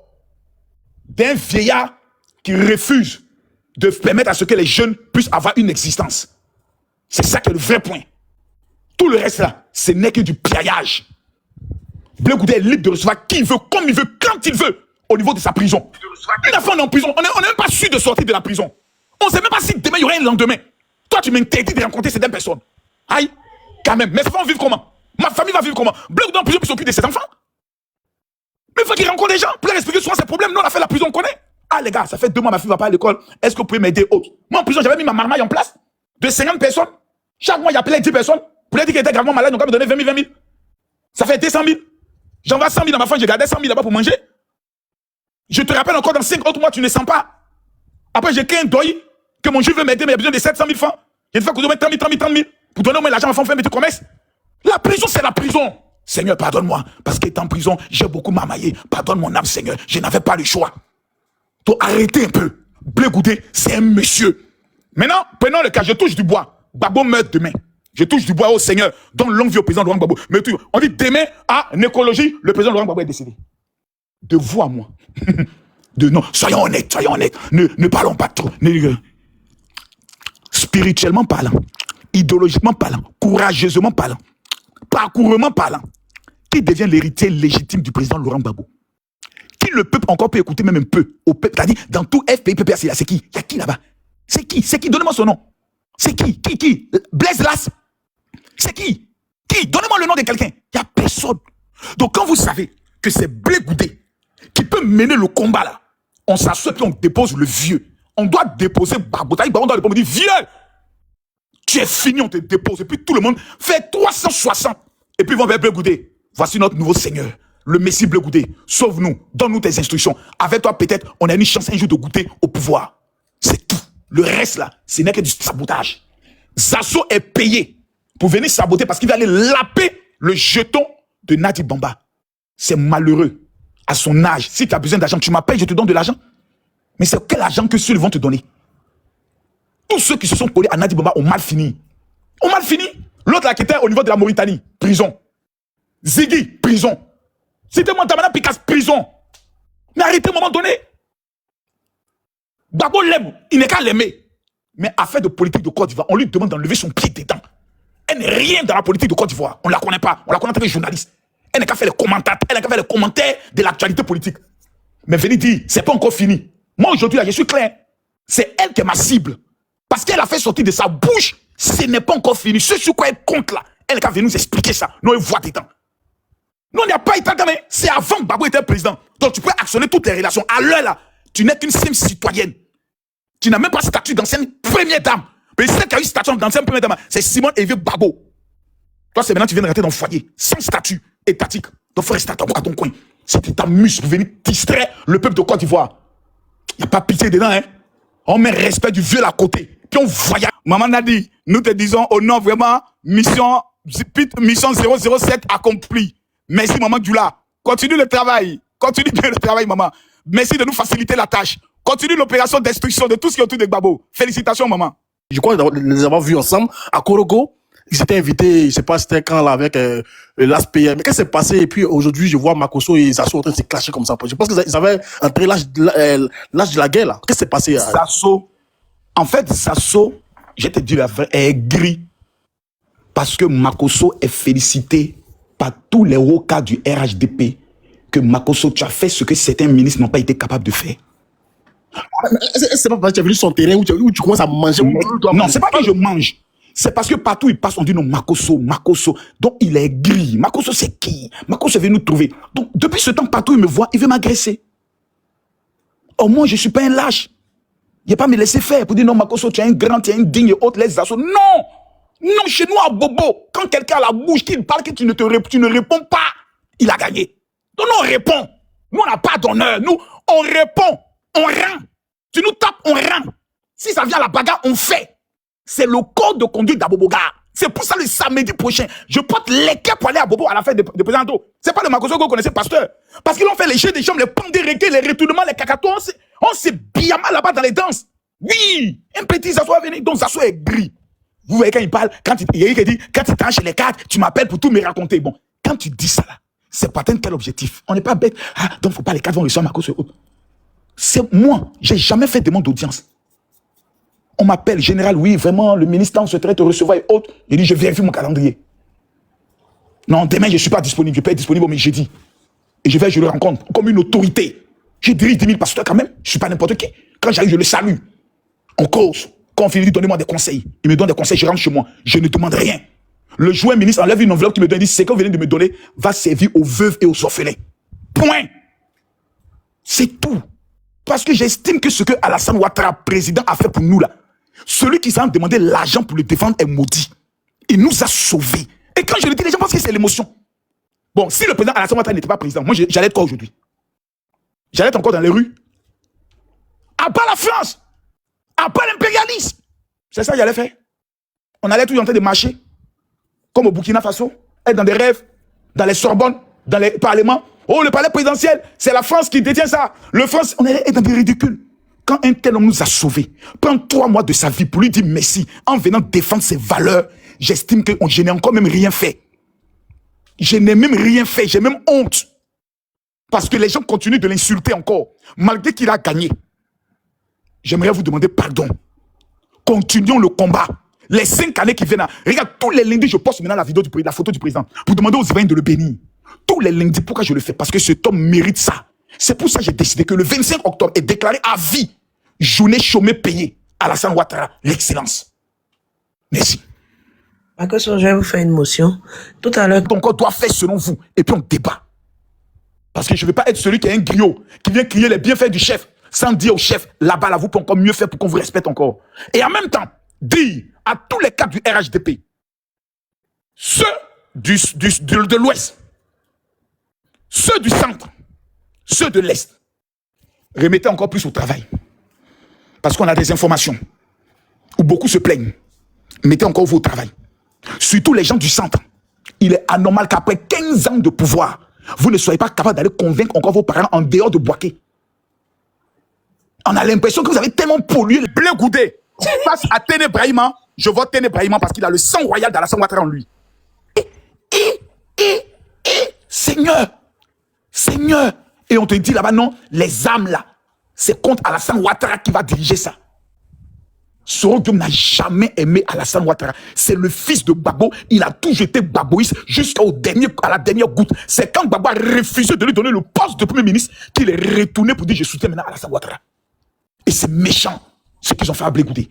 d'un vieillard qui refuse de permettre à ce que les jeunes puissent avoir une existence. C'est ça qui est le vrai point. Tout le reste là, ce n'est que du piaillage. Blé Goudé est libre de recevoir qui il veut, comme il veut, quand il veut, au niveau de sa prison. Une fois on est en prison, on n'est même pas sûr de sortir de la prison. On ne sait même pas si demain il y aura un lendemain. Toi, tu m'interdis de rencontrer certaines personnes. Aïe, quand même. Mes enfants vont vivre comment? Ma famille va vivre comment? Blé Goudé en prison pour s'occuper de ses enfants. Mais il faut qu'il rencontre des gens pour leur expliquer souvent ses problèmes. Nous, on a fait la prison, on connaît. Ah, les gars, ça fait 2 mois, ma fille va pas à l'école. Est-ce que vous pouvez m'aider autre? Moi, en prison, j'avais mis ma marmaille en place de 50 personnes. Chaque mois, il appelait 10 personnes. Pour leur dire qu'elle était gravement malade, donc on me donner 20 000. Ça fait 200 000. J'envoie 100 000 à ma femme, j'ai gardé 100 000 là-bas pour manger. Je te rappelle encore, dans 5 autres mois, tu ne sens pas. Après, j'ai qu'un deuil, que mon juge veut m'aider, mais il y a besoin de 700 000 francs. J'ai fait que 30 000 pour donner au moins l'argent à ma femme, faire un petit commerce. La prison, c'est la prison. Seigneur, pardonne-moi, parce qu'étant en prison, j'ai beaucoup mamaillé. Pardonne mon âme, Seigneur, je n'avais pas le choix. Donc arrêtez un peu. Blé Goudé, c'est un monsieur. Maintenant, prenons le cas, je touche du bois. Gbagbo meurt demain. Je touche du bois au Seigneur. Donne longue vie au président Laurent Gbagbo. Mais on dit demain, à l'écologie, le président Laurent Gbagbo est décédé. De vous à moi. Non, soyons honnêtes. Ne parlons pas trop. Spirituellement parlant, idéologiquement parlant, courageusement parlant, parcourement parlant, qui devient l'héritier légitime du président Laurent Gbagbo? Qui le peuple encore peut écouter même un peu au peuple? C'est-à-dire, dans tout FPI, PPACI, c'est qui? Il y a qui là-bas? C'est qui? Donnez-moi son nom. C'est qui? Blaise Las? C'est qui? Donnez-moi le nom de quelqu'un. Il n'y a personne. Donc quand vous savez que c'est Blé Goudé qui peut mener le combat là, on s'assoit puis on dépose le vieux. On doit déposer Gbagbo. On doit me dire, vieux, tu es fini, on te dépose. Et puis tout le monde fait 360. Et puis ils vont vers Blé Goudé. Voici notre nouveau Seigneur, le Messie Blé Goudé. Sauve-nous, donne-nous tes instructions. Avec toi, peut-être, on a une chance un jour de goûter au pouvoir. C'est tout. Le reste là, ce n'est que du sabotage. Zasso est payé pour venir saboter parce qu'il va aller laper le jeton de Nadi Bamba. C'est malheureux. À son âge, si tu as besoin d'argent, tu m'appelles, je te donne de l'argent. Mais c'est quel argent que ceux vont te donner? Tous ceux qui se sont collés à Nadi Bamba ont mal fini. L'autre là qui était au niveau de la Mauritanie, prison. Ziggy, prison. C'était mon Tamana Picasse prison. Mais arrêtez à un moment donné. Gbagbo l'aime, il n'est qu'à l'aimer. Mais affaire de politique de Côte d'Ivoire, on lui demande d'enlever son pied dedans. Elle n'est rien dans la politique de Côte d'Ivoire. On ne la connaît pas. On la connaît en tant que journaliste. Elle n'a qu'à faire les commentaires. Elle n'a qu'à faire les commentaires de l'actualité politique. Mais venez dire, c'est pas encore fini. Moi aujourd'hui, là, je suis clair. C'est elle qui est ma cible. Parce qu'elle a fait sortir de sa bouche, ce n'est pas encore fini. Ce sur quoi elle compte là, elle n'a qu'à venir nous expliquer ça. Nous, on voit dedans. Nous, on n'a pas été mais c'est avant que Gbagbo était président. Donc tu peux actionner toutes les relations. À l'heure là, tu n'es qu'une simple citoyenne. Tu n'as même pas statut d'ancienne première dame. Mais celle qui a eu statut d'ancienne première dame, c'est Simone Evier Gbagbo. Toi, c'est maintenant que tu viens de rentrer dans le foyer, sans statut étatique. Donc, il faut rester à ton coin. Si tu t'amuses pour venir distraire le peuple de Côte d'Ivoire, il n'y a pas pitié dedans, hein. On met respect du vieux à côté. Puis on voyage. Maman Nadi, nous te disons au nom vraiment, mission 007 accomplie. Merci, maman Djoula. Continue le travail. Continue bien le travail, maman. Merci de nous faciliter la tâche. Continue l'opération destruction de tout ce qui est autour de Gbagbo. Félicitations, maman. Je crois les avoir vus ensemble à Korogo. Ils s'étaient invités, je ne sais pas c'était quand là avec l'ASPM. Mais qu'est-ce qui s'est passé? Et puis aujourd'hui, je vois Makosso et Zasso en train de se clasher comme ça. Je pense qu'ils avaient entré l'âge de la guerre là. Qu'est-ce qui s'est passé? Zasso, en fait, Zasso, je te dis la vraie, est gris. Parce que Makosso est félicité par tous les hauts cadres du RHDP que Makosso, tu as fait ce que certains ministres n'ont pas été capables de faire. C'est pas parce que tu as venu sur son terrain où tu commences à manger. Non, c'est pas que je mange. C'est parce que partout il passe, on dit non, Makosso, Makosso. Donc il est gris. Makosso, c'est qui? Makosso veut nous trouver. Donc depuis ce temps, partout il me voit, il veut m'agresser. Au moins, je ne suis pas un lâche. Il ne va pas me laisser faire pour dire non, Makosso, tu es un grand, tu es un digne et autres, les assauts. Non! Non, chez nous à Bobo, quand quelqu'un a la bouche qui parle, que tu ne réponds pas, il a gagné. Donc nous, on répond. Nous, on n'a pas d'honneur. Nous, on répond. On rend. Tu nous tapes, on rend. Si ça vient à la bagarre, on fait. C'est le code de conduite d'Aboboga. C'est pour ça le samedi prochain, je porte l'équerre pour aller à Bobo à la fête de président. C'est pas le Makosso que vous connaissez, pasteur. Parce qu'ils ont fait les jeux des chambres, les pans des requins, les retournements, les cacatos. On s'est bien mal là-bas dans les danses. Oui, un petit Zasso est venu, donc Zasso est gris. Vous voyez quand il parle, quand il dit, quand il t'enchaîne chez les cartes, tu m'appelles pour tout me raconter. Bon, quand tu dis ça là, c'est pour atteindre quel objectif? On n'est pas bête. Ah, donc faut pas les cartes vont recevoir Makosso. C'est moi, j'ai jamais fait de demande d'audience. On m'appelle, général, oui, vraiment, le ministre souhaiterait te recevoir et autres. Il dit, je vérifie mon calendrier. Non, demain, je ne suis pas disponible. Je peux être disponible, mais jeudi. Et je le rencontre comme une autorité. Je dirige 10 000 pasteurs quand même. Je ne suis pas n'importe qui. Quand j'arrive, je le salue. On cause. Quand on finit de donner moi des conseils, il me donne des conseils, je rentre chez moi. Je ne demande rien. Le jour, un ministre enlève une enveloppe qui me donne, il dit, c'est que vous venez de me donner, va servir aux veuves et aux orphelins. Point. C'est tout. Parce que j'estime que ce que Alassane Ouattara, président, a fait pour nous là, celui qui s'en demandé l'argent pour le défendre est maudit. Il nous a sauvés. Et quand je le dis, les gens pensent que c'est l'émotion. Bon, si le président Alassane Ouattara n'était pas président, moi j'allais être quoi aujourd'hui? J'allais être encore dans les rues. À bas la France, à bas l'impérialisme. C'est ça que j'allais faire. On allait toujours en train de marcher, comme au Burkina Faso, être dans des rêves, dans les Sorbonnes, dans les parlements. Oh, le palais présidentiel, c'est la France qui détient ça. Le France, on allait être dans des ridicules. Quand un tel homme nous a sauvés, prendre 3 mois de sa vie pour lui dire merci, en venant défendre ses valeurs, j'estime que je n'ai encore même rien fait. Je n'ai même rien fait, j'ai même honte. Parce que les gens continuent de l'insulter encore, malgré qu'il a gagné. J'aimerais vous demander pardon. Continuons le combat. Les 5 années qui viennent, regarde, tous les lundis, je poste maintenant la photo du président, pour demander aux Ivoiriens de le bénir. Tous les lundis, pourquoi je le fais? Parce que cet homme mérite ça. C'est pour ça que j'ai décidé que le 25 octobre est déclaré à vie journée chômée payée à Alassane Ouattara, l'excellence. Merci. Makosso, je vais vous faire une motion. Tout à l'heure. Donc on doit faire selon vous et puis on débat. Parce que je ne veux pas être celui qui est un griot, qui vient crier les bienfaits du chef, sans dire au chef, là-bas, là, vous pouvez encore mieux faire pour qu'on vous respecte encore. Et en même temps, dire à tous les cadres du RHDP, ceux de l'Ouest, ceux du centre, ceux de l'Est, remettez encore plus au travail. Parce qu'on a des informations où beaucoup se plaignent. Mettez encore au travail. Surtout les gens du centre. Il est anormal qu'après 15 ans de pouvoir, vous ne soyez pas capable d'aller convaincre encore vos parents en dehors de Bouaké. On a l'impression que vous avez tellement pollué le blé goudé. Face à Téné Brahima, je vote Téné Brahima parce qu'il a le sang royal d'Alassane Ouattara en lui. Seigneur, Seigneur. Et on te dit là-bas, non, les âmes là, c'est contre Alassane Ouattara qui va diriger ça. Soro Guillaume n'a jamais aimé Alassane Ouattara. C'est le fils de Gbagbo. Il a toujours été gbaboïste à la dernière goutte. C'est quand Gbagbo a refusé de lui donner le poste de premier ministre qu'il est retourné pour dire je soutiens maintenant Alassane Ouattara. Et c'est méchant ce qu'ils ont fait à Blé Goudé.